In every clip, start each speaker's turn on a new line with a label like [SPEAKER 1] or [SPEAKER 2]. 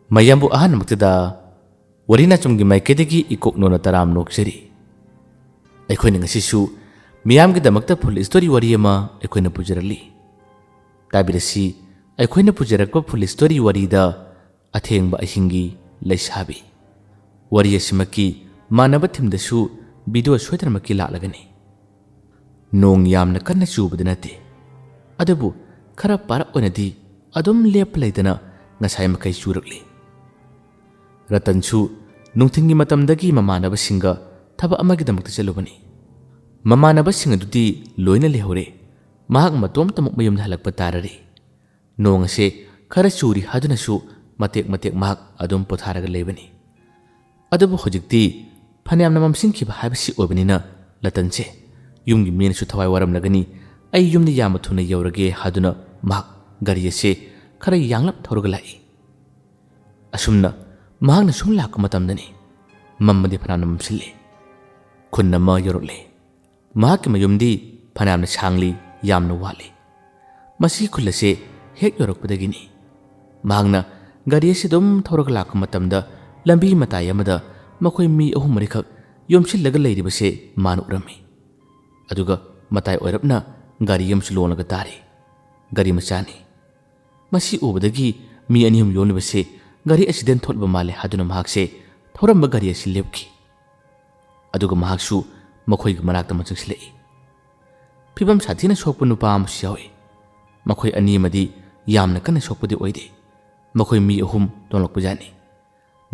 [SPEAKER 1] ꯃꯌꯥꯝꯕꯨ ꯑꯍꯥꯟꯕꯃꯛꯇꯗ ꯋꯥꯔꯤꯅꯆꯨꯝꯒꯤ ꯃꯥꯏꯀꯩꯗꯒꯤ ꯏꯀꯣꯛꯅꯣꯅ ꯇꯔꯥꯝ ꯅꯣꯛꯆꯔꯤ꯫ ꯑꯩꯈꯣꯏꯅ ꯉꯁꯤꯁꯨ ꯃꯤꯌꯥꯝꯒꯤꯗꯃꯛꯇ ꯐꯨꯜ ꯁ꯭ꯇꯣꯔꯤ ꯋꯥꯔꯤ ꯑꯃ ꯑꯩꯈꯣꯏꯅ ꯄꯨꯖꯔꯛꯂꯤ꯫ ꯇꯥꯕꯤꯔꯁꯤ ꯑꯩꯈꯣꯏꯅ ꯄꯨꯖꯔꯛꯄ ꯐꯨꯜ ꯁ꯭ꯇꯣꯔꯤ ꯋꯥꯔꯤꯗ ꯑꯊꯦꯡꯕ ꯑꯍꯤꯡꯒꯤ ꯂꯩꯁꯥꯕꯤ꯫ ꯋꯥꯔꯤ ꯑꯁꯤꯃꯛꯀꯤ ꯃꯥꯟꯅꯕ ꯊꯤꯝꯗꯁꯨ ꯚꯤꯗꯤꯑꯣ ꯁꯣꯏꯗꯅꯃꯛꯀꯤ ꯂꯥꯛꯂꯒꯅꯤ꯫ ꯅꯣꯡ ꯌꯥꯝꯅ ꯀꯟꯅ ꯆꯨꯕꯗꯤ ꯅꯠꯇꯦ, ꯑꯗꯨꯕꯨ ꯈꯔ ꯄꯥꯔꯞ ꯑꯣꯏꯅꯗꯤ ꯑꯗꯨꯝ ꯂꯦꯞꯄ ꯂꯩꯗꯅ ꯉꯁꯥꯏ ꯃꯈꯩ ꯆꯨꯔꯛꯂꯤ꯫ ꯔꯇꯟꯁꯨ ꯅꯨꯡꯊꯤꯟꯒꯤ ꯃꯇꯝꯗꯒꯤ ꯃꯃꯥꯟꯅꯕꯁꯤꯡꯒ ꯊꯕꯛ ꯑꯃꯒꯤꯗꯃꯛꯇ ꯆꯠꯂꯨꯕꯅꯤ꯫ ꯃꯃꯥꯟꯅꯕꯁꯤꯡ ꯑꯗꯨꯗꯤ ꯂꯣꯏꯅ ꯂꯩꯍꯧꯔꯦ꯫ ꯃꯍꯥꯛ ꯃꯇꯣꯝꯇꯃꯛ ꯃꯌꯨꯝꯗ ꯍꯜꯂꯛꯄ ꯇꯥꯔꯔꯤ꯫ ꯅꯣꯡ ꯑꯁꯦ ꯈꯔ ꯆꯨꯔꯤ ꯍꯥꯏꯗꯨꯅꯁꯨ ꯃꯇꯦꯛ ꯃꯇꯦꯛ ꯃꯍꯥꯛ ꯑꯗꯨꯝ ꯄꯣꯊꯥꯔꯒ ꯂꯩꯕꯅꯤ꯫ ꯑꯗꯨꯕꯨ ꯍꯧꯖꯤꯛꯇꯤ ꯐꯅꯌꯥꯝꯅ ꯃꯝꯁꯤꯟꯈꯤꯕ ꯍꯥꯏꯕꯁꯤ ꯑꯣꯏꯕꯅꯤꯅ ꯂꯇꯟꯁꯦ ꯌꯨꯝꯒꯤ ꯃꯤꯅꯁꯨ ꯊꯋꯥꯏ ꯋꯥꯔꯝꯂꯒꯅꯤ꯫ ꯑꯩ ꯌꯨꯝꯗ ꯌꯥꯝꯅ ꯊꯨꯅ ꯌꯧꯔꯒꯦ ꯍꯥꯏꯗꯨꯅ ꯃꯍꯥꯛ ꯒꯥꯔꯤ ꯑꯁꯦ ꯈꯔ ꯌꯥꯡꯂꯞ ꯊꯧꯔꯒ ꯂꯥꯛꯏ꯫ ꯑꯁꯨꯝꯅ ꯃꯍꯥꯛꯅ ꯁꯨꯝ ꯂꯥꯛꯄ ꯃꯇꯝꯗꯅꯤ ꯃꯝꯕꯗꯤ ꯐꯅꯌꯥꯝꯅ ꯃꯝꯁꯤꯜꯂꯦ꯫ ꯈꯨꯟ ꯑꯃ ꯌꯧꯔꯛꯂꯦ꯫ ꯃꯍꯥꯛꯀꯤ ꯃꯌꯨꯝꯗꯤ ꯐꯅꯌꯥꯝꯅ ꯁꯥꯡꯂꯤ, ꯌꯥꯝꯅ ꯋꯥꯠꯂꯤ꯫ ꯃꯁꯤ ꯈꯨꯜ ꯑꯁꯦ ꯍꯦꯛ ꯌꯧꯔꯛꯄꯗꯒꯤꯅꯤ ꯃꯍꯥꯛꯅ ꯒꯥꯔꯤ ꯑꯁꯤ ꯑꯗꯨꯝ ꯊꯧꯔꯒ ꯂꯥꯛꯄ ꯃꯇꯝꯗ ꯂꯝꯕꯤ ꯃꯇꯥꯏ ꯑꯃꯗ ꯃꯈꯣꯏ ꯃꯤ ꯑꯍꯨꯝ ꯃꯔꯤꯈꯛ ꯌꯣꯝꯁꯤꯜꯂꯒ ꯂꯩꯔꯤꯕꯁꯦ ꯃꯥꯅ ꯎꯔꯝꯃꯤ꯫ ꯑꯗꯨꯒ ꯃꯇꯥꯏ ꯑꯣꯏꯔꯞꯅ ꯒꯥꯔꯤ ꯑꯃꯁꯨ ꯂꯣꯡꯂꯒ ꯇꯥꯔꯤ꯫ ꯒꯥꯔꯤ ꯃꯆꯥꯅꯤ꯫ ꯃꯁꯤ ꯎꯕꯗꯒꯤ ꯃꯤ ꯑꯅꯤ ꯑꯍꯨꯝ ꯌꯣꯝꯂꯤꯕꯁꯦ ꯒꯥꯔꯤ ꯑꯦꯛꯁꯤꯗꯦꯟ ꯊꯣꯛꯂꯕ ꯃꯥꯜꯂꯦ ꯍꯥꯏꯗꯨꯅ ꯃꯍꯥꯛꯁꯦ ꯊꯧꯔꯝꯕ ꯒꯥꯔꯤ ꯑꯁꯤ ꯂꯦꯞꯈꯤ꯫ ꯑꯗꯨꯒ ꯃꯍꯥꯛꯁꯨ ꯃꯈꯣꯏꯒꯤ ꯃꯅꯥꯛꯇ ꯑꯃ ꯆꯪꯁꯤꯜꯂꯛꯏ꯫ ꯐꯤꯕꯝ ꯁꯥꯊꯤꯅ ꯁꯣꯛꯄ ꯅꯨꯄꯥ ꯑꯃꯁꯨ ꯌꯥꯎꯏ꯫ ꯃꯈꯣꯏ ꯑꯅꯤ ꯑꯃꯗꯤ ꯌꯥꯝꯅ ꯀꯟꯅ ꯁꯣꯛꯄꯗꯤ ꯑꯣꯏꯗꯦ꯫ ꯃꯈꯣꯏ ꯃꯤ ꯑꯍꯨꯝ ꯇꯣꯡꯂꯛꯄꯖꯥꯠꯅꯤ꯫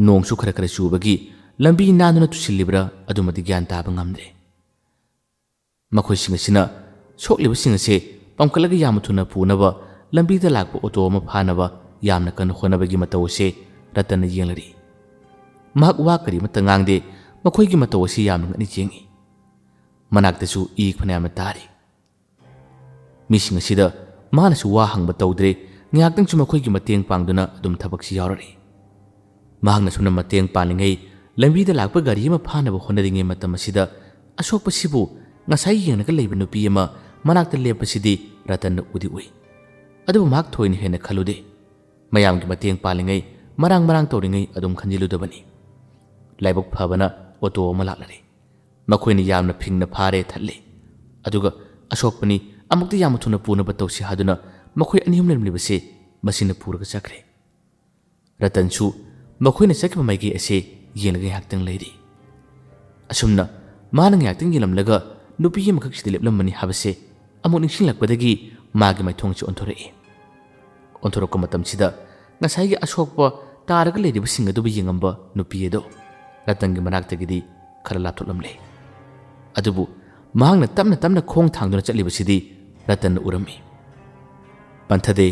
[SPEAKER 1] ꯅꯣꯡꯁꯨ ꯈꯔ ꯈꯔ ꯆꯨꯕꯒꯤ ꯂꯝꯕꯤ ꯅꯥꯟꯗꯨꯅ ꯇꯨꯁꯤꯜꯂꯤꯕ꯭ꯔꯥ ꯑꯗꯨꯃꯗꯤ ꯒ꯭ꯌꯥꯟ ꯇꯥꯕ ꯉꯝꯗ꯭ꯔꯦ꯫ ꯃꯈꯣꯏꯁꯤꯡ ꯑꯁꯤꯅ ꯁꯣꯛꯂꯤꯕꯁꯤꯡ ꯑꯁꯦ ꯄꯝꯈꯠꯂꯒ ꯌꯥꯝꯅ ꯊꯨꯅ ꯄꯨꯅꯕ ꯂꯝꯕꯤꯗ ꯂꯥꯛꯄ ꯑꯣꯇꯣ ꯑꯃ ꯐꯥꯅꯕ ꯌꯥꯝꯅ ꯀꯟꯅ ꯍꯣꯠꯅꯕꯒꯤ ꯃꯇꯧ ꯑꯁꯦ ꯔꯇꯟꯅ ꯌꯦꯡꯂꯔꯤ꯫ ꯃꯍꯥꯛ ꯋꯥ ꯀꯔꯤꯃꯠꯇ ꯉꯥꯡꯗꯦ꯫ ꯃꯈꯣꯏꯒꯤ ꯃꯇꯧ ꯑꯁꯤ ꯌꯥꯝꯅ ꯉꯛꯅ ꯌꯦꯡꯉꯤ꯫ ꯃꯅꯥꯛꯇꯁꯨ ꯏ ꯐꯅꯌꯥꯝꯅ ꯇꯥꯔꯤ꯫ ꯃꯤꯁꯤꯡ ꯑꯁꯤꯗ ꯃꯥꯅꯁꯨ ꯋꯥ ꯍꯪꯕ ꯇꯧꯗ꯭ꯔꯦ꯫ ꯉꯥꯏꯍꯥꯛꯇꯪꯁꯨ ꯃꯈꯣꯏꯒꯤ ꯃꯇꯦꯡ ꯄꯥꯡꯗꯨꯅ ꯑꯗꯨꯝ ꯊꯕꯛꯁꯤ ꯌꯥꯎꯔꯔꯤ꯫ ꯃꯍꯥꯛꯅ ꯁꯨꯝꯅ ꯃꯇꯦꯡ ꯄꯥꯡꯂꯤꯉꯩ ꯂꯝꯕꯤꯗ ꯂꯥꯛꯄ ꯒꯥꯔꯤ ꯑꯃ ꯐꯥꯅꯕ ꯍꯣꯠꯅꯔꯤꯉꯩ ꯃꯇꯝ ꯑꯁꯤꯗ ꯑꯁꯣꯛꯄꯁꯤꯕꯨ ꯉꯁꯥꯏ ꯌꯦꯡꯂꯒ ꯂꯩꯕ ꯅꯨꯄꯤ ꯑꯃ ꯃꯅꯥꯛꯇ ꯂꯦꯞꯄꯁꯤꯗꯤ ꯔꯇꯟꯅ ꯎꯗꯤ ꯎꯏ꯫ ꯑꯗꯨꯕꯨ ꯃꯍꯥꯛ ꯊꯣꯏꯅ ꯍꯦꯟꯅ ꯈꯜꯂꯨꯗꯦ꯫ ꯃꯌꯥꯝꯒꯤ ꯃꯇꯦꯡ ꯄꯥꯡꯂꯤꯉꯩ ꯃꯔꯥꯡ ꯃꯔꯥꯡ ꯇꯧꯔꯤꯉꯩ ꯑꯗꯨꯝ ꯈꯟꯖꯤꯜꯂꯨꯗꯕꯅꯤ꯫ ꯂꯥꯏꯕꯛ ꯐꯕꯅ ꯑꯣꯇꯣ ꯑꯃ ꯂꯥꯛꯂꯔꯤ꯫ ꯃꯈꯣꯏꯅ ꯌꯥꯝꯅ ꯐꯤꯡꯅ ꯐꯥꯔꯦ ꯊꯠꯂꯦ꯫ ꯑꯗꯨꯒ ꯑꯁꯣꯛꯄꯅꯤ ꯑꯃꯨꯛꯇ ꯌꯥꯝꯅ ꯊꯨꯅ ꯄꯨꯅꯕ ꯇꯧꯁꯤ ꯍꯥꯏꯗꯨꯅ ꯃꯈꯣꯏ ꯑꯅꯤ ꯑꯍꯨꯝ ꯂꯩꯔꯝꯂꯤꯕꯁꯦ ꯃꯁꯤꯅ ꯄꯨꯔꯒ ꯆꯠꯈ꯭ꯔꯦ꯫ ꯔꯇꯟꯁꯨ ꯃꯈꯣꯏꯅ ꯆꯠꯈꯤꯕ ꯃꯥꯏꯀꯩ ꯑꯁꯦ ꯌꯦꯡꯂꯒ ꯉꯥꯏꯍꯥꯛꯇꯪ ꯂꯩꯔꯤ꯫ ꯑꯁꯨꯝꯅ ꯃꯥꯅ ꯉꯥꯏꯍꯥꯛꯇꯪ ꯌꯦꯡꯂꯝꯂꯒ ꯅꯨꯄꯤ ꯑꯃꯈꯛ ꯁꯤꯗ ꯂꯦꯞꯂꯝꯕꯅꯤ ꯍꯥꯏꯕꯁꯦ ꯑꯃꯨꯛ ꯅꯤꯡꯁꯤꯡꯂꯛꯄꯗꯒꯤ ꯃꯥꯒꯤ ꯃꯥꯏꯊꯣꯡꯁꯦ ꯑꯣꯟꯊꯣꯔꯛꯏ꯫ ꯑꯣꯟꯊꯣꯔꯛꯄ ꯃꯇꯝꯁꯤꯗ ꯉꯁꯥꯏꯒꯤ ꯑꯁꯣꯛꯄ ꯇꯥꯔꯒ ꯂꯩꯔꯤꯕꯁꯤꯡ ꯑꯗꯨꯕꯨ ꯌꯦꯡꯉꯝꯕ ꯅꯨꯄꯤ ꯑꯗꯣ ꯔꯇꯟꯒꯤ ꯃꯅꯥꯛꯇꯒꯤꯗꯤ ꯈꯔ ꯂꯥꯞꯊꯣꯛꯂꯝꯂꯦ꯫ ꯑꯗꯨꯕꯨ ꯃꯍꯥꯛꯅ ꯇꯞꯅ ꯇꯞꯅ ꯈꯣꯡ ꯊꯥꯡꯗꯨꯅ ꯆꯠꯂꯤꯕꯁꯤꯗꯤ ꯔꯇꯟꯅ ꯎꯔꯝꯃꯤ꯫ ꯄꯟꯊꯗꯦ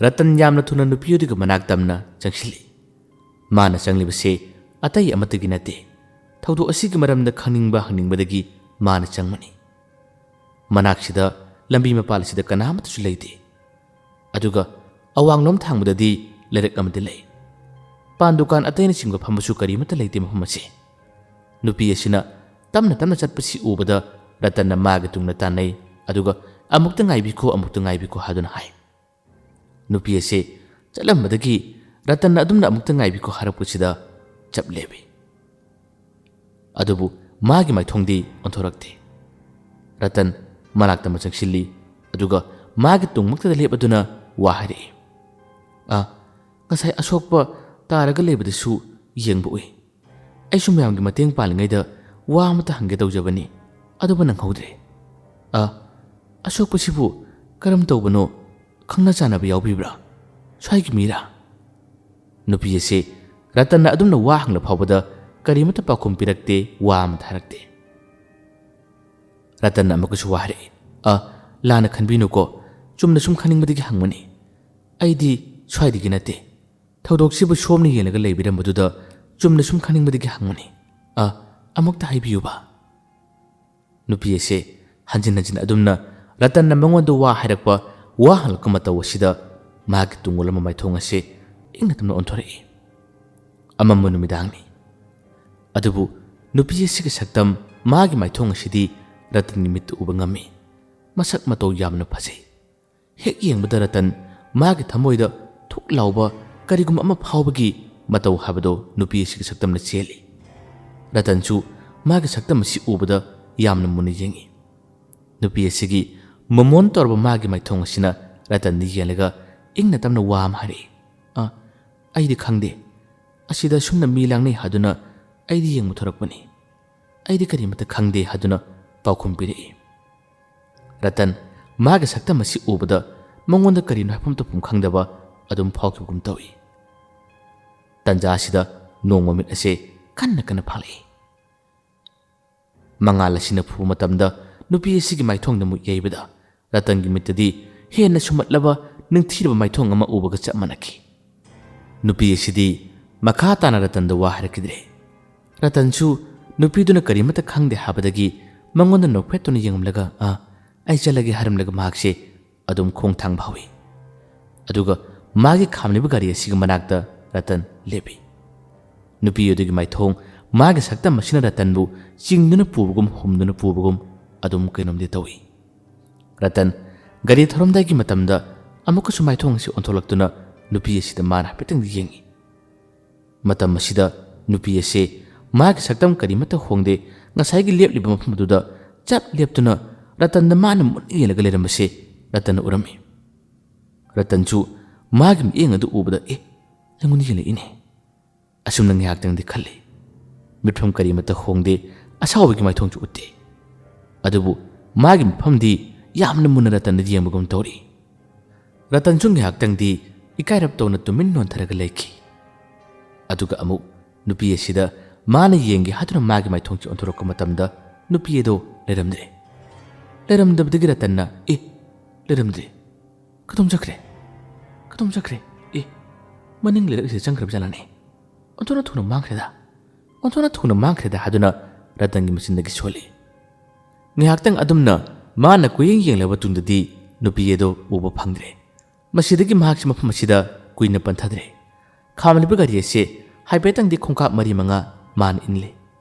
[SPEAKER 1] ꯔꯇꯟ ꯌꯥꯝꯅ ꯊꯨꯅ ꯅꯨꯄꯤ ꯑꯗꯨꯒꯤ ꯃꯅꯥꯛ ꯇꯝꯅ ꯆꯪꯁꯤꯜꯂꯤ꯫ ꯃꯥꯅ ꯆꯪꯂꯤꯕꯁꯦ ꯑꯇꯩ ꯑꯃꯠꯇꯒꯤ ꯅꯠꯇꯦ, ꯊꯧꯗꯣꯛ ꯑꯁꯤꯒꯤ ꯃꯔꯝꯗ ꯈꯪꯅꯤꯡꯕ ꯍꯪꯅꯤꯡꯕꯗꯒꯤ ꯃꯥꯅ ꯆꯪꯕꯅꯤ꯫ ꯃꯅꯥꯛꯁꯤꯗ ꯂꯝꯕꯤ ꯃꯄꯥꯟ ꯑꯁꯤꯗ ꯀꯅꯥꯃꯠꯇꯁꯨ ꯂꯩꯇꯦ꯫ ꯑꯗꯨꯒ ꯑꯋꯥꯡꯂꯣꯝ ꯊꯥꯡꯕꯗꯗꯤ ꯂꯩꯔꯛ ꯑꯃꯗꯤ ꯂꯩ꯫ ꯄꯥꯟ ꯗꯨꯀꯥꯟ ꯑꯇꯩꯅꯆꯤꯡꯕ ꯐꯝꯕꯁꯨ ꯀꯔꯤꯃꯠꯇ ꯂꯩꯇꯦ ꯃꯐꯝ ꯑꯁꯤ꯫ ꯅꯨꯄꯤ ꯑꯁꯤꯅ ꯇꯞꯅ ꯇꯞꯅ ꯆꯠꯄꯁꯤ ꯎꯕꯗ ꯔꯇꯟꯅ ꯃꯥꯒꯤ ꯇꯨꯡꯗ ꯇꯥꯟꯅꯩ꯫ ꯑꯗꯨꯒ ꯑꯃꯨꯛꯇ ꯉꯥꯏꯕꯤꯈꯣ, ꯑꯃꯨꯛꯇ ꯉꯥꯏꯕꯤꯈꯣ ꯍꯥꯏꯗꯨꯅ ꯍꯥꯏ꯫ ꯅꯨꯄꯤ ꯑꯁꯤ ꯆꯠꯂꯝꯕꯗꯒꯤ ꯔꯇꯟꯅ ꯑꯗꯨꯝꯅ ꯑꯃꯨꯛꯇ ꯉꯥꯏꯕꯤꯈꯣ ꯍꯥꯏꯔꯛꯄꯁꯤꯗ ꯆꯞ ꯂꯦꯞꯄꯤ꯫ ꯑꯗꯨꯕꯨ ꯃꯥꯒꯤ ꯃꯥꯏꯊꯣꯡꯗꯤ ꯑꯣꯟꯊꯣꯔꯛꯇꯦ꯫ ꯔꯇꯟ ꯃꯅꯥꯛꯇ ꯑꯃ ꯆꯪꯁꯤꯜꯂꯤ꯫ ꯑꯗꯨꯒ ꯃꯥꯒꯤ ꯇꯨꯡꯃꯛꯇꯗ ꯂꯦꯞꯂꯗꯨꯅ ꯋꯥ ꯍꯥꯏꯔꯛꯏ꯫ ꯉꯁꯥꯏ ꯑꯁꯣꯛꯄ ꯇꯥꯔꯒ ꯂꯩꯕꯗꯁꯨ ꯌꯦꯡꯕ ꯎꯏ꯫ ꯑꯩꯁꯨ ꯃꯌꯥꯝꯒꯤ ꯃꯇꯦꯡ ꯄꯥꯡꯂꯤꯉꯩꯗ ꯋꯥ ꯑꯃꯇ ꯍꯪꯒꯦ ꯇꯧꯖꯕꯅꯤ, ꯑꯗꯨꯕꯨ ꯅꯪꯍꯧꯗ꯭ꯔꯦ꯫ ꯑꯁꯣꯛꯄꯁꯤꯕꯨ ꯀꯔꯝ ꯇꯧꯕꯅꯣ? ꯈꯪꯅ ꯆꯥꯟꯅꯕ ꯌꯥꯎꯕꯤꯕ꯭ꯔꯥ? ꯁ꯭ꯋꯥꯏꯒꯤ ꯃꯤꯔꯥ? ꯅꯨꯄꯤ ꯑꯁꯤ ꯔꯇꯟꯅ ꯑꯗꯨꯝꯅ ꯋꯥ ꯍꯪꯂ ꯐꯥꯎꯕꯗ ꯀꯔꯤꯃꯠꯇ ꯄꯥꯎꯈꯨꯝ ꯄꯤꯔꯛꯇꯦ, ꯋꯥ ꯑꯃꯇ ꯍꯥꯏꯔꯛꯇꯦ꯫ ꯔꯇꯟꯅ ꯑꯃꯨꯛꯀꯁꯨ ꯋꯥ ꯍꯥꯏꯔꯛꯏ꯫ ꯂꯥꯟꯅ ꯈꯟꯕꯤꯅꯨꯀꯣ, ꯆꯨꯝꯅ ꯁꯨꯝ ꯈꯪꯅꯤꯡꯕꯗꯒꯤ ꯍꯪꯕꯅꯤ꯫ ꯑꯩꯗꯤ ꯁ꯭ꯋꯥꯏꯗꯒꯤ ꯅꯠꯇꯦ꯫ ꯊꯧꯗꯣꯛꯁꯤꯕꯨ ꯁꯣꯝꯅ ꯌꯦꯡꯂꯒ ꯂꯩꯕꯤꯔꯝꯕꯗꯨꯗ ꯆꯨꯝꯅ ꯁꯨꯝ ꯈꯪꯅꯤꯡꯕꯗꯒꯤ ꯍꯪꯕꯅꯤ꯫ ꯑꯃꯨꯛꯇ ꯍꯥꯏꯕꯤꯌꯨꯕ꯫ ꯅꯨꯄꯤ ꯑꯁꯤ ꯍꯟꯖꯤꯟ ꯍꯟꯖꯤꯟ ꯑꯗꯨꯝꯅ ꯔꯇꯟꯅ ꯃꯉꯣꯟꯗ ꯋꯥ ꯍꯥꯏꯔꯛꯄ, ꯋꯥ ꯍꯪꯂꯛꯄ ꯃꯇꯧ ꯑꯁꯤꯗ ꯃꯥꯒꯤ ꯇꯨꯡ ꯑꯣꯜꯂꯝꯕ ꯃꯥꯏꯊꯣꯡ ꯑꯁꯤ ꯏꯪꯅ ꯇꯞꯅ ꯑꯣꯟꯊꯣꯔꯛꯏ꯫ ꯑꯃꯝꯕ ꯅꯨꯃꯤꯗꯥꯡꯅꯤ꯫ ꯑꯗꯨꯕꯨ ꯅꯨꯄꯤ ꯑꯁꯤꯒꯤ ꯁꯛꯇꯝ, ꯃꯥꯒꯤ ꯃꯥꯏꯊꯣꯡ ꯑꯁꯤꯗꯤ ꯔꯇꯟꯒꯤ ꯃꯤꯠꯇ ꯎꯕ ꯉꯝꯃꯤ꯫ ꯃꯁꯛ ꯃꯇꯧ ꯌꯥꯝꯅ ꯐꯖꯩ꯫ ꯍꯦꯛ ꯌꯦꯡꯕꯗ ꯔꯇꯟ ꯃꯥꯒꯤ ꯊꯃꯣꯏꯗ ꯊꯨꯛ ꯂꯥꯎꯕ ꯀꯔꯤꯒꯨꯝꯕ ꯑꯃ ꯐꯥꯎꯕꯒꯤ ꯃꯇꯧ ꯍꯥꯏꯕꯗꯣ ꯅꯨꯄꯤ ꯑꯁꯤꯒꯤ ꯁꯛꯇꯝꯅ ꯆꯦꯜꯂꯤ꯫ ꯔꯇꯟꯁꯨ ꯃꯥꯒꯤ ꯁꯛꯇꯝ ꯑꯁꯤ ꯎꯕꯗ ꯌꯥꯝꯅ ꯃꯨꯟꯅ ꯌꯦꯡꯉꯤ꯫ ꯅꯨꯄꯤ ꯑꯁꯤꯒꯤ ꯃꯃꯣꯟ ꯇꯧꯔꯕ ꯃꯥꯒꯤ ꯃꯥꯏꯊꯣꯡ ꯑꯁꯤꯅ ꯔꯇꯟꯗ ꯌꯦꯡꯂꯒ ꯏꯪꯅ ꯇꯞꯅ ꯋꯥ ꯑꯃ ꯍꯥꯏꯔꯛꯏ꯫ ꯑꯩꯗꯤ ꯈꯪꯗꯦ, ꯑꯁꯤꯗ ꯁꯨꯝꯅ ꯃꯤ ꯂꯥꯡꯅꯩ ꯍꯥꯏꯗꯨꯅ ꯑꯩꯗꯤ ꯌꯦꯡꯕ ꯊꯣꯔꯛꯄꯅꯤ꯫ ꯑꯩꯗꯤ ꯀꯔꯤꯃꯠꯇ ꯈꯪꯗꯦ ꯍꯥꯏꯗꯨꯅ ꯄꯥꯎꯈꯨꯝ ꯄꯤꯔꯛꯏ꯫ ꯔꯇꯟ ꯃꯥꯒꯤ ꯁꯛꯇꯝ ꯑꯁꯤ ꯎꯕꯗ ꯃꯉꯣꯟꯗ ꯀꯔꯤꯅꯣ ꯍꯥꯏꯐꯝ ꯇꯧꯐꯝ ꯈꯪꯗꯕ ꯑꯗꯨꯝ ꯐꯥꯎꯈꯤꯕꯒꯨꯝ ꯇꯧꯏ꯫ ꯇꯟꯖꯥ ꯑꯁꯤꯗ ꯅꯣꯡ ꯃꯃꯤꯠ ꯑꯁꯤ ꯀꯟꯅ ꯀꯟꯅ ꯐꯥꯛꯂꯛꯏ꯫ ꯃꯉꯥꯜ ꯑꯁꯤꯅ ꯐꯨꯕ ꯃꯇꯝꯗ ꯅꯨꯄꯤ ꯑꯁꯤꯒꯤ ꯃꯥꯏꯊꯣꯡꯗ ꯃꯨꯛ ꯌꯩꯕꯗ ꯔꯇꯟꯒꯤ ꯃꯤꯠꯇꯗꯤ ꯍꯦꯟꯅ ꯁꯨꯝꯍꯠꯂꯕ ꯅꯤꯡꯊꯤꯔꯕ ꯃꯥꯏꯊꯣꯡ ꯑꯃ ꯎꯕꯒ ꯆꯞ ꯃꯥꯟꯅꯈꯤ꯫ ꯅꯨꯄꯤ ꯑꯁꯤꯗꯤ ꯃꯈꯥ ꯇꯥꯅ ꯔꯇꯟꯗ ꯋꯥ ꯍꯥꯏꯔꯛꯈꯤꯗ꯭ꯔꯦ꯫ ꯔꯇꯟꯁꯨ ꯅꯨꯄꯤꯗꯨꯅ ꯀꯔꯤꯃꯠꯇ ꯈꯪꯗꯦ ꯍꯥꯏꯕꯗꯒꯤ ꯃꯉꯣꯟꯗ ꯅꯣꯛꯐꯦꯠꯇꯨꯅ ꯌꯦꯡꯂꯝꯂꯒ ꯑꯩ ꯆꯠꯂꯒꯦ ꯍꯥꯏꯔꯝꯂꯒ ꯃꯍꯥꯛꯁꯦ ꯑꯗꯨꯝ ꯈꯣꯡꯊꯥꯡꯕ ꯍꯧꯏ꯫ ꯑꯗꯨꯒ ꯃꯥꯒꯤ ꯈꯥꯝꯂꯤꯕ ꯒꯥꯔꯤ ꯑꯁꯤꯒꯤ ꯃꯅꯥꯛꯇ ꯔꯇꯟ ꯂꯦꯞꯄꯤ꯫ ꯅꯨꯄꯤ ꯑꯗꯨꯒꯤ ꯃꯥꯏꯊꯣꯡ ꯃꯥꯒꯤ ꯁꯛꯇꯝ ꯑꯁꯤꯅ ꯔꯇꯟꯕꯨ ꯆꯤꯡꯗꯨꯅ ꯄꯨꯕꯒꯨꯝ ꯍꯨꯝꯗꯨꯅ ꯄꯨꯕꯒꯨꯝ ꯑꯗꯨꯝ ꯀꯩꯅꯣꯝꯗꯤ ꯇꯧꯏ꯫ ꯔꯇꯟ ꯒꯥꯔꯤ ꯊꯧꯔꯝꯗꯥꯏꯒꯤ ꯃꯇꯝꯗ ꯑꯃꯨꯛꯀꯁꯨ ꯃꯥꯏꯊꯣꯡ ꯑꯁꯤ ꯑꯣꯟꯊꯣꯛꯂꯛꯇꯨꯅ ꯅꯨꯄꯤ ꯑꯁꯤꯗ ꯃꯥꯅ ꯍꯥꯏꯐꯦꯠꯇꯪꯗꯤ ꯌꯦꯡꯉꯤ꯫ ꯃꯇꯝ ꯑꯁꯤꯗ ꯅꯨꯄꯤ ꯑꯁꯤ ꯃꯥꯒꯤ ꯁꯛꯇꯝ ꯀꯔꯤꯃꯠꯇ ꯍꯣꯡꯗꯦ ꯉꯁꯥꯏꯒꯤ ꯂꯦꯞꯂꯤꯕ ꯃꯐꯝ ꯑꯗꯨꯗ ꯆꯞ ꯂꯦꯞꯇꯨꯅ ꯔꯇꯟꯗ ꯃꯥꯅ ꯃꯨꯟꯅ ꯌꯦꯡꯂꯒ ꯂꯩꯔꯝꯕꯁꯦ ꯔꯇꯟꯅ ꯎꯔꯝꯃꯤ꯫ ꯔꯇꯟꯁꯨ ꯃꯥꯒꯤ ꯃꯤꯠꯌꯦꯡ ꯑꯗꯨ ꯎꯕꯗ ꯑꯩꯉꯣꯟꯗ ꯌꯦꯡꯂꯛꯏꯅꯦ ꯑꯁꯨꯝꯅ ꯉꯥꯏꯍꯥꯛꯇꯪꯗꯤ ꯈꯜꯂꯤ꯫ ꯃꯤꯠꯐꯝ ꯀꯔꯤꯃꯠꯇ ꯍꯣꯡꯗꯦ, ꯑꯁꯥꯎꯕꯒꯤ ꯃꯥꯏꯊꯣꯡꯁꯨ ꯎꯠꯇꯦ꯫ ꯑꯗꯨꯕꯨ ꯃꯥꯒꯤ ꯃꯤꯠꯐꯝꯗꯤ ꯌꯥꯝꯅ ꯃꯨꯟꯅ ꯔꯇꯟꯗ ꯌꯦꯡꯕꯒꯨꯝ ꯇꯧꯔꯤ꯫ ꯔꯇꯟꯁꯨ ꯉꯥꯏꯍꯥꯛꯇꯪꯗꯤ ꯏꯀꯥꯏꯔꯞ ꯇꯧꯅ ꯇꯨꯃꯤꯟ ꯅꯣꯟꯊꯔꯒ ꯂꯩꯈꯤ꯫ ꯑꯗꯨꯒ ꯑꯃꯨꯛ ꯅꯨꯄꯤ ꯑꯁꯤꯗ ꯃꯥꯅ ꯌꯦꯡꯒꯦ ꯍꯥꯏꯗꯨꯅ ꯃꯥꯒꯤ ꯃꯥꯏꯊꯣꯡꯁꯤ ꯑꯣꯟꯊꯣꯔꯛꯄ ꯃꯇꯝꯗ ꯅꯨꯄꯤ ꯑꯗꯣ ꯂꯩꯔꯝꯗ꯭ꯔꯦ꯫ ꯂꯩꯔꯝꯗꯕꯗꯒꯤ ꯔꯇꯟꯅ ꯂꯩꯔꯝꯗ꯭ꯔꯦ, ꯀꯗꯣꯝ ꯆꯠꯈ꯭ꯔꯦ? ꯀꯗꯣꯝ ꯆꯠꯈ꯭ꯔꯦ? ꯃꯅꯤꯡ ꯂꯩꯔꯛꯁꯤꯗ ꯆꯪꯈ꯭ꯔꯕ ꯖꯥꯠꯂꯅꯦ? ꯑꯣꯟꯊꯣꯛꯅ ꯊꯨꯅ ꯃꯥꯡꯈ꯭ꯔꯦꯗ, ꯑꯣꯟꯊꯣꯛꯅ ꯊꯨꯅ ꯃꯥꯡꯈ꯭ꯔꯦꯗ ꯍꯥꯏꯗꯨꯅ ꯔꯇꯟꯒꯤ ꯃꯆꯤꯟꯗꯒꯤ ꯁꯣꯜꯂꯤ꯫ ꯉꯥꯏꯍꯥꯛꯇꯪ ꯑꯗꯨꯝꯅ ꯃꯥꯅ ꯀꯨꯌꯦꯡ ꯌꯦꯡꯂꯕ ꯃꯇꯨꯡꯗꯗꯤ ꯅꯨꯄꯤ ꯑꯗꯣ ꯎꯕ ꯐꯪꯗ꯭ꯔꯦ꯫ ꯃꯁꯤꯗꯒꯤ ꯃꯍꯥꯛꯁꯤ ꯃꯐꯝ ꯑꯁꯤꯗ ꯀꯨꯏꯅ ꯄꯟꯊꯗ꯭ꯔꯦ꯫ ꯈꯥꯝꯂꯤꯕ ꯒꯥꯔꯤ ꯑꯁꯤ ꯍꯥꯏꯐꯦꯠꯇꯪꯗꯤ ꯈꯣꯡꯀꯥꯞ 4-5 ꯃꯥꯅ ꯏꯟꯂꯤ꯫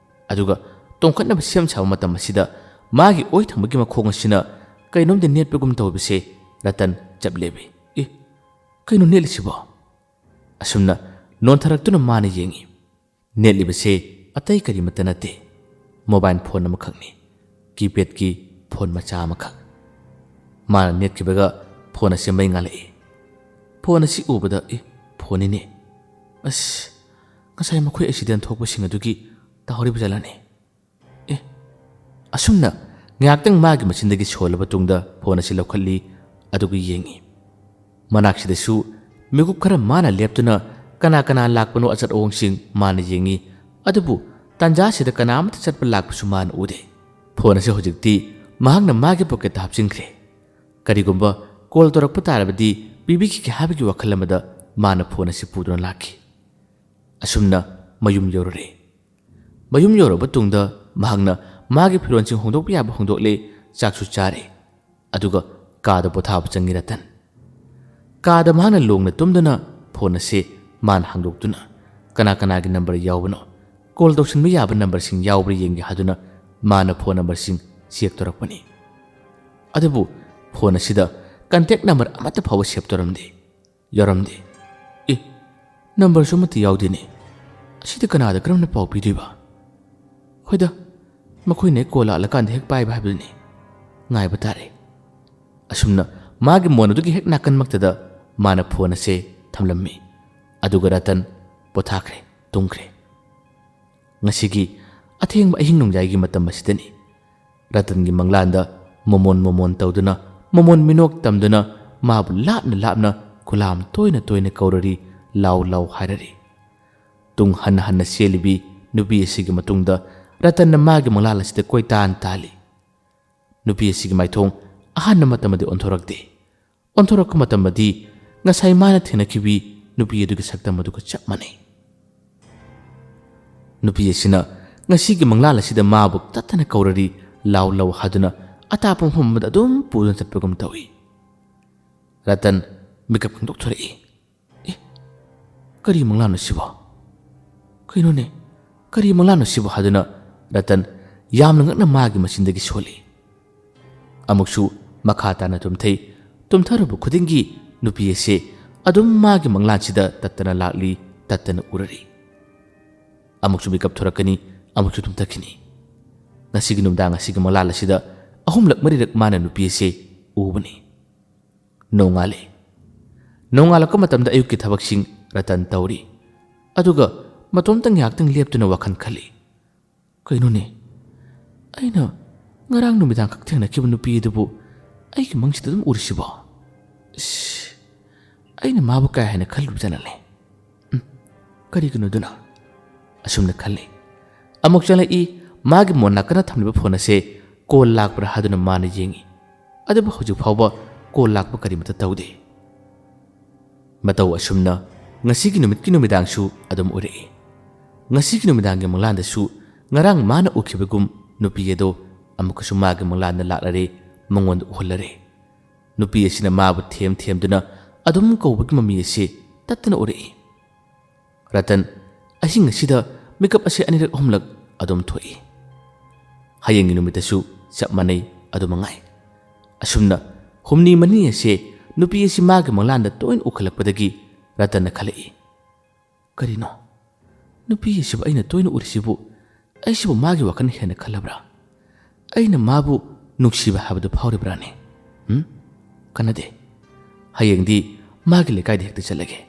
[SPEAKER 1] ꯑꯗꯨꯒ ꯇꯣꯡꯈꯠꯅꯕ ꯁꯦꯝ ꯁꯥꯕ ꯃꯇꯝ ꯑꯁꯤꯗ ꯃꯥꯒꯤ ꯑꯣꯏ ꯊꯪꯕꯒꯤ ꯃꯈꯣꯡ ꯑꯁꯤꯅ ꯀꯩꯅꯣꯝꯗꯤ ꯅꯦꯠꯄꯒꯨꯝ ꯇꯧꯕꯁꯦ ꯔꯇꯟ ꯆꯞ ꯂꯦꯞꯄꯤ꯫ ꯀꯩꯅꯣ ꯅꯦꯠꯂꯤꯁꯤꯕꯣ? ꯑꯁꯨꯝꯅ ꯅꯣꯟꯊꯔꯛꯇꯨꯅ ꯃꯥꯅ ꯌꯦꯡꯉꯤ꯫ ꯅꯦꯠꯂꯤꯕꯁꯦ ꯑꯇꯩ ꯀꯔꯤꯃꯠꯇ ꯅꯠꯇꯦ, ꯃꯣꯕꯥꯏꯜ ꯐꯣꯟ ꯑꯃꯈꯛꯅꯤ, ꯀꯤꯄꯦꯗꯀꯤ ꯐꯣꯟ ꯃꯆꯥ ꯑꯃꯈꯛ꯫ ꯃꯥꯅ ꯅꯦꯠꯈꯤꯕꯒ ꯐꯣꯟ ꯑꯁꯤ ꯃꯩ ꯉꯥꯜꯂꯛꯏ꯫ ꯐꯣꯟ ꯑꯁꯤ ꯎꯕꯗ ꯐꯣꯟꯅꯤꯅꯦ, ꯉꯁꯥꯏ ꯃꯈꯣꯏ ꯑꯦꯛꯁꯤꯗꯦꯟ ꯊꯣꯛꯄꯁꯤꯡ ꯑꯗꯨꯒꯤ ꯇꯥꯍꯧꯔꯤꯕ ꯖꯥꯠꯂꯅꯦ? ꯑꯁꯨꯝꯅ ꯉꯥꯏꯍꯥꯛꯇꯪ ꯃꯥꯒꯤ ꯃꯆꯤꯟꯗꯒꯤ ꯁꯣꯜꯂꯕ ꯇꯨꯡꯗ ꯐꯣꯟ ꯑꯁꯤ ꯂꯧꯈꯠꯂꯤ꯫ ꯑꯗꯨꯒ ꯌꯦꯡꯉꯤ꯫ ꯃꯅꯥꯛꯁꯤꯗꯁꯨ ꯃꯤꯀꯨꯞ ꯈꯔ ꯃꯥꯅ ꯂꯦꯞꯇꯨꯅ ꯀꯅꯥ ꯀꯅꯥ ꯂꯥꯛꯄꯅꯣ ꯑꯆꯠ ꯑꯋꯣꯡꯁꯤꯡ ꯃꯥꯅ ꯌꯦꯡꯉꯤ꯫ ꯑꯗꯨꯕꯨ ꯇꯥꯟꯖꯥꯁꯤꯗ ꯀꯅꯥꯃꯠꯇ ꯆꯠꯄ ꯂꯥꯛꯄꯁꯨ ꯃꯥꯅ ꯎꯗꯦ꯫ ꯐꯣꯟ ꯑꯁꯤ ꯍꯧꯖꯤꯛꯇꯤ ꯃꯍꯥꯛꯅ ꯃꯥꯒꯤ ꯄꯣꯀꯦꯠꯇ ꯍꯥꯞꯆꯤꯟꯈ꯭ꯔꯦ꯫ ꯀꯔꯤꯒꯨꯝꯕ ꯀꯣꯜ ꯇꯧꯔꯛꯄ ꯇꯥꯔꯕꯗꯤ ꯄꯤꯕꯤꯈꯤꯒꯦ ꯍꯥꯏꯕꯒꯤ ꯋꯥꯈꯜ ꯑꯃꯗ ꯃꯥꯅ ꯐꯣꯟ ꯑꯁꯤ ꯄꯨꯗꯨꯅ ꯂꯥꯛꯈꯤ꯫ ꯑꯁꯨꯝꯅ ꯃꯌꯨꯝ ꯌꯧꯔꯨꯔꯦ꯫ ꯃꯌꯨꯝ ꯌꯧꯔꯕ ꯇꯨꯡꯗ ꯃꯍꯥꯛꯅ ꯃꯥꯒꯤ ꯐꯤꯔꯣꯟꯁꯤꯡ ꯍꯣꯡꯗꯣꯛꯄ ꯌꯥꯕ ꯍꯣꯡꯗꯣꯛꯂꯦ, ꯆꯥꯛꯁꯨ ꯆꯥꯔꯦ꯫ ꯑꯗꯨꯒ ꯀꯥꯗ ꯄꯣꯊꯥꯕ ꯆꯪꯉꯤ ꯔꯇꯟ꯫ ꯀꯥꯗ ꯃꯍꯥꯛꯅ ꯂꯣꯡꯅ ꯇꯨꯝꯗꯨꯅ ꯐꯣꯟ ꯑꯁꯤ ꯃꯥꯅ ꯍꯥꯡꯗꯣꯛꯇꯨꯅ ꯀꯅꯥ ꯀꯅꯥꯒꯤ ꯅꯝꯕꯔ ꯌꯥꯎꯕꯅꯣ, ꯀꯣꯜ ꯇꯧꯁꯤꯟꯕ ꯌꯥꯕ ꯅꯝꯕꯔꯁꯤꯡ ꯌꯥꯎꯕ꯭ꯔꯥ ꯌꯦꯡꯒꯦ ꯍꯥꯏꯗꯨꯅ ꯃꯥꯅ ꯐꯣꯟ ꯅꯝꯕꯔꯁꯤꯡ ꯆꯦꯛ ꯇꯧꯔꯛꯄꯅꯤ꯫ ꯑꯗꯨꯕꯨ ꯐꯣꯟ ꯑꯁꯤꯗ ꯀꯟꯇꯦꯛ ꯅꯝꯕꯔ ꯑꯃꯠꯇ ꯐꯥꯎꯕ ꯁꯦꯞ ꯇꯧꯔꯝꯗꯦ, ꯌꯥꯎꯔꯝꯗꯦ꯫ ꯅꯝꯕꯔꯁꯨ ꯑꯃꯠꯇ ꯌꯥꯎꯗꯦꯅꯦ, ꯑꯁꯤꯗ ꯀꯅꯥꯗ ꯀꯔꯝꯅ ꯄꯥꯎ ꯄꯤꯗꯣꯏꯕ? ꯍꯣꯏꯗ, ꯃꯈꯣꯏꯅ ꯍꯦꯛ ꯀꯣꯜ ꯂꯥꯛꯂꯀꯥꯟꯗ ꯍꯦꯛ ꯄꯥꯏꯕ ꯍꯥꯏꯕꯗꯨꯅꯤ, ꯉꯥꯏꯕ ꯇꯥꯔꯦ꯫ ꯑꯁꯨꯝꯅ ꯃꯥꯒꯤ ꯃꯣꯟ ꯑꯗꯨꯒꯤ ꯍꯦꯛ ꯅꯥꯀꯟꯃꯛꯇꯗ ꯃꯥꯅ ꯐꯣꯟ ꯑꯁꯤ ꯊꯝꯂꯝꯃꯤ꯫ ꯑꯗꯨꯒ ꯔꯇꯟ ꯄꯣꯊꯥꯈ꯭ꯔꯦ, ꯇꯨꯝꯈ꯭ꯔꯦ꯫ ꯉꯁꯤꯒꯤ ꯑꯊꯦꯡꯕ ꯑꯍꯤꯡ ꯅꯣꯡꯌꯥꯏꯒꯤ ꯃꯇꯝ ꯑꯁꯤꯗꯅꯤ ꯔꯇꯟꯒꯤ ꯃꯪꯂꯥꯟꯗ ꯃꯣꯃꯣꯟ ꯇꯧꯗꯨꯅ, ꯃꯣꯃꯣꯟ ꯃꯤꯅꯣꯛ ꯇꯝꯗꯨꯅ ꯃꯥꯕꯨ ꯂꯥꯞꯅ ꯂꯥꯞꯅ ꯈꯨꯂꯥꯝ ꯇꯣꯏꯅ ꯇꯣꯏꯅ ꯀꯧꯔꯔꯤ, ꯂꯥꯎ ꯂꯥꯎ ꯍꯥꯏꯔꯔꯤ꯫ ꯇꯨꯡ ꯍꯟꯅ ꯍꯟꯅ ꯆꯦꯜꯂꯤꯕꯤ ꯅꯨꯄꯤ ꯑꯁꯤꯒꯤ ꯃꯇꯨꯡꯗ ꯔꯇꯟꯅ ꯃꯥꯒꯤ ꯃꯪꯂꯥꯟ ꯑꯁꯤꯗ ꯀꯣꯏꯇꯥꯟ ꯇꯥꯜꯂꯤ꯫ ꯅꯨꯄꯤ ꯑꯁꯤꯒꯤ ꯃꯥꯏꯊꯣꯡ ꯑꯍꯥꯟꯕ ꯃꯇꯝꯗꯤ ꯑꯣꯟꯊꯣꯔꯛꯇꯦ꯫ ꯑꯣꯟꯊꯣꯔꯛꯄ ꯃꯇꯝꯗꯤ ꯉꯁꯥꯏ ꯃꯥꯅ ꯊꯦꯡꯅꯈꯤꯕꯤ ꯅꯨꯄꯤ ꯑꯗꯨꯒꯤ ꯁꯛꯇꯝ ꯑꯗꯨꯒ ꯆꯞ ꯃꯥꯟꯅꯩ꯫ ꯅꯨꯄꯤ ꯑꯁꯤꯅ ꯉꯁꯤꯒꯤ ꯃꯪꯂꯥꯟ ꯑꯁꯤꯗ ꯃꯥꯕꯨ ꯇꯠꯇꯅ ꯀꯧꯔꯔꯤ, ꯂꯥꯎ ꯂꯥꯎ ꯍꯥꯏꯗꯨꯅ ꯑꯇꯥꯞꯄ ꯃꯐꯝ ꯑꯃꯗ ꯑꯗꯨꯝ ꯄꯨꯗꯨꯅ ꯆꯠꯄꯒꯨꯝ ꯇꯧꯏ꯫ ꯔꯇꯟ ꯃꯤꯀꯞ ꯈꯪꯗꯣꯛꯊꯣꯔꯛꯏ꯫ ꯀꯔꯤ ꯃꯪꯂꯥꯟꯅꯣ ꯁꯤꯕꯣ? ꯀꯩꯅꯣꯅꯦ, ꯀꯔꯤ ꯃꯪꯂꯥꯟꯅꯣ ꯁꯤꯕꯣ ꯍꯥꯏꯗꯨꯅ ꯔꯇꯟ ꯌꯥꯝꯅ ꯉꯛꯅ ꯃꯥꯒꯤ ꯃꯆꯤꯟꯗꯒꯤ ꯁꯣꯜꯂꯤ꯫ ꯑꯃꯨꯛꯁꯨ ꯃꯈꯥ ꯇꯥꯅ ꯇꯨꯝꯊꯩ꯫ ꯇꯨꯝꯊꯔꯨꯕ ꯈꯨꯗꯤꯡꯒꯤ ꯅꯨꯄꯤ ꯑꯁꯤ ꯑꯗꯨꯝ ꯃꯥꯒꯤ ꯃꯪꯂꯥꯟꯁꯤꯗ ꯇꯠꯇꯅ ꯂꯥꯛꯂꯤ, ꯇꯠꯇꯅ ꯎꯔꯔꯤ ꯑꯃꯨꯛꯁꯨ ꯃꯤꯀꯞ ꯊꯣꯔꯛꯀꯅꯤ ꯑꯃꯨꯛꯁꯨ ꯇꯨꯝꯊꯈꯤꯅꯤ ꯉꯁꯤꯒꯤ ꯅꯨꯃꯤꯗꯥꯡ ꯑꯁꯤꯒꯤ ꯃꯪꯂꯥꯟ ꯑꯁꯤꯗ ꯑꯍꯨꯝꯂꯛ ꯃꯔꯤꯔꯛ ꯃꯥꯅ ꯅꯨꯄꯤ ꯑꯁꯤ ꯎꯕꯅꯤ ꯅꯣꯡꯉꯥꯜꯂꯦ ꯅꯣꯡꯉꯥꯜꯂꯛꯄ ꯃꯇꯝꯗ ꯑꯌꯨꯛꯀꯤ ꯊꯕꯛꯁꯤꯡ ꯔꯇꯟ ꯇꯧꯔꯤ ꯑꯗꯨꯒ ꯃꯇꯣꯝꯇ ꯉꯥꯏꯍꯥꯛꯇꯪ ꯂꯦꯞꯇꯨꯅ ꯋꯥꯈꯜ ꯈꯜꯂꯤ ꯀꯩꯅꯣꯅꯦ ꯑꯩꯅ ꯉꯔꯥꯡ ꯅꯨꯃꯤꯗꯥꯡ ꯈꯛ ꯊꯦꯡꯅꯈꯤꯕ ꯅꯨꯄꯤ ꯑꯗꯨꯕꯨ ꯑꯩꯒꯤ ꯃꯪꯁꯤꯗ ꯑꯗꯨꯝ ꯎꯔꯤꯁꯤꯕꯣ ꯑꯩꯅ ꯃꯥꯕꯨ ꯀꯥꯏ ꯍꯥꯏꯅ ꯈꯜꯂꯨꯕꯖꯥꯠꯅꯦ ꯀꯔꯤꯒꯤꯅꯣꯗꯨꯅ ꯑꯁꯨꯝꯅ ꯈꯜꯂꯤ ꯑꯃꯨꯛ ꯆꯪꯂꯛꯏ ꯃꯥꯒꯤ ꯃꯣꯟ ꯅꯥꯀꯟꯅ ꯊꯝꯂꯤꯕ ꯐꯣꯟ ꯑꯁꯦ ꯀꯣꯜ ꯂꯥꯛꯄ꯭ꯔꯥ ꯍꯥꯏꯗꯨꯅ ꯃꯥꯅ ꯌꯦꯡꯉꯤ ꯑꯗꯨꯕꯨ ꯍꯧꯖꯤꯛ ꯐꯥꯎꯕ ꯀꯣꯜ ꯂꯥꯛꯄ ꯀꯔꯤꯃꯠꯇ ꯇꯧꯗꯦ ꯃꯇꯧ ꯑꯁꯨꯝꯅ ꯉꯁꯤꯒꯤ ꯅꯨꯃꯤꯠꯀꯤ ꯅꯨꯃꯤꯗꯥꯡꯁꯨ ꯑꯗꯨꯝ ꯎꯔꯛꯏ ꯉꯁꯤꯒꯤ ꯅꯨꯃꯤꯗꯥꯡꯒꯤ ꯃꯪꯂꯥꯟꯗꯁꯨ ꯉꯔꯥꯡ ꯃꯥꯅ ꯎꯈꯤꯕꯒꯨꯝ ꯅꯨꯄꯤ ꯑꯗꯣ ꯑꯃꯨꯛꯀꯁꯨ ꯃꯥꯒꯤ ꯃꯪꯂꯥꯟꯗ ꯂꯥꯛꯂꯔꯦ ꯃꯉꯣꯟꯗ ꯎꯍꯜꯂꯔꯦ ꯅꯨꯄꯤ ꯑꯁꯤꯅ ꯃꯥꯕꯨ ꯊꯦꯝꯗꯨꯅ ꯑꯗꯨꯝ ꯀꯧꯕꯒꯤ ꯃꯃꯤ ꯑꯁꯤ ꯇꯠꯇꯅ ꯎꯔꯛꯏ ꯔꯇꯟ ꯑꯍꯤꯡ ꯑꯁꯤꯗ ꯃꯤꯀꯞ ꯑꯁꯤ ꯑꯅꯤꯔꯛ ꯑꯍꯨꯝꯂꯛ ꯑꯗꯨꯝ ꯊꯣꯛꯏ ꯍꯌꯦꯡꯒꯤ ꯅꯨꯃꯤꯠꯇꯁꯨ ꯆꯞ ꯃꯥꯟꯅꯩ ꯑꯗꯨꯃꯉꯥꯏ ꯑꯁꯨꯝꯅ ꯍꯨꯝꯅꯤ ꯃꯔꯤꯅꯤ ꯑꯁꯤ ꯅꯨꯄꯤ ꯑꯁꯤ ꯃꯥꯒꯤ ꯃꯪꯂꯥꯟꯗ ꯇꯣꯏꯅ ꯎꯈꯠꯂꯛꯄꯗꯒꯤ ꯔꯇꯟꯅ ꯈꯜꯂꯛꯏ ꯀꯔꯤꯅꯣ ꯅꯨꯄꯤ ꯑꯁꯤꯕꯨ ꯑꯩꯅ ꯇꯣꯏꯅ ꯎꯔꯤꯁꯤꯕꯨ ꯑꯩꯁꯤꯕꯨ ꯃꯥꯒꯤ ꯋꯥꯈꯜ ꯍꯦꯟꯅ ꯈꯜꯂꯕ꯭ꯔꯥ ꯑꯩꯅ ꯃꯥꯕꯨ ꯅꯨꯡꯁꯤꯕ ꯍꯥꯏꯕꯗꯨ ꯐꯥꯎꯔꯤꯕ꯭ꯔꯥꯅꯦ ꯀꯅꯗꯦ ꯍꯌꯦꯡꯗꯤ ꯃꯥꯒꯤ ꯂꯩꯀꯥꯏꯗ ꯍꯦꯛꯇ ꯆꯠꯂꯒꯦ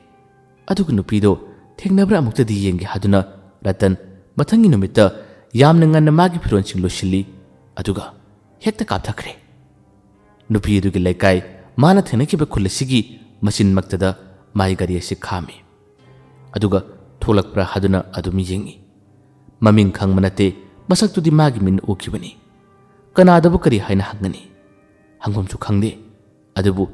[SPEAKER 1] ꯑꯗꯨꯒ ꯅꯨꯄꯤꯗꯣ ꯊꯦꯡꯅꯕ꯭ꯔꯥ ꯑꯃꯨꯛꯇꯗꯤ ꯌꯦꯡꯒꯦ ꯍꯥꯏꯗꯨꯅ ꯔꯇꯟ ꯃꯊꯪꯒꯤ ꯅꯨꯃꯤꯠꯇ ꯌꯥꯝꯅ ꯉꯟꯅ ꯃꯥꯒꯤ ꯐꯤꯔꯣꯟꯁꯤꯡ ꯂꯣꯏꯁꯤꯜꯂꯤ ꯑꯗꯨꯒ ꯍꯦꯛꯇ ꯀꯥꯞꯊꯈ꯭ꯔꯦ ꯅꯨꯄꯤ ꯑꯗꯨꯒꯤ ꯂꯩꯀꯥꯏ ꯃꯥꯅ ꯊꯦꯡꯅꯈꯤꯕ ꯈꯨꯜ ꯑꯁꯤꯒꯤ ꯃꯆꯤꯟꯃꯛꯇꯗ ꯃꯥꯒꯤ ꯒꯥꯔꯤ ꯑꯁꯤ ꯈꯥꯝꯃꯤ ꯑꯗꯨꯒ ꯊꯣꯛꯂꯛꯄ꯭ꯔꯥ ꯍꯥꯏꯗꯨꯅ ꯑꯗꯨꯝ ꯌꯦꯡꯉꯤ ꯃꯃꯤꯡ ꯈꯪꯕ ꯅꯠꯇꯦ ꯃꯁꯛꯇꯨꯗꯤ ꯃꯥꯒꯤ ꯃꯤꯠꯅ ꯎꯈꯤꯕꯅꯤ ꯀꯅꯥꯗꯕꯨ ꯀꯔꯤ ꯍꯥꯏꯅ ꯍꯪꯒꯅꯤ ꯍꯪꯐꯝꯁꯨ ꯈꯪꯗꯦ ꯑꯗꯨꯕꯨ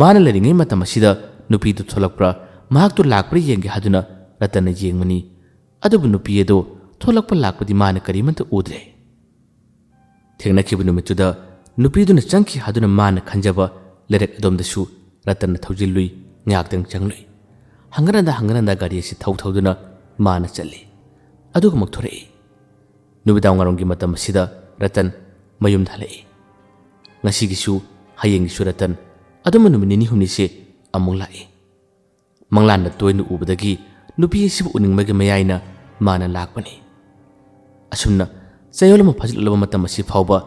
[SPEAKER 1] ꯃꯥꯅ ꯂꯩꯔꯤꯉꯩ ꯃꯇꯝ ꯑꯁꯤꯗ ꯅꯨꯄꯤꯗꯨ ꯊꯣꯛꯂꯛꯄ꯭ꯔꯥ ꯃꯍꯥꯛꯇꯨ ꯂꯥꯛꯄ꯭ꯔꯥ ꯌꯦꯡꯒꯦ ꯍꯥꯏꯗꯨꯅ ꯔꯇꯟꯅ ꯌꯦꯡꯕꯅꯤ ꯑꯗꯨꯕꯨ ꯅꯨꯄꯤ ꯑꯗꯣ ꯊꯣꯛꯂꯛꯄ ꯂꯥꯛꯄꯗꯤ ꯃꯥꯅ ꯀꯔꯤꯃꯠꯇ ꯎꯗ꯭ꯔꯦ ꯊꯦꯡꯅꯈꯤꯕ ꯅꯨꯃꯤꯠꯇꯨꯗ ꯅꯨꯄꯤꯗꯨꯅ ꯆꯪꯈꯤ ꯍꯥꯏꯗꯨꯅ ꯃꯥꯅ ꯈꯟꯖꯕ ꯂꯩꯔꯛ ꯑꯗꯣꯝꯗꯁꯨ ꯔꯇꯟꯅ ꯊꯧꯖꯤꯜꯂꯨꯏ ꯉꯥꯏꯍꯥꯛꯇꯪ ꯆꯪꯂꯨꯏ ꯍꯪꯒꯠ-ꯍꯟꯗ ꯒꯥꯔꯤ ꯑꯁꯤ ꯊꯧꯗꯨꯅ ꯃꯥꯅ ꯆꯠꯂꯤ ꯑꯗꯨꯒ ꯑꯃꯨꯛ ꯊꯣꯔꯛꯏ ꯅꯨꯃꯤꯗꯥꯡ ꯋꯥꯏꯔꯝꯒꯤ ꯃꯇꯝ ꯑꯁꯤꯗ ꯔꯇꯟ ꯃꯌꯨꯝꯗ ꯍꯜꯂꯛꯏ ꯉꯁꯤꯒꯤꯁꯨ ꯍꯌꯦꯡꯒꯤꯁꯨ ꯔꯇꯟ ꯑꯗꯨꯝꯕ ꯅꯨꯃꯤꯠ ꯅꯤനി ꯍꯨꯝꯅꯤꯁꯦ ꯑꯃꯨꯛ ꯂꯥꯛꯏ ꯃꯪꯂꯥꯟꯗ ꯇꯣꯏꯅ ꯎꯕꯗꯒꯤ ꯅꯨꯄꯤ ꯑꯁꯤꯕꯨ ꯎꯅꯤꯡꯕꯒꯤ ꯃꯌꯥꯏꯅ ꯃꯥꯅ ꯂꯥꯛꯄꯅꯤ ꯑꯁꯨꯝꯅ ꯆꯌꯣꯜ ꯑꯃ ꯐꯥꯖꯤꯜꯂꯛꯂꯕ ꯃꯇꯝ ꯑꯁꯤ ꯐꯥꯎꯕ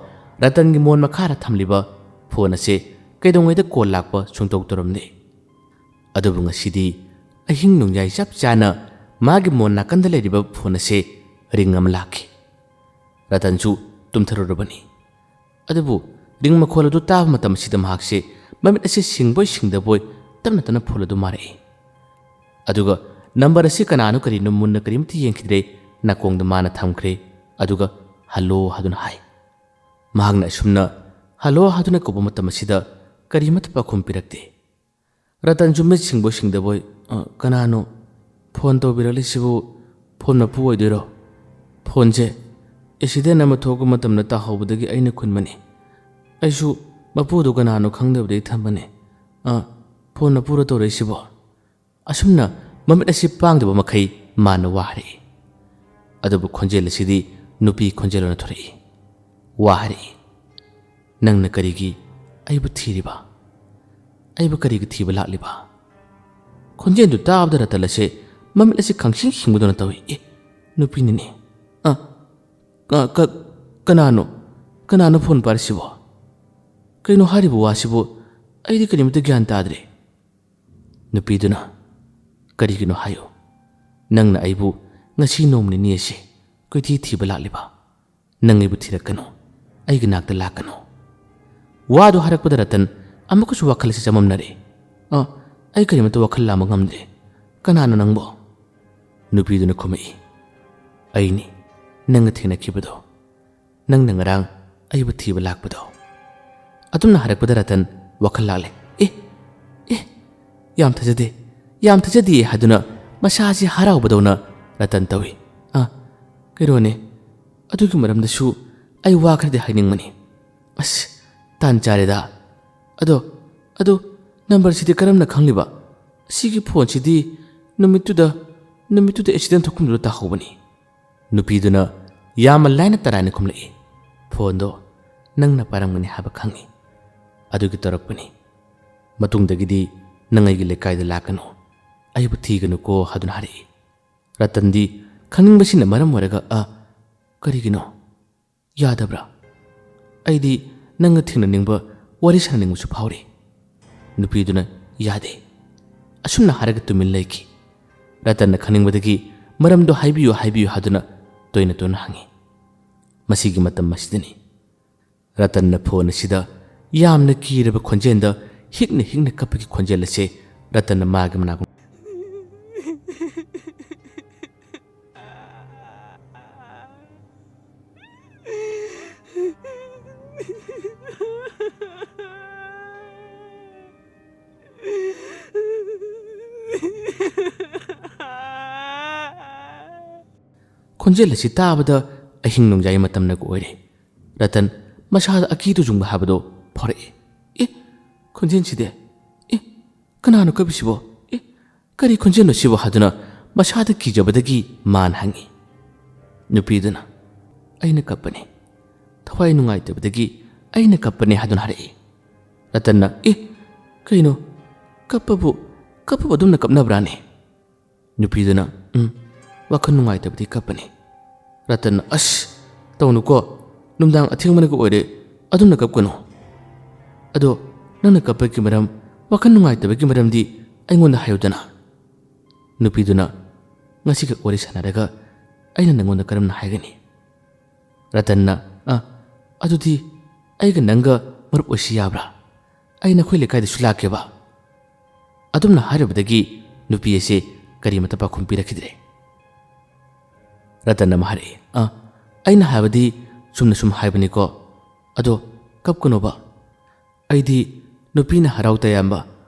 [SPEAKER 1] ꯔꯇꯟꯒꯤ ꯃꯣꯟ ꯃꯈꯥꯗ ꯊꯝꯂꯤꯕ ꯐꯣꯟ ꯑꯁꯤ ꯀꯩꯗꯧꯉꯩꯗ ꯀꯣꯜ ꯂꯥꯛꯄ ꯁꯨꯡꯇꯧ ꯇꯧꯔꯝꯗꯦ ꯑꯗꯨꯕꯨ ꯉꯁꯤꯗꯤ ꯑꯍꯤꯡ ꯅꯣꯡꯌꯥꯏ ꯆꯞ ꯆꯥꯅ ꯃꯥꯒꯤ ꯃꯣꯟ ꯅꯥꯀꯟꯗ ꯂꯩꯔꯤꯕ ꯐꯣꯟ ꯑꯁꯤ ꯔꯤꯡ ꯑꯃ ꯂꯥꯛꯈꯤ ꯔꯇꯟꯁꯨ ꯇꯨꯝꯊꯔꯨꯔꯕꯅꯤ ꯑꯗꯨꯕꯨ ꯔꯤꯡ ꯃꯈꯣꯜ ꯑꯗꯨ ꯇꯥꯕ ꯃꯇꯝ ꯑꯁꯤꯗ ꯃꯍꯥꯛꯁꯦ ꯃꯃꯤꯠ ꯑꯁꯤ ꯁꯤꯡꯕꯣꯏ ꯁꯤꯡꯗꯕꯣꯏ ꯇꯞꯅ ꯐꯣꯟ ꯑꯗꯨ ꯃꯥꯔꯛꯏ ꯑꯗꯨꯒ ꯅꯝꯕꯔ ꯑꯁꯤ ꯀꯅꯥꯅꯣ ꯀꯔꯤꯅꯣ ꯃꯨꯟꯅ ꯀꯔꯤꯃꯠꯇ ꯌꯦꯡꯈꯤꯗ꯭ꯔꯦ ꯅꯥꯀꯣꯡꯗ ꯃꯥꯅ ꯊꯝꯈ꯭ꯔꯦ ꯑꯗꯨꯒ ꯍꯜꯂꯣ ꯍꯥꯏꯗꯨꯅ ꯍꯥꯏ ꯃꯍꯥꯛꯅ ꯑꯁꯨꯝꯅ ꯍꯜꯂꯣ ꯍꯥꯏꯗꯨꯅ ꯀꯧꯕ ꯃꯇꯝ ꯑꯁꯤꯗ ꯀꯔꯤꯃꯠꯇ ꯄꯥꯎꯈꯨꯝ ꯄꯤꯔꯛꯇꯦ ꯔꯇꯟꯁꯨ ꯃꯤꯠ ꯁꯤꯡꯕꯣꯏ ꯁꯤꯡꯗꯕꯣꯏ ꯀꯅꯥꯅꯣ ꯐꯣꯟ ꯇꯧꯕꯤꯔꯛꯂꯤꯁꯤꯕꯨ ꯐꯣꯟ ꯃꯄꯨ ꯑꯣꯏꯗꯣꯏꯔꯣ ꯐꯣꯟꯁꯦ ꯑꯦꯛꯁꯤꯗꯦꯟ ꯑꯃ ꯊꯣꯛꯄ ꯃꯇꯝꯗ ꯇꯥꯍꯧꯕꯗꯒꯤ ꯑꯩꯅ ꯈꯨꯟꯕꯅꯤ ꯑꯩꯁꯨ ꯃꯄꯨꯗꯨ ꯀꯅꯥꯅꯣ ꯈꯪꯗꯕꯗꯒꯤ ꯊꯝꯕꯅꯤ ꯐꯣꯟ ꯃꯄꯨꯔ ꯇꯧꯔꯛꯏꯁꯤꯕꯣ ꯑꯁꯨꯝꯅ ꯃꯃꯤꯠ ꯑꯁꯤ ꯄꯥꯡꯗꯕ ꯃꯈꯩ ꯃꯥꯅ ꯋꯥ ꯍꯥꯏꯔꯛꯏ ꯑꯗꯨꯕꯨ ꯈꯣꯟꯖꯦꯜ ꯑꯁꯤꯗꯤ ꯅꯨꯄꯤ ꯈꯣꯟꯖꯦꯜ ꯑꯣꯏꯅ ꯊꯣꯔꯛꯏ ꯋꯥ ꯍꯥꯏꯔꯛꯏ ꯅꯪꯅ ꯀꯔꯤꯒꯤ ꯑꯩꯕꯨ ꯊꯤꯔꯤꯕ ꯑꯩꯕꯨ ꯀꯔꯤꯒꯤ ꯊꯤꯕ ꯂꯥꯛꯂꯤꯕ ꯈꯣꯟꯖꯦꯜꯗꯨ ꯇꯥꯕꯗ ꯔꯇꯟ ꯑꯁꯤ ꯃꯃꯤꯠ ꯑꯁꯤ ꯈꯪꯁꯤꯡ ꯁꯤꯡꯕꯗꯧꯅ ꯇꯧꯏ ꯅꯨꯄꯤꯅꯤꯅꯦ ꯀꯅꯥꯅꯣ ꯐꯣꯟ ꯄꯥꯏꯔꯤꯁꯤꯕꯣ ꯀꯩꯅꯣ ꯍꯥꯏꯔꯤꯕ ꯋꯥꯁꯤꯕꯨ ꯑꯩꯗꯤ ꯀꯔꯤꯃꯠꯇ ꯒ꯭ꯌꯥꯟ ꯇꯥꯗ꯭ꯔꯦ ꯅꯨꯄꯤꯗꯨꯅ ꯀꯔꯤꯒꯤꯅꯣ ꯍꯥꯏꯌꯨ ꯅꯪꯅ ꯑꯩꯕꯨ ꯉꯁꯤ ꯅꯣꯡ ꯅꯤꯅꯤ ꯑꯁꯤ ꯀꯣꯏꯊꯤ ꯊꯤꯕ ꯂꯥꯛꯂꯤꯕ ꯅꯪ ꯑꯩꯕꯨ ꯊꯤꯔꯛꯀꯅꯨ ꯑꯩꯒꯤ ꯅꯥꯛꯇ ꯂꯥꯛꯀꯅꯨ ꯋꯥꯗꯨ ꯍꯥꯏꯔꯛꯄꯗ ꯔꯇꯟ ꯑꯃꯨꯛꯀꯁꯨ ꯋꯥꯈꯜ ꯑꯁꯤ ꯆꯃꯝꯅꯔꯦ ꯑꯩ ꯀꯔꯤꯃꯠꯇ ꯋꯥꯈꯜ ꯂꯥꯝꯕ ꯉꯝꯗ꯭ꯔꯦ ꯀꯅꯥꯅꯣ ꯅꯪꯕꯣ ꯅꯨꯄꯤꯗꯨꯅ ꯈꯨꯝꯃꯛꯏ ꯑꯩꯅꯤ ꯅꯪꯒ ꯊꯦꯡꯅꯈꯤꯕꯗꯣ ꯅꯪꯅ ꯉꯔꯥꯡ ꯑꯩꯕꯨ ꯊꯤꯕ ꯂꯥꯛꯄꯗꯣ ꯑꯗꯨꯝꯅ ꯍꯥꯏꯔꯛꯄꯗ ꯔꯇꯟ ꯋꯥꯈꯜ ꯂꯥꯛꯂꯦ ꯌꯥꯝ ꯊꯥꯖꯗꯦ ꯍꯥꯏꯗꯨꯅ ꯃꯁꯥꯁꯤ ꯍꯔꯥꯎꯕꯗꯧꯅ ꯔꯇꯟ ꯇꯧꯏ ꯀꯩꯅꯣꯅꯦ ꯑꯗꯨꯒꯤ ꯃꯔꯝꯗꯁꯨ ꯑꯩ ꯋꯥ ꯈꯔꯗꯤ ꯍꯥꯏꯅꯤꯡꯕꯅꯤ ꯇꯥꯟ ꯆꯥꯔꯦꯗ ꯑꯗꯣ ꯅꯝꯕꯔꯁꯤꯗꯤ ꯀꯔꯝꯅ ꯈꯪꯂꯤꯕ ꯁꯤꯒꯤ ꯐꯣꯟꯁꯤꯗꯤ ꯅꯨꯃꯤꯠꯇꯨꯗ ꯑꯦꯛꯁꯤꯗꯦꯟ ꯊꯣꯛꯐꯝꯗꯨꯗ ꯇꯥꯍꯧꯕꯅꯤ ꯅꯨꯄꯤꯗꯨꯅ ꯌꯥꯝꯅ ꯂꯥꯏꯅ ꯇꯔꯥꯏꯅ ꯈꯨꯝꯂꯛꯏ ꯐꯣꯟꯗꯣ ꯅꯪꯅ ꯄꯥꯏꯔꯝꯒꯅꯤ ꯍꯥꯏꯕ ꯈꯪꯏ ꯑꯗꯨꯒꯤ ꯇꯧꯔꯛꯄꯅꯤ ꯃꯇꯨꯡꯗꯒꯤꯗꯤ ꯅꯪ ꯑꯩꯒꯤ ꯂꯩꯀꯥꯏꯗ ꯂꯥꯛꯀꯅꯨ ꯑꯩꯕꯨ ꯊꯤꯒꯅꯨꯀꯣ ꯍꯥꯏꯗꯨꯅ ꯍꯥꯏꯔꯛꯏ ꯔꯇꯟꯗꯤ ꯈꯪꯅꯤꯡꯕꯁꯤꯅ ꯃꯔꯝ ꯑꯣꯏꯔꯒ ꯀꯔꯤꯒꯤꯅꯣ ꯌꯥꯗꯕ꯭ꯔꯥ ꯑꯩꯗꯤ ꯅꯪꯒ ꯊꯦꯡꯅꯅꯤꯡꯕ ꯋꯥꯔꯤ ꯁꯥꯟꯅꯅꯤꯡꯕꯁꯨ ꯐꯥꯎꯔꯤ ꯅꯨꯄꯤꯗꯨꯅ ꯌꯥꯗꯦ ꯑꯁꯨꯝꯅ ꯍꯥꯏꯔꯒ ꯇꯨꯃꯤꯟ ꯂꯩꯈꯤ ꯔꯇꯟꯅ ꯈꯪꯅꯤꯡꯕꯗꯒꯤ ꯃꯔꯝꯗꯣ ꯍꯥꯏꯕꯤꯌꯨ ꯍꯥꯏꯕꯤꯌꯨ ꯍꯥꯏꯗꯨꯅ ꯇꯣꯏꯅ ꯇꯣꯏꯅ ꯍꯪꯉꯤ ꯃꯁꯤꯒꯤ ꯃꯇꯝ ꯑꯁꯤꯗꯅꯤ ꯔꯇꯟꯅ ꯐꯣꯟ ꯑꯁꯤꯗ ꯌꯥꯝꯅ ꯀꯤꯔꯕ ꯈꯣꯟꯖꯦꯜꯗ ꯍꯤꯛꯅ ꯍꯤꯛꯅ ꯀꯞꯄꯒꯤ ꯈꯣꯟꯖꯦꯜ ꯑꯁꯤ ꯔꯇꯟꯅ ꯃꯥꯒꯤ ꯃꯅꯥꯛ ꯈꯣꯟꯖꯦꯜ ꯑꯁꯤ ꯇꯥꯕꯗ ꯑꯍꯤꯡ ꯅꯣꯡꯌꯥꯏ ꯃꯇꯝꯅꯒ ꯑꯣꯏꯔꯦ ꯔꯇꯟ ꯃꯁꯥꯗ ꯑꯀꯤ ꯇꯨꯖꯨꯡꯕ ꯍꯥꯏꯕꯗꯣ ꯐꯥꯎꯔꯛꯏ ꯈꯣꯟꯖꯦꯜꯁꯤꯗꯤ ꯀꯅꯥꯅꯣ ꯀꯞꯄꯤꯁꯤꯕꯣ ꯀꯔꯤ ꯈꯣꯟꯖꯦꯜꯅꯣ ꯁꯤꯕꯣ ꯍꯥꯏꯗꯨꯅ ꯃꯁꯥꯗ ꯀꯤꯖꯕꯗꯒꯤ ꯃꯥꯅ ꯍꯪꯉꯤ ꯅꯨꯄꯤꯗꯨꯅ ꯑꯩꯅ ꯀꯞꯄꯅꯤ ꯊꯋꯥꯏ ꯅꯨꯡꯉꯥꯏꯇꯕꯗꯒꯤ ꯑꯩꯅ ꯀꯞꯄꯅꯤ ꯍꯥꯏꯗꯨꯅ ꯍꯥꯏꯔꯛꯏ ꯔꯇꯟꯅ ꯀꯩꯅꯣ ꯀꯞꯄꯕꯨ ꯑꯗꯨꯝꯅ ꯀꯞꯅꯕ꯭ꯔꯥꯅꯦ ꯅꯨꯄꯤꯗꯨꯅ ꯋꯥꯈꯜ ꯅꯨꯡꯉꯥꯏꯇꯕꯗꯤ ꯀꯞꯄꯅꯤ ꯔꯇꯟꯅ ꯇꯧꯅꯨꯀꯣ ꯅꯨꯡꯗꯥꯡ ꯑꯊꯦꯡꯕꯅꯒ ꯑꯣꯏꯔꯦ ꯑꯗꯨꯝꯅ ꯀꯞꯀꯅꯨ ꯑꯗꯣ ꯅꯪꯅ ꯀꯞꯄꯒꯤ ꯃꯔꯝ ꯋꯥꯈꯜ ꯅꯨꯡꯉꯥꯏꯇꯕꯒꯤ ꯃꯔꯝꯗꯤ ꯑꯩꯉꯣꯟꯗ ꯍꯥꯏꯌꯨꯗꯅ ꯅꯨꯄꯤꯗꯨꯅ ꯉꯁꯤꯈꯛ ꯋꯥꯔꯤ ꯁꯥꯟꯅꯔꯒ ꯑꯩꯅ ꯅꯪꯉꯣꯟꯗ ꯀꯔꯝꯅ ꯍꯥꯏꯒꯅꯤ ꯔꯇꯟꯅ ꯑꯗꯨꯗꯤ ꯑꯩꯒ ꯅꯪꯒ ꯃꯔꯨꯞ ꯑꯣꯏꯁꯤ ꯌꯥꯕ꯭ꯔꯥ ꯑꯩ ꯅꯈꯣꯏ ꯂꯩꯀꯥꯏꯗꯁꯨ ꯂꯥꯛꯀꯦꯕ ꯑꯗꯨꯝꯅ ꯍꯥꯏꯔꯕꯗꯒꯤ ꯅꯨꯄꯤ ꯑꯁꯤ ꯀꯔꯤꯃꯇ ꯄꯥꯎꯈꯨꯝ ꯄꯤꯔꯛꯈꯤꯗ꯭ꯔꯦ ꯔꯇꯟꯅ ꯑꯃ ꯍꯥꯏꯔꯛꯏ ꯑꯩꯅ ꯍꯥꯏꯕꯗꯤ ꯆꯨꯝꯅ ꯁꯨꯝ ꯍꯥꯏꯕꯅꯤꯀꯣ ꯑꯗꯣ ꯀꯞꯀꯅꯣꯕ ꯑꯩꯗꯤ ꯅꯨꯄꯤꯅ ꯍꯔꯥꯎ ꯇꯌꯥꯝꯕ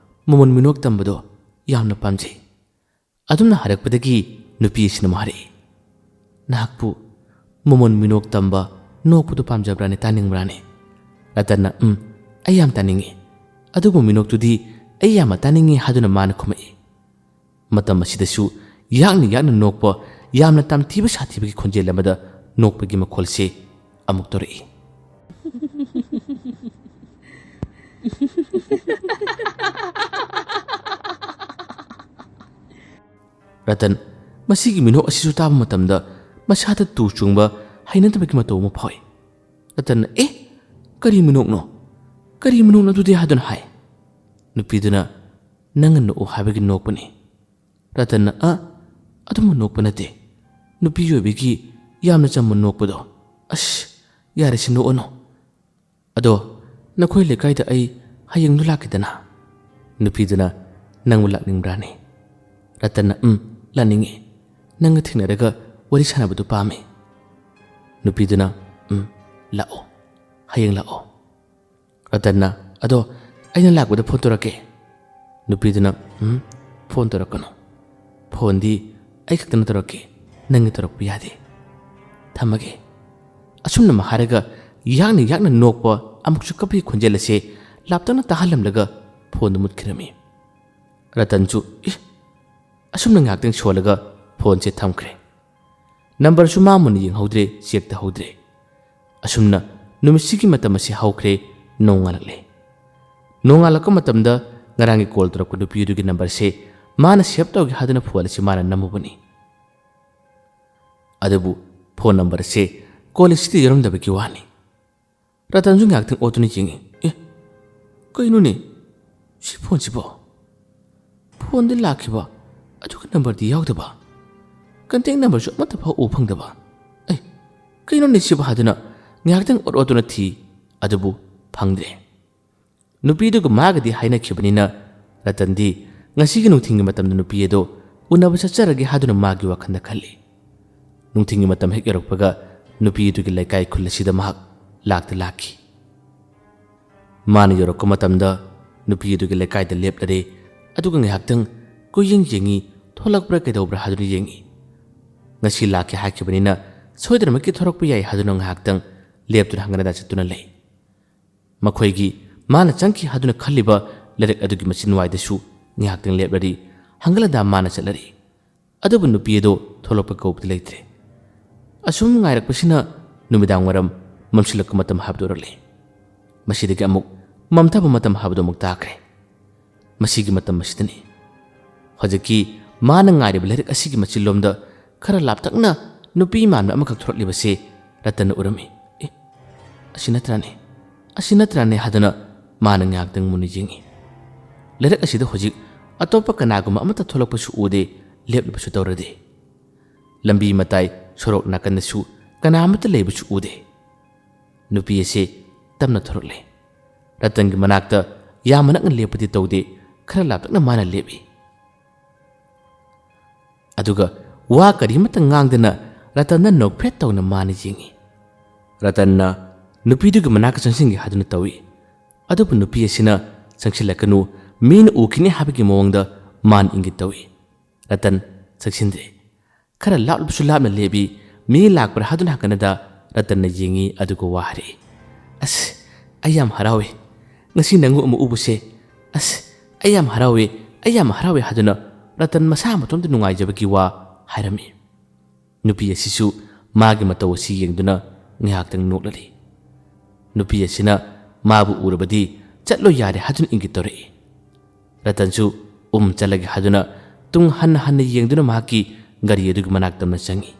[SPEAKER 1] ꯃꯃꯣꯟ ꯃꯤꯅꯣꯛ ꯇꯝꯕꯗꯣ ꯌꯥꯝꯅ ꯄꯥꯝꯖꯩ ꯑꯗꯨꯝꯅ ꯍꯥꯏꯔꯛꯄꯗꯒꯤ ꯅꯨꯄꯤ ꯑꯁꯤꯅ ꯑꯃ ꯍꯥꯏꯔꯛꯏ ꯅꯍꯥꯛꯄꯨ ꯃꯃꯣꯟ ꯃꯤꯅꯣꯛ ꯇꯝꯕ ꯅꯣꯛꯄꯗꯨ ꯄꯥꯝꯖꯕ꯭ꯔꯥꯅꯦ ꯇꯥꯅꯤꯡꯕ꯭ꯔꯥꯅꯦ ꯔꯇꯟꯅ ꯑꯩ ꯌꯥꯝ ꯇꯥꯅꯤꯡꯉꯤ ꯑꯗꯨꯕꯨ ꯃꯤꯅꯣꯛꯇꯨꯗꯤ ꯑꯩ ꯌꯥꯝꯅ ꯇꯥꯅꯤꯡꯉꯤ ꯍꯥꯏꯗꯨꯅ ꯃꯥꯅ ꯈꯨꯝꯃꯛꯏ ꯃꯇꯝ ꯑꯁꯤꯗꯁꯨ ꯌꯥꯛꯅ ꯅꯣꯛꯄ ꯌꯥꯝꯅ ꯇꯝꯊꯤꯕ ꯁꯥꯊꯤꯕꯒꯤ ꯈꯣꯟꯖꯦꯜ ꯑꯃꯗ ꯅꯣꯛꯄꯒꯤ ꯃꯈꯣꯜꯁꯤ ꯑꯃꯨꯛ ꯇꯧꯔꯛꯏ ꯔꯇꯟ ꯃꯁꯤꯒꯤ ꯃꯤꯅꯣꯛ ꯑꯁꯤꯁꯨ ꯇꯥꯕ ꯃꯇꯝꯗ ꯃꯁꯥꯗ ꯇꯨ ꯆꯨꯡꯕ ꯍꯩꯅꯗꯕꯒꯤ ꯃꯇꯧ ꯑꯃ ꯐꯥꯎꯏ ꯔꯇꯟꯅ ꯀꯔꯤ ꯃꯤꯅꯣꯛꯅꯣ ꯑꯗꯨꯗꯤ ꯍꯥꯏꯗꯨꯅ ꯍꯥꯏ ꯅꯨꯄꯤꯗꯨꯅ ꯅꯪꯅ ꯅꯣꯛꯎ ꯍꯥꯏꯕꯒꯤ ꯅꯣꯛꯄꯅꯤ ꯔꯇꯟꯅ ꯑꯗꯨꯝꯕ ꯅꯣꯛꯄ ꯅꯠꯇꯦ ꯅꯨꯄꯤ ꯑꯣꯏꯕꯒꯤ ꯌꯥꯝꯅ ꯆꯝꯕ ꯅꯣꯛꯄꯗꯣ ꯌꯥꯔꯦꯁꯤ ꯅꯣꯛꯑꯅꯨ ꯑꯗꯣ ꯅꯈꯣꯏ ꯂꯩꯀꯥꯏꯗ ꯑꯩ ꯍꯌꯦꯡꯗꯨ ꯂꯥꯛꯀꯦꯗꯅ ꯅꯨꯄꯤꯗꯨꯅ ꯅꯪꯕꯨ ꯂꯥꯛꯅꯤꯡꯕ꯭ꯔꯥꯅꯦ ꯔꯇꯟꯅ ꯂꯥꯛꯅꯤꯡꯉꯤ ꯅꯪꯒ ꯊꯦꯡꯅꯔꯒ ꯋꯥꯔꯤ ꯁꯥꯟꯅꯕꯗꯨ ꯄꯥꯝꯃꯤ ꯅꯨꯄꯤꯗꯨꯅ ꯂꯥꯛꯑꯣ ꯍꯌꯦꯡ ꯂꯥꯛꯑꯣ ꯔꯇꯟꯅ ꯑꯗꯣ ꯑꯩꯅ ꯂꯥꯛꯄꯗ ꯐꯣꯟ ꯇꯧꯔꯛꯀꯦ ꯅꯨꯄꯤꯗꯨꯅ ꯐꯣꯟ ꯇꯧꯔꯛꯀꯅꯨ ꯐꯣꯟꯗꯤ ꯑꯩ ꯈꯛꯇꯅ ꯇꯧꯔꯛꯀꯦ ꯅꯪꯒ ꯇꯧꯔꯛꯄ ꯌꯥꯗꯦ ꯊꯝꯃꯒꯦ ꯑꯁꯨꯝꯅ ꯍꯥꯏꯔꯒ ꯌꯥꯛꯅ ꯅꯣꯛꯄ ꯑꯃꯨꯛꯁꯨ ꯀꯞꯄꯒꯤ ꯈꯣꯟꯖꯦꯜ ꯑꯁꯤ ꯂꯥꯞꯇꯛꯅ ꯇꯥꯍꯜꯂꯝꯂꯒ ꯐꯣꯟꯗꯨ ꯃꯨꯠꯈꯤꯔꯝꯃꯤ ꯔꯇꯟꯁꯨ ꯑꯁꯨꯝꯅ ꯉꯥꯏꯍꯥꯛꯇꯪ ꯁꯣꯜꯂꯒ ꯐꯣꯟꯁꯦ ꯊꯝꯈ꯭ꯔꯦ ꯅꯝꯕꯔꯁꯨ ꯃꯥ ꯃꯨꯟꯅ ꯌꯦꯡꯍꯧꯗ꯭ꯔꯦ ꯆꯦꯛ ꯇꯧꯍꯧꯗ꯭ꯔꯦ ꯑꯁꯨꯝꯅ ꯅꯨꯃꯤꯠꯁꯤꯒꯤ ꯃꯇꯝ ꯑꯁꯤ ꯍꯧꯈ꯭ꯔꯦ ꯅꯣꯡꯉꯥꯜꯂꯛꯂꯦ ꯅꯣꯡꯉꯥꯜꯂꯛꯄ ꯃꯇꯝꯗ ꯉꯔꯥꯡꯒꯤ ꯀꯣꯜ ꯇꯧꯔꯛꯄ ꯅꯨꯄꯤ ꯑꯗꯨꯒꯤ ꯅꯝꯕꯔꯁꯦ ꯃꯥꯅ ꯁꯦꯞ ꯇꯧꯒꯦ ꯍꯥꯏꯗꯨꯅ ꯐꯣꯟ ꯑꯁꯤ ꯃꯥꯅ ꯅꯝꯃꯨꯕꯅꯤ ꯑꯗꯨꯕꯨ ꯐꯣꯟ ꯅꯝꯕꯔ ꯑꯁꯤ ꯀꯣꯜ ꯑꯁꯤꯗ ꯌꯥꯎꯔꯝꯗꯕꯒꯤ ꯋꯥꯅꯤ ꯔꯇꯟꯁꯨ ꯉꯥꯏꯍꯥꯛꯇꯪ ꯑꯣꯠꯇꯨꯅ ꯌꯦꯡꯉꯤ ꯀꯩꯅꯣꯅꯦ ꯁꯤ ꯐꯣꯟꯁꯤꯕꯣ ꯐꯣꯟꯗ ꯂꯥꯛꯈꯤꯕ ꯑꯗꯨꯒ ꯅꯝꯕꯔꯗꯤ ꯌꯥꯎꯗꯕ ꯀꯟꯇꯦꯛ ꯅꯝꯕꯔꯁꯨ ꯑꯃꯠꯇ ꯐꯥꯎ ꯎ ꯐꯪꯗꯕ ꯀꯩꯅꯣꯅꯦ ꯁꯤꯕꯨ ꯍꯥꯏꯗꯨꯅ ꯉꯥꯏꯍꯥꯛꯇꯪ ꯑꯣꯠꯇꯨꯅ ꯊꯤ ꯑꯗꯨꯕꯨ ꯐꯪꯗ꯭ꯔꯦ ꯅꯨꯄꯤꯗꯨꯒ ꯃꯥꯒꯗꯤ ꯍꯥꯏꯅꯈꯤꯕꯅꯤꯅ ꯔꯇꯟꯗꯤ ꯉꯁꯤꯒꯤ ꯅꯨꯡꯊꯤꯜꯒꯤ ꯃꯇꯝꯗ ꯅꯨꯄꯤ ꯑꯗꯣ ꯎꯅꯕ ꯆꯠꯆꯔꯒꯦ ꯍꯥꯏꯗꯨꯅ ꯃꯥꯒꯤ ꯋꯥꯈꯜꯗ ꯈꯜꯂꯤ ꯅꯨꯡꯊꯤꯜꯒꯤ ꯃꯇꯝ ꯍꯦꯛ ꯌꯧꯔꯛꯄꯒ ꯅꯨꯄꯤ ꯑꯗꯨꯒꯤ ꯂꯩꯀꯥꯏ ꯈꯨꯜ ꯑꯁꯤꯗ ꯃꯍꯥꯛ ꯂꯥꯛꯈꯤ ꯃꯥꯅ ꯌꯧꯔꯛꯄ ꯃꯇꯝꯗ ꯅꯨꯄꯤ ꯑꯗꯨꯒꯤ ꯂꯩꯀꯥꯏꯗ ꯂꯦꯞꯂꯔꯦ ꯑꯗꯨꯒ ꯉꯥꯏꯍꯥꯛꯇꯪ ꯀꯨꯌꯦꯡ ꯌꯦꯡꯉꯤ ꯊꯣꯛꯂꯛꯄ꯭ꯔꯥ ꯀꯩꯗꯧꯕ꯭ꯔꯥ ꯍꯥꯏꯗꯨꯅ ꯌꯦꯡꯉꯤ ꯉꯁꯤ ꯂꯥꯛꯀꯦ ꯍꯥꯏꯈꯤꯕꯅꯤꯅ ꯁꯣꯏꯗꯅꯃꯛꯀꯤ ꯊꯣꯔꯛꯄ ꯌꯥꯏ ꯍꯥꯏꯗꯨꯅ ꯉꯥꯏꯍꯥꯛꯇꯪ ꯂꯦꯞꯇꯨꯅ ꯍꯪꯒꯅꯗ ꯆꯠꯇꯨꯅ ꯂꯩ ꯃꯈꯣꯏꯒꯤ ꯃꯥꯅ ꯆꯪꯈꯤ ꯍꯥꯏꯗꯨꯅ ꯈꯜꯂꯤꯕ ꯂꯩꯔꯛ ꯑꯗꯨꯒꯤ ꯃꯆꯤꯟꯋꯥꯏꯗꯁꯨ ꯉꯥꯏꯍꯥꯛꯇꯪ ꯂꯦꯞꯂꯔꯤ ꯍꯪꯒꯂꯗ ꯃꯥꯅ ꯆꯠꯂꯔꯤ ꯑꯗꯨꯕꯨ ꯅꯨꯄꯤ ꯑꯗꯣ ꯊꯣꯛꯂꯛꯄ ꯀꯧꯕꯗꯤ ꯂꯩꯇ꯭ꯔꯦ ꯑꯁꯨꯝ ꯉꯥꯏꯔꯛꯄꯁꯤꯅ ꯅꯨꯃꯤꯗꯥꯡ ꯋꯥꯏꯔꯝ ꯃꯝꯁꯤꯜꯂꯛꯄ ꯃꯇꯝ ꯍꯥꯏꯕꯗꯨ ꯑꯣꯏꯔꯛꯂꯦ ꯃꯁꯤꯗꯒꯤ ꯑꯃꯨꯛ ꯃꯝꯊꯕ ꯃꯇꯝ ꯍꯥꯏꯕꯗꯨ ꯑꯃꯨꯛ ꯇꯥꯈ꯭ꯔꯦ ꯃꯁꯤꯒꯤ ꯃꯇꯝ ꯑꯁꯤꯗꯅꯤ ꯍꯧꯖꯤꯛꯀꯤ ꯃꯥꯅ ꯉꯥꯏꯔꯤꯕ ꯂꯩꯔꯛ ꯑꯁꯤꯒꯤ ꯃꯆꯤꯟꯂꯣꯝꯗ khara laptakna nupi manna amakak throtlibase Ratan urami asinatrane hadana mana ngaktang muni jingi lerak asida hojik atopa kanaguma amata tholokpasu ude leplibsu tawrade lambi matai sorok nakandasu kanamata leibusu ude nupi ase tamna thorokle Ratan gi manakta yamanak lepati tawde khara laptakna mana lebi aduga wa karimata ngangdana Ratanna nokpret tawna mani jingi Ratanna nupidugi manaka changsingi haduna tawi adubu nupi asina changsilakanu mina ukini habigi mawangda man ingi tawi Ratan changsindre khara laplusu lapna lebi mi lakpar haduna hakanada Ratanna jingi adugo wahari as ayam harawe ngasi nangu amu ubuse as ayam harawe haduna Ratan masa matomda nungaijabagi wa hairami nupi asisu magi mataw asi yengduna ngahaktang noklali nupi asina mabu urabadi chatlo yare hadun ingitore Ratansu chalagi haduna tung hanna yengduna mahaki gari adug manaktamna changi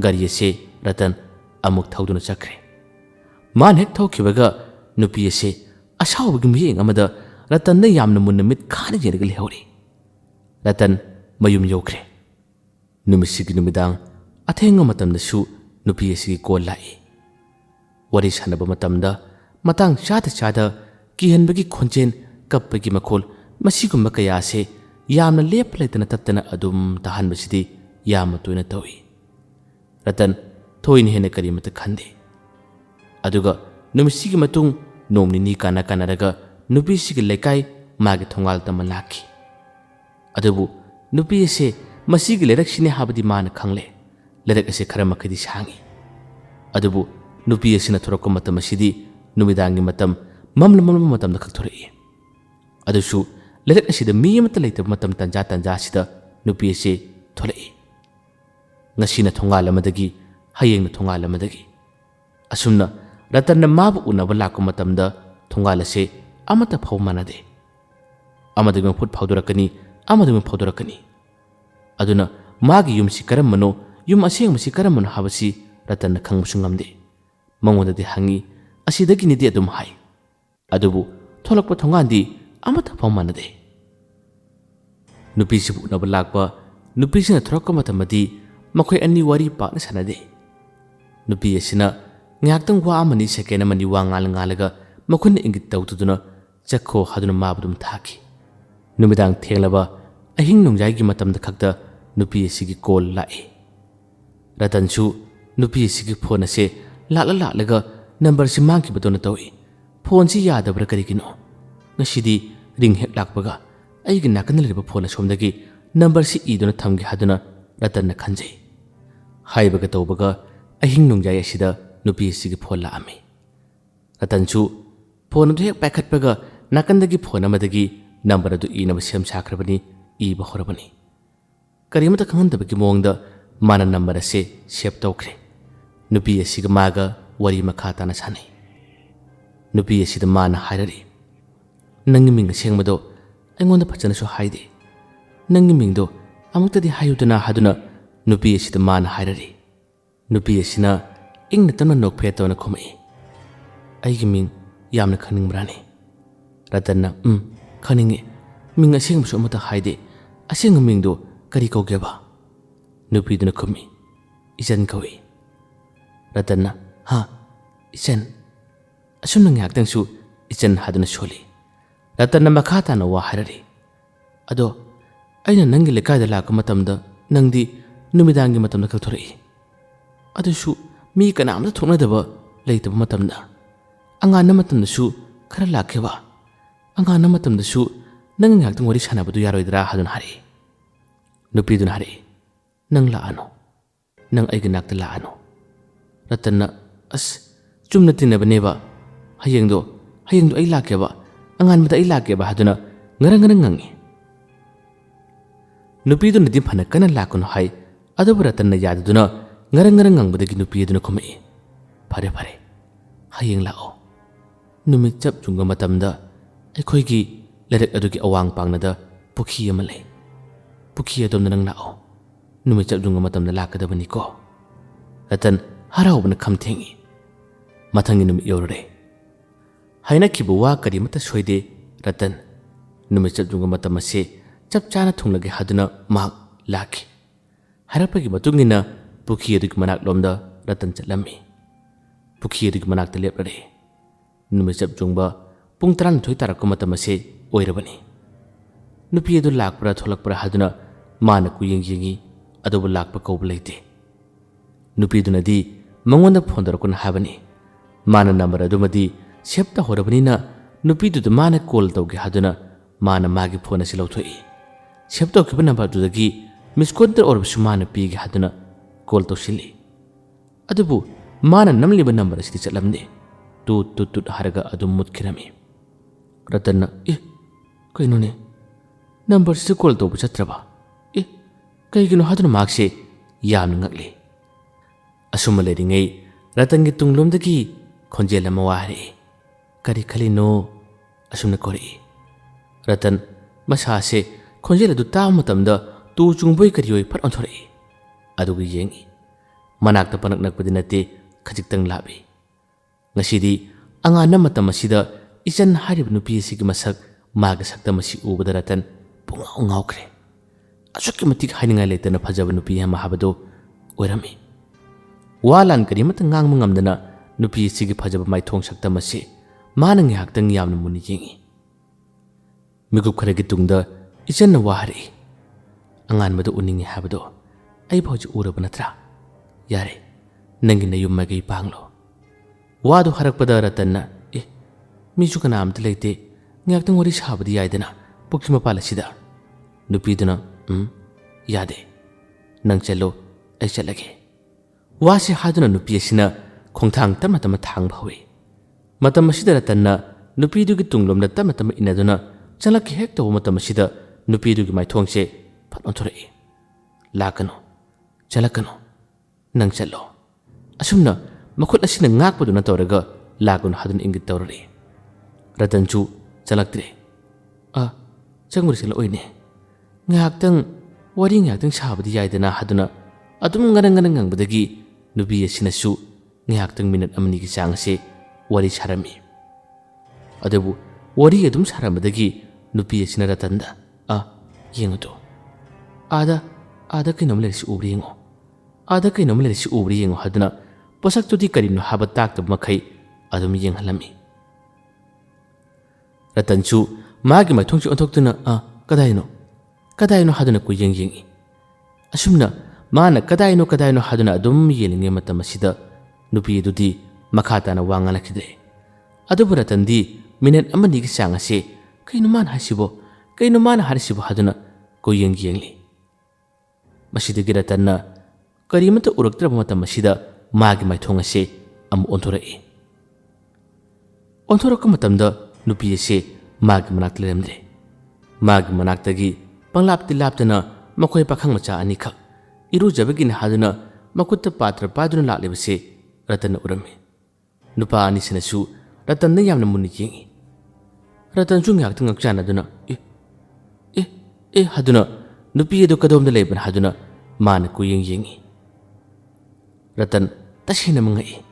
[SPEAKER 1] gari ase Ratan amuk thauduna chakre man hek thaukibaga nupi ase asawbagi miyeng amada Ratanna yamna munna mit khana jeragal hewri Ratan mayum yokre numisigi numidang athenga matamdasu nupi asigi kol lai wari sanaba matamda matang chada kihanbagi khonjen kappagi makhol masigumba kaya ase yamna lep laitana taptana adum tahanbasidi yamma toina tawi Ratan thoin hena karimata khande aduga numisigi matung nomni ni kana raga nupi sigi lekai magi thongal tamalaki adubu nupi ase masigi lerak sine habadi man khangle lerak ase khara makhidi sangi adubu nupi asina thorokko matam asidi numidangi matam mamla matam da khakthorei adusu lerak asida mi amata leita matam tanja sida nupi ase tholei ngasina thongal amadagi hayengna thongal amadagi asumna Ratanna mabu unaba lakko matamda thongal ase amata phau manade amadagi phut phaudurakani aduna magi yumsi karamano yum aseng masi karamano habasi Ratanna khangmusu ngamde mangondadi hangi asidagi nidi adum hai adubu tholakpa thongandi amata phamanade nupi sibu naba lakpa nupi sina thorokka matamadi makhoi ani wari pakna sanade nupi asina ngaktang wa amani second amani wa ngalaga makhun ingit tawtuduna chakho haduna mabudum thaki numidang thenglaba ahing nongjai gi matamda khakta nupi asigi kol lai Ratansu nupi asigi phone ase laga number si mangki batona tawi phone si yadabra karigino ngasidi ring hek lakpaga aigi nakan leba phone somdagi number si iduna thamgi haduna Ratanna khanjai haibaga tawbaga ahing nongjai asida nupi asigi phone la ami Ratansu phone du hek pakhatpaga nakandagi phone amadagi number adu inaba sem sakrabani iba horabani karimata khangendabagi mongda mana number ase save tawkre nupi asiga maga wari makha tana sane nupi asida mana hairari nangi ming sengmado aingonda phachana so haide nangi mingdo amuktadi hayudana haduna nupi asida mana hairari nupi asina ingna tamna nokphe tawna khomai aigi ming yamna khaningbrani Ratanna khaninge ming asengmusu amata haide aseng mingdo kari kawgeba nupi duna khumi isan kawi Ratanna ha isan asumna ngaktang su isan haduna soli Ratanna makha tana wa harari ado aina nangi lekaida lakka matamda nangdi numidangi matamda khakthorei adusu mi kanamda thoknadaba leitaba matamda angana matamda su khara lakheba angana matamda su nangi ngaktang wari sanabadu yaroidra haduna hari nupi duna hari nang laano nang aigi nakta laano Ratanna as chumna tinabaneba hayengdo ai lakeba anganbada ai lakeba haduna ngarang ngangi nupi duna dim phana kana lakono hai adabu Ratanna yaduduna ngarang ngangbadagi nupi duna khomai phare hayeng lao numi chap chunga matamda aikhoigi lerek adugi awang pangnada pukhi ama lei pukhi adom nang lao ꯅꯨꯃꯤꯠ ꯆꯞꯖꯨꯡꯒ ꯃꯇꯝꯗ ꯂꯥꯛꯀꯗꯕꯅꯤꯀꯣ ꯔꯇꯟ ꯍꯔꯥꯎꯕꯅ ꯈꯝ ꯊꯦꯡꯉꯤ ꯃꯊꯪꯒꯤ ꯅꯨꯃꯤꯠ ꯌꯧꯔꯨꯔꯦ ꯍꯥꯏꯅꯈꯤꯕ ꯋꯥ ꯀꯔꯤꯃꯠꯇ ꯁꯣꯏꯗꯦ ꯔꯇꯟ ꯅꯨꯃꯤꯠ ꯆꯞꯖꯨꯡꯒ ꯃꯇꯝ ꯑꯁꯤ ꯆꯞ ꯆꯥꯅ ꯊꯨꯡꯂꯒꯦ ꯍꯥꯏꯗꯨꯅ ꯃꯍꯥꯛ ꯂꯥꯛꯈꯤ ꯍꯥꯏꯔꯛꯄꯒꯤ ꯃꯇꯨꯡ ꯏꯟꯅ ꯄꯨꯈ꯭ꯔꯤ ꯑꯗꯨꯒꯤ ꯃꯅꯥꯛꯂꯣꯝꯗ ꯔꯇꯟ ꯆꯠꯂꯝꯃꯤ ꯄꯨꯈ꯭ꯔꯤ ꯑꯗꯨꯒꯤ ꯃꯅꯥꯛꯇ ꯂꯦꯞꯂꯔꯦ ꯅꯨꯃꯤꯠ ꯆꯞꯖꯨꯡꯕ ꯄꯨꯡ 12 ꯇꯥꯔꯛꯄ ꯃꯇꯝ ꯑꯁꯤ ꯑꯣꯏꯔꯕꯅꯤ ꯅꯨꯄꯤ ꯑꯗꯨ ꯂꯥꯛꯄ꯭ꯔꯥ ꯊꯣꯛꯂꯛꯄ꯭ꯔꯥ ꯍꯥꯏꯗꯨꯅ ꯃꯥꯅ ꯀꯨꯌꯦꯡ ꯌꯦꯡꯉꯤ ꯑꯗꯨꯕꯨ ꯂꯥꯛꯄ ꯀꯧꯕ ꯂꯩꯇꯦ ꯅꯨꯄꯤꯗꯨꯅꯗꯤ ꯃꯉꯣꯟꯗ ꯐꯣꯟ ꯇꯧꯔꯛꯀꯅꯨ ꯍꯥꯏꯕꯅꯤ ꯃꯥꯅ ꯅꯝꯕꯔ ꯑꯗꯨꯃꯗꯤ ꯁꯦꯞ ꯇꯧꯍꯧꯔꯕꯅꯤꯅ ꯅꯨꯄꯤꯗꯨꯗ ꯃꯥꯅ ꯀꯣꯜ ꯇꯧꯒꯦ ꯍꯥꯏꯗꯨꯅ ꯃꯥꯅ ꯃꯥꯒꯤ ꯐꯣꯟ ꯑꯁꯤ ꯂꯧꯊꯣꯛꯏ ꯁꯦꯞ ꯇꯧꯈꯤꯕ ꯅꯝꯕꯔꯗꯨꯗꯒꯤ ꯃꯤꯁ ꯀꯣꯜꯗ ꯑꯣꯏꯔꯕꯁꯨ ꯃꯥꯅ ꯄꯤꯒꯦ ꯍꯥꯏꯗꯨꯅ ꯀꯣꯜ ꯇꯧꯁꯤꯜꯂꯤ ꯑꯗꯨꯕꯨ ꯃꯥꯅ ꯅꯝꯂꯤꯕ ꯅꯝꯕꯔ ꯑꯁꯤꯗꯤ ꯆꯠꯂꯝꯗꯦ ꯇꯨꯠ ꯇꯨꯠ ꯇꯨꯠ ꯍꯥꯏꯔꯒ ꯑꯗꯨꯝ ꯃꯨꯠꯈꯤꯔꯝꯃꯤ ꯔꯇꯟꯅ ꯀꯩꯅꯣꯅꯦ ꯅꯝꯕꯔꯁꯤꯗ ꯀꯣꯜ ꯇꯧꯕ ꯆꯠꯇ꯭ꯔꯕ ꯀꯩꯒꯤꯅꯣ ꯍꯥꯏꯗꯨꯅ ꯃꯍꯥꯛꯁꯦ ꯌꯥꯝꯅ ꯉꯛꯂꯤ ꯑꯁꯨꯝꯅ ꯂꯩꯔꯤꯉꯩ ꯔꯇꯟꯒꯤ ꯇꯨꯡꯂꯣꯝꯗꯒꯤ ꯈꯣꯟꯖꯦꯜ ꯑꯃ ꯋꯥ ꯍꯥꯏꯔꯛꯏ ꯀꯔꯤ ꯈꯜꯂꯤꯅꯣ ꯑꯁꯨꯝꯅ ꯀꯧꯔꯛꯏ ꯔꯇꯟ ꯃꯁꯥꯁꯦ ꯈꯣꯟꯖꯦꯜ ꯑꯗꯨ ꯇꯥꯕ ꯃꯇꯝꯗ ꯇꯨ ꯆꯨꯡꯕꯣꯏ ꯀꯔꯤꯑꯣꯏ ꯐꯠ ꯑꯣꯟꯊꯣꯔꯛꯏ ꯑꯗꯨꯒ ꯌꯦꯡꯉꯤ ꯃꯅꯥꯛꯇ ꯄꯅꯛ ꯅꯛꯄꯗꯤ ꯅꯠꯇꯦ ꯈꯖꯤꯛꯇꯪ ꯂꯥꯞꯏ ꯉꯁꯤꯗꯤ ꯑꯉꯥꯟꯕ ꯃꯇꯝ ꯑꯁꯤꯗ ꯏꯆꯟ ꯍꯥꯏꯔꯤꯕ ꯅꯨꯄꯤ ꯑꯁꯤꯒꯤ ꯃꯁꯛ ꯃꯥꯒꯤ ꯁꯛꯇꯝ ꯑꯁꯤ ꯎꯕꯗ ꯔꯇꯟ ꯄꯨꯡꯉꯥꯎ ꯉꯥꯎꯈ꯭ꯔꯦ ꯑꯁꯨꯛꯀꯤ ꯃꯇꯤꯛ ꯍꯥꯏꯅꯤꯡꯉꯥꯏ ꯂꯩꯇꯅ ꯐꯖꯕ ꯅꯨꯄꯤ ꯑꯃ ꯍꯥꯏꯕꯗꯨ ꯑꯣꯏꯔꯝꯃꯤ ꯋꯥ ꯂꯥꯟ ꯀꯔꯤꯃꯠꯇ ꯉꯥꯡꯕ ꯉꯝꯗꯅ ꯅꯨꯄꯤ ꯑꯁꯤꯒꯤ ꯐꯖꯕ ꯃꯥꯏꯊꯣꯡ ꯁꯛꯇꯝ ꯑꯁꯤ ꯃꯥꯅ ꯉꯥꯏꯍꯥꯛꯇꯪ ꯌꯥꯝꯅ ꯃꯨꯟꯅ ꯌꯦꯡꯉꯤ ꯃꯤꯀꯨꯞ ꯈꯔꯒꯤ ꯇꯨꯡꯗ ꯏꯆꯟꯅ ꯋꯥ ꯍꯥꯏꯔꯛꯏ ꯑꯉꯥꯟꯕꯗ ꯎꯅꯤꯡꯉꯤ ꯍꯥꯏꯕꯗꯣ ꯑꯩꯕꯨ ꯍꯧꯖꯤꯛ ꯎꯔꯕ ꯅꯠꯇ꯭ꯔꯥ ꯌꯥꯔꯦ ꯅꯪꯒꯤ ꯅꯌꯨꯝ ꯃꯥꯏꯀꯩ ꯄꯥꯡꯂꯣ ꯋꯥꯗꯨ ꯍꯥꯏꯔꯛꯄꯗ ꯔꯇꯟꯅ ꯃꯤꯁꯨ ꯀꯅꯥꯝꯇ ꯂꯩꯇꯦ ꯉꯥꯏꯍꯥꯛꯇꯪ ꯋꯥꯔꯤ ꯁꯥꯕꯗꯤ ꯌꯥꯏꯗꯅ ꯄꯨꯈ꯭ꯔꯤ ꯃꯄꯥꯜ ꯑꯁꯤꯗ ꯅꯨꯄꯤꯗꯨꯅ ꯌꯥꯗꯦ ꯅꯪ ꯆꯠꯂꯣ ꯑꯩ ꯆꯠꯂꯒꯦ ꯋꯥꯁꯤ ꯍꯥꯏꯗꯨꯅ ꯅꯨꯄꯤ ꯑꯁꯤꯅ ꯈꯣꯡꯊꯥꯡ ꯇꯞꯅ ꯇꯞꯅ ꯊꯥꯡꯕ ꯍꯧꯏ ꯃꯇꯝ ꯑꯁꯤꯗ ꯔꯇꯟꯅ ꯅꯨꯄꯤꯗꯨꯒꯤ ꯇꯨꯡꯂꯣꯝꯗ ꯇꯞꯅ ꯇꯞꯅ ꯏꯟꯅꯗꯨꯅ ꯆꯪꯂꯛꯀꯦ ꯍꯦꯛ ꯇꯧꯕ ꯃꯇꯝ ꯑꯁꯤꯗ ꯅꯨꯄꯤꯗꯨꯒꯤ ꯃꯥꯏꯊꯣꯡꯁꯦ ꯐꯠ ꯑꯣꯟꯊꯣꯔꯛꯏ ꯂꯥꯛꯀꯅꯨ ꯆꯠꯂꯛꯀꯅꯨ ꯅꯪ ꯆꯠꯂꯣ ꯑꯁꯨꯝꯅ ꯃꯈꯨꯠ ꯑꯁꯤꯅ ꯉꯥꯛꯄꯗꯨꯅ ꯇꯧꯔꯒ ꯂꯥꯛꯀꯅꯨ ꯍꯥꯏꯗꯨꯅ ꯏꯪꯒꯤꯠ ꯇꯧꯔꯛꯏ ꯔꯇꯟꯁꯨ ꯆꯠꯂꯛꯇ꯭ꯔꯦ ꯆꯪꯕꯗ ꯆꯠꯂꯛꯑꯣꯏꯅꯦ ꯉꯥꯏꯍꯥꯛꯇꯪ ꯋꯥꯔꯤ ꯉꯥꯏꯍꯥꯛꯇꯪ ꯁꯥꯕꯗꯤ ꯌꯥꯏꯗꯅ ꯍꯥꯏꯗꯨꯅ ꯑꯗꯨꯝ ꯉꯔꯪ ꯉꯪꯕꯗꯒꯤ ꯅꯨꯄꯤ ꯑꯁꯤꯅꯁꯨ ꯉꯥꯏꯍꯥꯛꯇꯪ ꯃꯤꯅꯠ ꯑꯃꯅꯤꯒꯤ ꯆꯥꯡ ꯑꯁꯤ ꯋꯥꯔꯤ ꯁꯥꯔꯝꯃꯤ ꯑꯗꯨꯕు ꯋꯥꯔꯤ ꯑꯗꯨꯝ ꯁꯥꯔꯝꯕꯗꯒꯤ ꯅꯨꯄꯤ ꯑꯁꯤꯅ ꯔꯇꯟꯗ ꯌꯦꯡꯉꯨꯇꯣ ꯑꯥꯗ ꯀꯩꯅꯣꯝ ꯂꯩꯔꯤꯁꯤ ꯎꯕ꯭ꯔꯥ ꯌꯦꯡꯉꯣ ꯑꯥꯗ ꯀꯩꯅꯣꯝ ꯂꯩꯔꯤꯁꯤ ꯎꯕ꯭ꯔꯥ ꯌꯦꯡꯉꯣ ꯍꯥꯏꯗꯨꯅ ꯄꯣꯠꯁꯛꯇꯨꯗꯤ ꯀꯔꯤꯅꯣ ꯍꯥꯏꯕ ꯇꯥꯛꯇꯕ ꯃꯈꯩ ꯑꯗꯨꯝ ꯌꯦꯡꯍꯜꯂꯝꯃꯤ ꯔꯇꯟꯁꯨ ꯃꯥꯒꯤ ꯃꯥꯏꯊꯣꯡꯁꯤ ꯑꯣꯟꯊꯣꯛꯇꯨꯅ ꯀꯗꯥꯏꯅꯣ ꯍꯥꯏꯗꯨꯅ ꯀꯨꯌꯦꯡ ꯌꯦꯡꯉꯤ ꯑꯁꯨꯝꯅ ꯃꯥꯅ ꯀꯗꯥꯏꯅꯣ ꯍꯥꯏꯗꯨꯅ ꯑꯗꯨꯝ ꯌꯦꯡꯂꯤꯉꯩ ꯃꯇꯝ ꯑꯁꯤꯗ ꯅꯨꯄꯤ ꯑꯗꯨꯗꯤ ꯃꯈꯥ ꯇꯥꯅ ꯋꯥ ꯉꯥꯡꯂꯛꯈꯤꯗ꯭ꯔꯦ ꯑꯗꯨꯕꯨ ꯔꯇꯟꯗꯤ ꯃꯤꯅꯠ ꯑꯃꯅꯤꯒꯤ ꯆꯥꯡ ꯑꯁꯤ ꯀꯩꯅꯣ ꯃꯥꯅ ꯍꯥꯏꯔꯤꯁꯤꯕꯣ ꯍꯥꯏꯗꯨꯅ ꯀꯨꯌꯦꯡ ꯌꯦꯡꯂꯤ ꯃꯁꯤꯗꯒꯤ ꯔꯇꯟꯅ ꯀꯔꯤꯃꯠꯇ ꯎꯔꯛꯇ꯭ꯔꯕ ꯃꯇꯝ ꯑꯁꯤꯗ ꯃꯥꯒꯤ ꯃꯥꯏꯊꯣꯡ ꯑꯁꯤ ꯑꯃꯨꯛ ꯑꯣꯟꯊꯣꯔꯛꯏ ꯑꯣꯟꯊꯣꯔꯛꯄ ꯃꯇꯝꯗ ꯅꯨꯄꯤ ꯑꯁꯤ ꯃꯥꯒꯤ ꯃꯅꯥꯛꯇ ꯂꯩꯔꯝꯗ꯭ꯔꯦ ꯃꯥꯒꯤ ꯃꯅꯥꯛꯇꯒꯤ ꯄꯪꯂꯥꯞꯇꯤ ꯂꯥꯞꯇꯅ ꯃꯈꯣꯏ ꯄꯥꯈꯪ ꯃꯆꯥ ꯑꯅꯤꯈꯛ ꯏꯔꯨꯖꯕꯒꯤꯅꯤ ꯍꯥꯏꯗꯨꯅ ꯃꯈꯨꯠꯇ ꯄꯥꯇ꯭ꯔ ꯄꯥꯏꯗꯨꯅ ꯂꯥꯛꯂꯤꯕꯁꯤ ꯔꯇꯟꯅ ꯎꯔꯝꯃꯤ ꯅꯨꯄꯥ ꯑꯅꯤꯁꯤꯅꯁꯨ ꯔꯇꯟꯗ ꯌꯥꯝꯅ ꯃꯨꯟꯅ ꯌꯦꯡꯉꯤ ꯔꯇꯟꯁꯨ ꯉꯥꯏꯍꯥꯛꯇꯪ ꯉꯛꯆꯥꯟꯅꯗꯨꯅ ꯍꯥꯏꯗꯨꯅ ꯅꯨꯄꯤ ꯑꯗꯨ ꯀꯗꯣꯝꯗ ꯂꯩꯕꯅ ꯍꯥꯏꯗꯨꯅ ꯃꯥꯅ ꯀꯨꯌꯦꯡ ꯌꯦꯡꯉꯤ ꯔꯇꯟ ꯇꯁꯦꯡꯅ ꯉꯛꯏ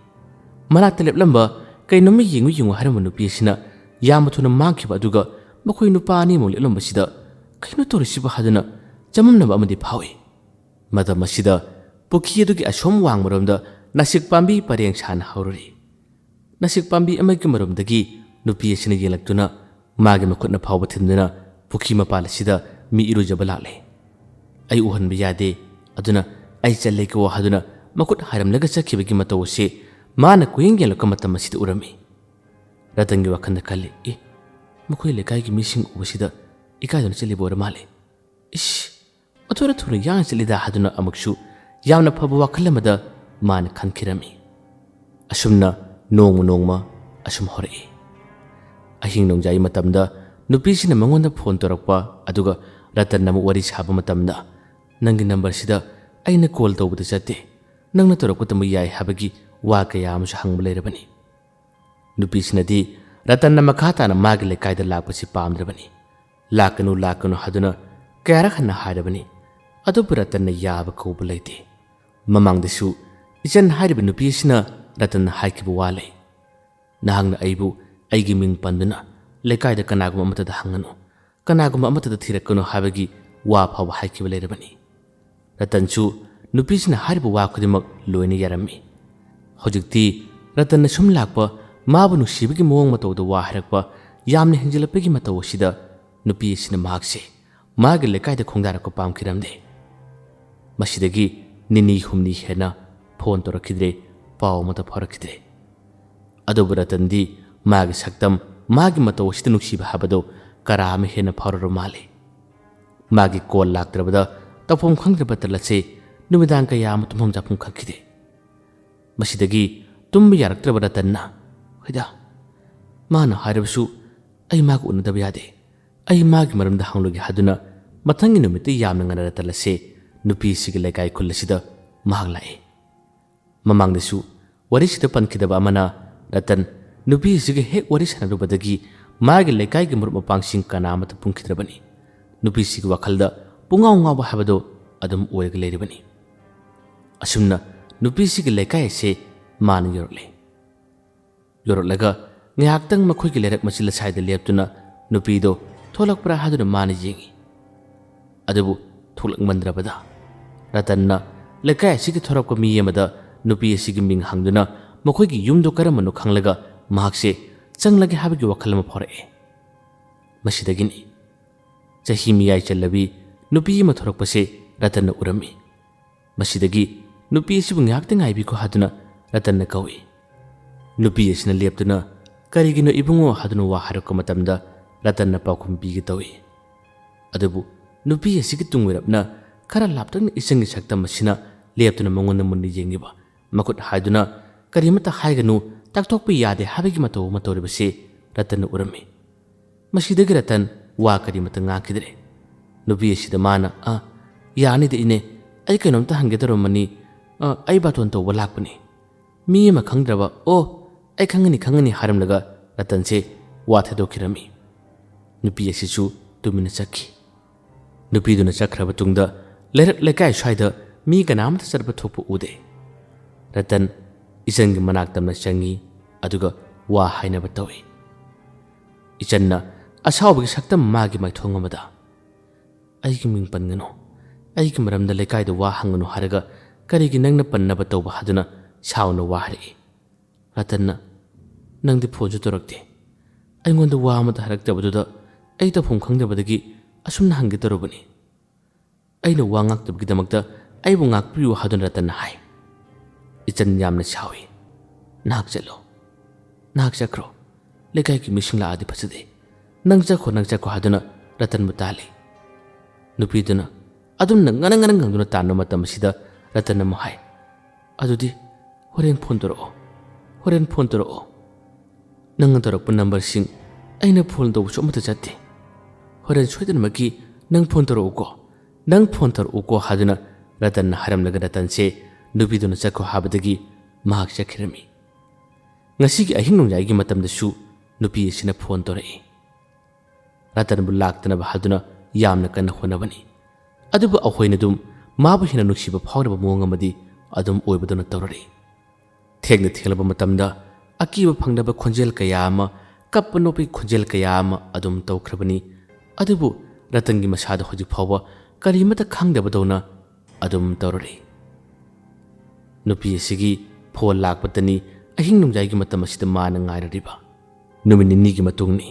[SPEAKER 1] ꯃꯅꯥꯛꯇ ꯂꯦꯞꯂꯝꯕ ꯀꯩꯅꯣꯝꯃ ꯌꯦꯡꯉꯨ ꯍꯥꯏꯔꯝꯕ ꯅꯨꯄꯤ ꯑꯁꯤꯅ ꯌꯥꯝꯅ ꯊꯨꯅ ꯃꯥꯡꯈꯤꯕ ꯑꯗꯨꯒ ꯃꯈꯣꯏ ꯅꯨꯄꯥ ꯑꯅꯤꯃꯨꯛ ꯂꯦꯞꯂꯝꯕꯁꯤꯗ ꯀꯩꯅꯣ ꯇꯧꯔꯤꯁꯤꯕ ꯍꯥꯏꯗꯨꯅ ꯆꯃꯝꯅꯕ ꯑꯃꯗꯤ ꯐꯥꯎꯏ ꯃꯇꯝ ꯑꯁꯤꯗ ꯄꯨꯈ꯭ꯔꯤ ꯑꯗꯨꯒꯤ ꯑꯁꯣꯝ ꯋꯥꯡꯃꯔꯣꯝꯗ ꯅꯥꯁꯤꯛ ꯄꯥꯝꯕꯤ ꯄꯔꯦꯡ ꯁꯥꯟꯅ ꯍꯧꯔꯨꯔꯤ ꯅꯥꯁꯤꯛ ꯄꯥꯝꯕꯤ ꯑꯃꯒꯤ ꯃꯔꯣꯝꯗꯒꯤ ꯅꯨꯄꯤ ꯑꯁꯤꯅ ꯌꯦꯡꯂꯛꯇꯨꯅ ꯃꯥꯒꯤ ꯃꯈꯨꯠꯅ ꯐꯥꯎꯕ ꯊꯤꯟꯗꯨꯅ ꯄꯨꯈ꯭ꯔꯤ ꯃꯄꯥꯜ ꯑꯁꯤꯗ ꯃꯤ ꯏꯔꯨꯖꯕ ꯂꯥꯛꯂꯦ ꯑꯩ ꯎꯍꯟꯕ ꯌꯥꯗꯦ ꯑꯗꯨꯅ ꯑꯩ ꯆꯠꯂꯦꯀꯣ ꯍꯥꯏꯗꯨꯅ ꯃꯈꯨꯠ ꯍꯥꯏꯔꯝꯂꯒ ꯆꯠꯈꯤꯕꯒꯤ ꯃꯇꯧ ꯑꯁꯤ ꯃꯥꯅ ꯀꯨꯌꯦꯡ ꯌꯦꯡꯂꯛꯄ ꯃꯇꯝ ꯑꯁꯤꯗ ꯎꯔꯝꯃꯤ ꯔꯇꯟꯒꯤ ꯋꯥꯈꯜꯗ ꯈꯜꯂꯤ ꯃꯈꯣꯏ ꯂꯩꯀꯥꯏꯒꯤ ꯃꯤꯁꯤꯡ ꯎꯕꯁꯤꯗ ꯏꯀꯥꯏꯗꯨꯅ ꯆꯠꯂꯤꯕ ꯑꯣꯏꯔ ꯃꯥꯜꯂꯦ ꯑꯊꯨꯅ ꯊꯨꯅ ꯌꯥꯡꯅ ꯆꯠꯂꯤꯗ ꯍꯥꯏꯗꯨꯅ ꯑꯃꯨꯛꯁꯨ ꯌꯥꯝꯅ ꯐꯕ ꯋꯥꯈꯜ ꯑꯃꯗ ꯃꯥꯅ ꯈꯟꯈꯤꯔꯝꯃꯤ ꯑꯁꯨꯝꯅ ꯅꯣꯡꯃ ꯑꯁꯨꯝ ꯍꯧꯔꯛꯏ ꯑꯍꯤꯡ ꯅꯣꯡꯖꯥꯏ ꯃꯇꯝꯗ ꯅꯨꯄꯤꯁꯤꯅ ꯃꯉꯣꯟꯗ ꯐꯣꯟ ꯇꯧꯔꯛꯄ ꯑꯗꯨꯒ ꯔꯇꯟꯅ ꯑꯃꯨꯛ ꯋꯥꯔꯤ ꯁꯥꯕ ꯃꯇꯝꯗ ꯅꯪꯒꯤ ꯅꯝꯕꯔꯁꯤꯗ ꯑꯩꯅ ꯀꯣꯜ ꯇꯧꯕꯗ ꯆꯠꯇꯦ ꯅꯪꯅ ꯇꯧꯔꯛꯄꯗꯃꯛ ꯌꯥꯏ ꯍꯥꯏꯕꯒꯤ ꯋꯥ ꯀꯌꯥ ꯑꯃꯁꯨ ꯍꯪꯕ ꯂꯩꯔꯕꯅꯤ ꯅꯨꯄꯤꯁꯤꯅꯗꯤ ꯔꯇꯟꯅ ꯃꯈꯥ ꯇꯥꯅ ꯃꯥꯒꯤ ꯂꯩꯀꯥꯏꯗ ꯂꯥꯛꯄꯁꯤ ꯄꯥꯝꯗ꯭ꯔꯕꯅꯤ ꯂꯥꯛꯀꯅꯨ ꯍꯥꯏꯗꯨꯅ ꯀꯌꯥꯔꯛ ꯍꯟꯅ ꯍꯥꯏꯔꯕꯅꯤ ꯑꯗꯨꯕꯨ ꯔꯇꯟꯅ ꯌꯥꯕ ꯀꯧꯕ ꯂꯩꯇꯦ꯫ ꯃꯃꯥꯡꯗꯁꯨ ꯏꯆꯟ ꯍꯥꯏꯔꯤꯕ ꯅꯨꯄꯤ ꯑꯁꯤꯅ ꯔꯇꯟꯅ ꯍꯥꯏꯈꯤꯕ ꯋꯥ ꯂꯩ꯫ ꯅꯍꯥꯛꯅ ꯑꯩꯕꯨ ꯑꯩꯒꯤ ꯃꯤꯡ ꯄꯟꯗꯨꯅ ꯂꯩꯀꯥꯏꯗ ꯀꯅꯥꯒꯨꯝꯕ ꯑꯃꯠꯇꯗ ꯍꯪꯒꯅꯨ, ꯀꯅꯥꯒꯨꯝꯕ ꯑꯃꯠꯇꯗ ꯊꯤꯔꯛꯀꯅꯨ ꯍꯥꯏꯕꯒꯤ ꯋꯥ ꯐꯥꯎꯕ ꯍꯥꯏꯈꯤꯕ ꯂꯩꯔꯕꯅꯤ꯫ ꯔꯇꯟꯁꯨ ꯅꯨꯄꯤꯁꯤꯅ ꯍꯥꯏꯔꯤꯕ ꯋꯥ ꯈꯨꯗꯤꯡꯃꯛ ꯂꯣꯏꯅ ꯌꯥꯔꯝꯃꯤ꯫ ꯍꯧꯖꯤꯛꯇꯤ ꯔꯇꯟꯅ ꯁꯨꯝ ꯂꯥꯛꯄ, ꯃꯥꯕꯨ ꯅꯨꯡꯁꯤꯕꯒꯤ ꯃꯑꯣꯡ ꯃꯇꯧꯗ ꯋꯥ ꯍꯥꯏꯔꯛꯄ ꯌꯥꯝꯅ ꯍꯦꯟꯖꯤꯜꯂꯛꯄꯒꯤ ꯃꯇꯧ ꯑꯁꯤꯗ ꯅꯨꯄꯤ ꯑꯁꯤꯅ ꯃꯍꯥꯛꯁꯦ ꯃꯥꯒꯤ ꯂꯩꯀꯥꯏꯗ ꯈꯣꯡꯗꯥꯔꯛꯄ ꯄꯥꯝꯈꯤꯔꯝꯗꯦ꯫ ꯃꯁꯤꯗꯒꯤ ꯅꯤꯅꯤ ꯍꯨꯝꯅꯤ ꯍꯦꯟꯅ ꯐꯣꯟ ꯇꯧꯔꯛꯈꯤꯗ꯭ꯔꯦ, ꯄꯥꯎ ꯑꯃꯠꯇ ꯐꯥꯎꯔꯛꯈꯤꯗ꯭ꯔꯦ꯫ ꯑꯗꯨꯕꯨ ꯔꯇꯟꯗꯤ ꯃꯥꯒꯤ ꯁꯛꯇꯝ, ꯃꯥꯒꯤ ꯃꯇꯧ ꯑꯁꯤꯗ ꯅꯨꯡꯁꯤꯕ ꯍꯥꯏꯕꯗꯣ ꯀꯔꯥ ꯑꯃ ꯍꯦꯟꯅ ꯐꯥꯎꯔꯕ ꯃꯥꯜꯂꯤ꯫ ꯃꯥꯒꯤ ꯀꯣꯜ ꯂꯥꯛꯇ꯭ꯔꯕꯗ ꯇꯧꯐꯝ ꯈꯪꯗ꯭ꯔꯕ ꯇꯜꯂꯁꯦ ꯅꯨꯃꯤꯗꯥꯡ ꯀꯌꯥ ꯑꯃ ꯇꯨꯝꯐꯝ ꯆꯥꯐꯝ ꯈꯪꯈꯤꯗꯦ꯫ ꯃꯁꯤꯗꯒꯤ ꯇꯨꯝꯕ ꯌꯥꯔꯛꯇ꯭ꯔꯕ ꯔꯇꯟꯅ ꯍꯣꯏꯗ ꯃꯥꯅ ꯍꯥꯏꯔꯕꯁꯨ ꯑꯩ ꯃꯥꯒ ꯎꯅꯗꯕ ꯌꯥꯗꯦ, ꯑꯩ ꯃꯥꯒꯤ ꯃꯔꯝꯗ ꯍꯪꯂꯨꯒꯦ ꯍꯥꯏꯗꯨꯅ ꯃꯊꯪꯒꯤ ꯅꯨꯃꯤꯠꯇ ꯌꯥꯝꯅ ꯉꯟꯅ ꯔꯇꯟꯁꯦ ꯅꯨꯄꯤꯁꯤꯒꯤ ꯂꯩꯀꯥꯏ ꯈꯨꯜ ꯑꯁꯤꯗ ꯃꯍꯥꯛ ꯂꯥꯛꯏ꯫ ꯃꯃꯥꯡꯗꯁꯨ ꯋꯥꯔꯤꯁꯤꯗ ꯄꯟꯈꯤꯗꯕ ꯑꯃꯅ ꯔꯇꯟ ꯅꯨꯄꯤꯁꯤꯒ ꯍꯦꯛ ꯋꯥꯔꯤ ꯁꯥꯟꯅꯔꯨꯕꯗꯒꯤ ꯃꯥꯒꯤ ꯂꯩꯀꯥꯏꯒꯤ ꯃꯔꯨꯞ ꯃꯄꯥꯡꯁꯤꯡ ꯀꯅꯥ ꯑꯃꯠꯇ ꯄꯨꯟꯈꯤꯗ꯭ꯔꯕꯅꯤ꯫ ꯅꯨꯄꯤꯁꯤꯒꯤ ꯋꯥꯈꯜꯗ ꯄꯨꯡꯉꯥꯎ ꯉꯥꯎꯕ ꯍꯥꯏꯕꯗꯣ ꯑꯗꯨꯝ ꯑꯣꯏꯔꯒ ꯂꯩꯔꯤꯕꯅꯤ꯫ ꯑꯁꯨꯝꯅ ꯅꯨꯄꯤꯁꯤꯒꯤ ꯂꯩꯀꯥꯏ ꯑꯁꯦ ꯃꯥꯅ ꯌꯧꯔꯛꯂꯦ꯫ ꯌꯧꯔꯛꯂꯒ ꯉꯥꯏꯍꯥꯛꯇꯪ ꯃꯈꯣꯏꯒꯤ ꯂꯩꯔꯛ ꯃꯆꯤꯜ ꯑꯁꯥꯏꯗ ꯂꯦꯞꯇꯨꯅ ꯅꯨꯄꯤꯗꯣ ꯊꯣꯛꯂꯛꯄ꯭ꯔꯥ ꯍꯥꯏꯗꯨꯅ ꯃꯥꯅ ꯌꯦꯡꯉꯤ꯫ ꯑꯗꯨꯕꯨ ꯊꯣꯛꯂꯛꯃꯟꯗ꯭ꯔꯕꯗ ꯔꯇꯟꯅ ꯂꯩꯀꯥꯏ ꯑꯁꯤꯒꯤ ꯊꯣꯔꯛꯄ ꯃꯤ ꯑꯃꯗ ꯅꯨꯄꯤ ꯑꯁꯤꯒꯤ ꯃꯤꯡ ꯍꯪꯗꯨꯅ ꯃꯈꯣꯏꯒꯤ ꯌꯨꯝꯗꯣ ꯀꯔꯝꯕꯅꯣ ꯈꯪꯂꯒ ꯃꯍꯥꯛꯁꯦ ꯆꯪꯂꯒꯦ ꯍꯥꯏꯕꯒꯤ ꯋꯥꯈꯜ ꯑꯃ ꯐꯥꯎꯔꯛꯑꯦ꯫ ꯃꯁꯤꯗꯒꯤꯅꯤ ꯆꯍꯤ ꯃꯤꯌꯥꯏ ꯆꯜꯂꯕꯤ ꯅꯨꯄꯤ ꯑꯃ ꯊꯣꯔꯛꯄꯁꯦ ꯔꯇꯟꯅ ꯎꯔꯝꯃꯤ꯫ ꯃꯁꯤꯗꯒꯤ ꯅꯨꯄꯤ ꯑꯁꯤꯕꯨ ꯉꯥꯏꯍꯥꯛꯇ ꯉꯥꯏꯕꯤꯈꯣ ꯍꯥꯏꯗꯨꯅ ꯔꯇꯟꯅ ꯀꯧꯏ꯫ ꯅꯨꯄꯤ ꯑꯁꯤꯅ ꯂꯦꯞꯇꯨꯅ ꯀꯔꯤꯒꯤꯅꯣ ꯏꯕꯨꯡꯉꯣ ꯍꯥꯏꯗꯨꯅ ꯋꯥ ꯍꯥꯏꯔꯛꯄ ꯃꯇꯝꯗ ꯔꯇꯟꯅ ꯄꯥꯎꯈꯨꯝ ꯄꯤꯒꯦ ꯇꯧꯏ꯫ ꯑꯗꯨꯕꯨ ꯅꯨꯄꯤ ꯑꯁꯤꯒꯤ ꯇꯨꯡꯑꯣꯏꯔꯞꯅ ꯈꯔ ꯂꯥꯞꯇꯛꯅ ꯏꯆꯟꯒꯤ ꯁꯛꯇꯝ ꯑꯁꯤꯅ ꯂꯦꯞꯇꯨꯅ ꯃꯉꯣꯟꯗ ꯃꯨꯟꯅ ꯌꯦꯡꯂꯤꯕ, ꯃꯈꯨꯠ ꯍꯥꯏꯗꯨꯅ ꯀꯔꯤꯃꯠꯇ ꯍꯥꯏꯒꯅꯨ, ꯇꯥꯛꯊꯣꯛꯄ ꯌꯥꯗꯦ ꯍꯥꯏꯕꯒꯤ ꯃꯇꯧ ꯑꯃ ꯇꯧꯔꯤꯕꯁꯤ ꯔꯇꯟꯅ ꯎꯔꯝꯃꯤ꯫ ꯃꯁꯤꯗꯒꯤ ꯔꯇꯟ ꯋꯥ ꯀꯔꯤꯃꯠꯇ ꯉꯥꯡꯈꯤꯗ꯭ꯔꯦ꯫ ꯅꯨꯄꯤ ꯑꯁꯤꯗ ꯃꯥꯅ ꯌꯥꯅꯤꯗ ꯏꯅꯦ, ꯑꯩ ꯀꯩꯅꯣꯝꯇ ꯍꯪꯒꯦ ꯇꯧꯔꯝꯕꯅꯤ, ꯑꯩ ꯕꯥꯇꯣꯟ ꯇꯧꯕ ꯂꯥꯛꯄꯅꯤ꯫ ꯃꯤ ꯑꯃ ꯈꯪꯗ꯭ꯔꯕ ꯑꯩ ꯈꯪꯒꯅꯤ ꯍꯥꯏꯔꯝꯂꯒ ꯔꯇꯟꯁꯦ ꯋꯥ ꯊꯥꯗꯣꯛꯈꯤꯔꯝꯃꯤ꯫ ꯅꯨꯄꯤ ꯑꯁꯤꯁꯨ ꯇꯨꯃꯤꯟꯅ ꯆꯠꯈꯤ꯫ ꯅꯨꯄꯤꯗꯨꯅ ꯆꯠꯈ꯭ꯔꯕ ꯇꯨꯡꯗ ꯂꯩꯔꯛ ꯂꯩꯀꯥꯏ ꯁ꯭ꯋꯥꯏꯗ ꯃꯤ ꯀꯅꯥꯝꯇ ꯆꯠꯄ ꯊꯣꯛꯄ ꯎꯗꯦ꯫ ꯔꯇꯟ ꯏꯆꯟꯒꯤ ꯃꯅꯥꯛ ꯇꯝꯅ ꯆꯪꯉꯤ, ꯑꯗꯨꯒ ꯋꯥ ꯍꯥꯏꯅꯕ ꯇꯧꯏ꯫ ꯏꯆꯟꯅ ꯑꯁꯥꯎꯕꯒꯤ ꯁꯛꯇꯝ ꯃꯥꯒꯤ ꯃꯥꯏꯊꯣꯡ ꯑꯃꯗ ꯑꯩꯒꯤ ꯃꯤꯡ ꯄꯟꯒꯅꯨ, ꯑꯩꯒꯤ ꯃꯔꯝꯗ ꯂꯩꯀꯥꯏꯗ ꯋꯥ ꯍꯪꯒꯅꯨ ꯍꯥꯏꯔꯒ ꯀꯔꯤꯒꯤ ꯅꯪꯅ ꯄꯟꯅꯕ ꯇꯧꯕ ꯍꯥꯏꯗꯨꯅ ꯁꯥꯎꯅ ꯋꯥ ꯍꯥꯏꯔꯛꯏ꯫ ꯔꯇꯟꯅ ꯅꯪꯗꯤ ꯐꯣꯟꯁꯨ ꯇꯧꯔꯛꯇꯦ, ꯑꯩꯉꯣꯟꯗ ꯋꯥ ꯑꯃꯇ ꯍꯥꯏꯔꯛꯇꯕꯗꯨꯗ ꯑꯩ ꯇꯧꯐꯝ ꯈꯪꯗꯕꯗꯒꯤ ꯑꯁꯨꯝꯅ ꯍꯪꯒꯦ ꯇꯧꯔꯨꯕꯅꯤ꯫ ꯑꯩꯅ ꯋꯥ ꯉꯥꯛꯇꯕꯒꯤꯗꯃꯛꯇ ꯑꯩꯕꯨ ꯉꯥꯛꯄꯤꯌꯨ ꯍꯥꯏꯗꯨꯅ ꯔꯇꯟꯅ ꯍꯥꯏ꯫ ꯏꯆꯟ ꯌꯥꯝꯅ ꯁꯥꯎꯏ꯫ ꯅꯍꯥꯛ ꯆꯠꯂꯣ, ꯅꯍꯥꯛ ꯆꯠꯈ꯭ꯔꯣ, ꯂꯩꯀꯥꯏꯒꯤ ꯃꯤꯁꯤꯡ ꯂꯥꯛꯑꯗꯤ ꯐꯖꯗꯦ, ꯅꯪ ꯆꯠꯈꯣ ꯍꯥꯏꯗꯨꯅ ꯔꯇꯟꯕꯨ ꯇꯥꯜꯂꯤ꯫ ꯅꯨꯄꯤꯗꯨꯅ ꯑꯗꯨꯝꯅ ꯉꯅꯪ ꯉꯪꯗꯨꯅ ꯇꯥꯟꯕ ꯃꯇꯝ ꯑꯁꯤꯗ ꯔꯇꯟ ꯑꯃꯨꯛ ꯍꯥꯏ ꯑꯗꯨꯗꯤ ꯍꯣꯔꯦꯟ ꯐꯣꯟ ꯇꯧꯔꯛꯑꯣ, ꯅꯪꯅ ꯇꯧꯔꯛꯄ ꯅꯝꯕꯔꯁꯤꯡ ꯑꯩꯅ ꯐꯣꯟ ꯇꯧꯕꯁꯨ ꯑꯃꯠꯇ ꯆꯠꯇꯦ, ꯍꯣꯔꯦꯟ ꯁꯣꯏꯗꯅꯃꯛꯀꯤ ꯅꯪ ꯐꯣꯟ ꯇꯧꯔꯛꯎꯀꯣ ꯍꯥꯏꯗꯨꯅ ꯔꯇꯟꯅ ꯍꯥꯏꯔꯝꯂꯒ ꯔꯇꯟꯁꯦ ꯅꯨꯄꯤꯗꯨꯅ ꯆꯠꯈꯣ ꯍꯥꯏꯕꯗꯒꯤ ꯃꯍꯥꯛ ꯆꯠꯈꯤꯔꯝꯃꯤ꯫ ꯉꯁꯤꯒꯤ ꯑꯍꯤꯡ ꯅꯣꯡꯌꯥꯏꯒꯤ ꯃꯇꯝꯗꯁꯨ ꯅꯨꯄꯤ ꯑꯁꯤꯅ ꯐꯣꯟ ꯇꯧꯔꯛꯏ꯫ ꯔꯇꯟꯕꯨ ꯂꯥꯛꯇꯅꯕ ꯍꯥꯏꯗꯨꯅ ꯌꯥꯝꯅ ꯀꯟꯅ ꯍꯣꯠꯅꯕꯅꯤ꯫ ꯑꯗꯨꯕꯨ ꯑꯩꯈꯣꯏꯅ ꯑꯗꯨꯝ ꯃꯥꯕꯨ ꯍꯦꯟꯅ ꯅꯨꯡꯁꯤꯕ ꯐꯥꯎꯔꯕ ꯃꯑꯣꯡ ꯑꯃꯗꯤ ꯑꯗꯨꯝ ꯑꯣꯏꯕꯗꯨꯅ ꯇꯧꯔꯛꯏ꯫ ꯊꯦꯡꯂꯕ ꯃꯇꯝꯗ ꯑꯀꯤꯕ ꯐꯪꯗꯕ ꯈꯣꯟꯖꯦꯜ ꯀꯌꯥ ꯑꯃ, ꯀꯞꯄ ꯅꯣꯛꯄꯒꯤ ꯈꯣꯟꯖꯦꯜ ꯀꯌꯥ ꯑꯃ ꯑꯗꯨꯝ ꯇꯧꯈ꯭ꯔꯕꯅꯤ꯫ ꯑꯗꯨꯕꯨ ꯔꯇꯟꯒꯤ ꯃꯁꯥꯗ ꯍꯧꯖꯤꯛ ꯐꯥꯎꯕ ꯀꯔꯤꯃꯠꯇ ꯈꯪꯗꯕꯗꯧꯅ ꯑꯗꯨꯝ ꯇꯧꯔꯛꯏ꯫ ꯅꯨꯄꯤ ꯑꯁꯤꯒꯤ ꯐꯣꯟ ꯂꯥꯛꯄꯇꯅꯤ ꯑꯍꯤꯡ ꯅꯣꯡꯌꯥꯏꯒꯤ ꯃꯇꯝ ꯑꯁꯤꯗ ꯃꯥꯅ ꯉꯥꯏꯔꯤꯕ꯫ ꯅꯨꯃꯤꯠ ꯅꯤꯅꯤꯒꯤ ꯃꯇꯨꯡꯅꯤ꯫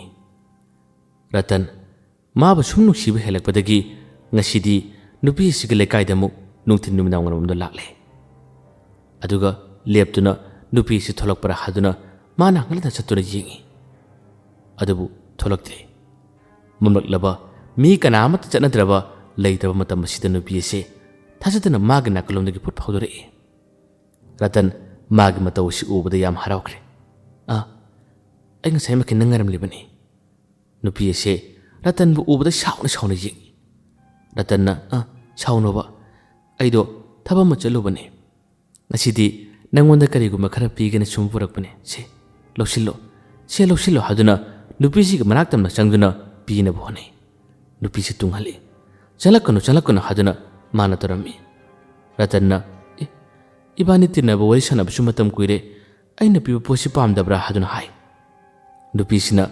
[SPEAKER 1] ꯔꯇꯟ ꯃꯥꯕꯨ ꯁꯨꯝ ꯅꯨꯡꯁꯤꯕ ꯍꯦꯜꯂꯛꯄꯗꯒꯤ ꯉꯁꯤꯗꯤ ꯅꯨꯄꯤ ꯑꯁꯤꯒꯤ ꯂꯩꯀꯥꯏꯗ ꯑꯃꯨꯛ ꯅꯨꯡꯊꯤꯜ ꯅꯨꯃꯤꯗꯥꯡ ꯋꯥꯏꯔꯝꯗ ꯂꯥꯛꯂꯦ꯫ ꯑꯗꯨꯒ ꯂꯦꯞꯇꯨꯅ ꯅꯨꯄꯤ ꯑꯁꯤ ꯊꯣꯛꯂꯛꯄ꯭ꯔꯥ ꯍꯥꯏꯗꯨꯅ ꯃꯥꯅ ꯍꯪꯂꯗ ꯆꯠꯇꯨꯅ ꯌꯦꯡꯉꯤ꯫ ꯑꯗꯨꯕꯨ ꯊꯣꯛꯂꯛꯇ꯭ꯔꯦ꯫ ꯃꯝꯂꯛꯂꯕ, ꯃꯤ ꯀꯅꯥꯃꯠꯇ ꯆꯠꯅꯗ꯭ꯔꯕ ꯂꯩꯇꯕ ꯃꯇꯝ ꯑꯁꯤꯗ ꯅꯨꯄꯤ ꯑꯁꯤ ꯊꯥꯖꯗꯅ ꯃꯥꯒꯤ ꯅꯥꯀꯜꯂꯣꯝꯗꯒꯤ ꯐꯨꯠ ꯐꯥꯎꯗꯣꯔꯛꯏ꯫ ꯔꯇꯟ ꯃꯥꯒꯤ ꯃꯇꯧ ꯑꯁꯤ ꯎꯕꯗ ꯌꯥꯝ ꯍꯔꯥꯎꯈ꯭ꯔꯦ꯫ ꯑꯩ ꯉꯁꯥꯏꯃꯛꯀꯤ ꯅꯪ ꯉꯥꯏꯔꯝꯂꯤꯕꯅꯤ꯫ ꯅꯨꯄꯤ ꯑꯁꯤ ꯔꯇꯟꯕꯨ ꯎꯕꯗ ꯁꯥꯎꯅ ꯌꯦꯡꯉꯤ꯫ ꯔꯇꯟꯅ ꯁꯥꯎꯅꯣꯕ, ꯑꯩꯗꯣ ꯊꯕꯛ ꯑꯃ ꯆꯠꯂꯨꯕꯅꯤ, ꯉꯁꯤꯗꯤ ꯅꯪꯉꯣꯟꯗ ꯀꯔꯤꯒꯨꯝꯕ ꯈꯔ ꯄꯤꯒꯦꯅ ꯁꯨꯝ ꯄꯨꯔꯛꯄꯅꯤ, ꯂꯧꯁꯤꯜꯂꯣ ꯍꯥꯏꯗꯨꯅ ꯅꯨꯄꯤꯁꯤꯒꯤ ꯃꯅꯥꯛ ꯇꯝꯅ ꯆꯪꯗꯨꯅ ꯄꯤꯅꯕ ꯍꯣꯠꯅꯩ꯫ ꯅꯨꯄꯤꯁꯤ ꯇꯨꯡꯍꯜꯂꯤ꯫ ꯆꯪꯂꯛꯀꯅꯨ ꯍꯥꯏꯗꯨꯅ ꯃꯥꯅ ꯇꯧꯔꯝꯃꯤ꯫ ꯔꯇꯟꯅ ꯏꯕꯥꯅꯤ ꯇꯤꯟꯅꯕ ꯋꯥꯔꯤ ꯁꯥꯟꯅꯕꯁꯨ ꯃꯇꯝ ꯀꯨꯏꯔꯦ, ꯑꯩꯅ ꯄꯤꯕ ꯄꯣꯠꯁꯤ ꯄꯥꯝꯗꯕ꯭ꯔꯥ ꯍꯥꯏꯗꯨꯅ ꯍꯥꯏ꯫ ꯅꯨꯄꯤꯁꯤꯅ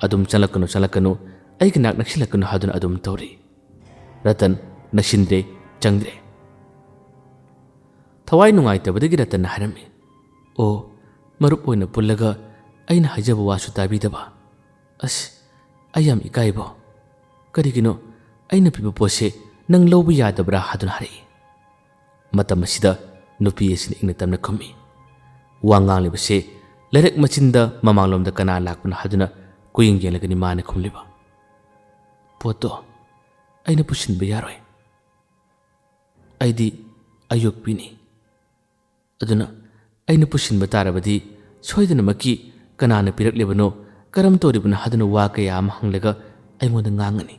[SPEAKER 1] ꯑꯗꯨꯝ ꯆꯪꯂꯛꯀꯅꯨ ꯑꯩꯒꯤ ꯅꯥꯛ ꯅꯛꯁꯤꯜꯂꯛꯀꯅꯨ ꯍꯥꯏꯗꯨꯅ ꯑꯗꯨꯝ ꯇꯧꯔꯤ꯫ ꯔꯇꯟ ꯅꯛꯁꯤꯟꯗ꯭ꯔꯦ, ꯆꯪꯗ꯭ꯔꯦ꯫ ꯊꯋꯥꯏ ꯅꯨꯡꯉꯥꯏꯇꯕꯗꯒꯤ ꯔꯇꯟꯅ ꯍꯥꯏꯔꯝꯃꯤ, ꯑꯣ ꯃꯔꯨꯞ ꯑꯣꯏꯅ ꯄꯨꯜꯂꯒ ꯑꯩꯅ ꯍꯥꯏꯖꯕ ꯋꯥꯁꯨ ꯇꯥꯕꯤꯗꯕ, ꯑꯁ ꯑꯩ ꯌꯥꯝ ꯏꯀꯥꯏꯕꯣ, ꯀꯔꯤꯒꯤꯅꯣ ꯑꯩꯅ ꯄꯤꯕ ꯄꯣꯠꯁꯦ ꯅꯪ ꯂꯧꯕ ꯌꯥꯗꯕ꯭ꯔꯥ ꯍꯥꯏꯗꯨꯅ ꯍꯥꯏꯔꯛꯏ꯫ ꯃꯇꯝ ꯑꯁꯤꯗ ꯅꯨꯄꯤ ꯑꯁꯤꯅ ꯏꯪꯅ ꯇꯞꯅ ꯈꯨꯝꯃꯤ꯫ ꯋꯥ ꯉꯥꯡꯂꯤꯕꯁꯦ ꯂꯩꯔꯛ ꯃꯆꯤꯟꯗ ꯃꯃꯥꯡꯂꯣꯝꯗ ꯀꯅꯥ ꯂꯥꯛꯄꯅꯣ ꯍꯥꯏꯗꯨꯅ ꯀꯨꯌꯦꯡ ꯌꯦꯡꯂꯒꯅꯤ ꯃꯥꯅ ꯈꯨꯝꯂꯤꯕ꯫ ꯄꯣꯠꯇꯣ ꯑꯩꯅ ꯄꯨꯁꯤꯟꯕ ꯌꯥꯔꯣꯏ, ꯑꯩꯗꯤ ꯑꯌꯣꯛꯄꯤꯅꯤ, ꯑꯗꯨꯅ ꯑꯩꯅ ꯄꯨꯁꯤꯟꯕ ꯇꯥꯔꯕꯗꯤ ꯁꯣꯏꯗꯅꯃꯛꯀꯤ ꯀꯅꯥꯅ ꯄꯤꯔꯛꯂꯤꯕꯅꯣ, ꯀꯔꯝ ꯇꯧꯔꯤꯕꯅꯣ ꯍꯥꯏꯗꯨꯅ ꯋꯥ ꯀꯌꯥ ꯑꯃ ꯍꯪꯂꯒ ꯑꯩꯉꯣꯟꯗ ꯉꯥꯡꯒꯅꯤ,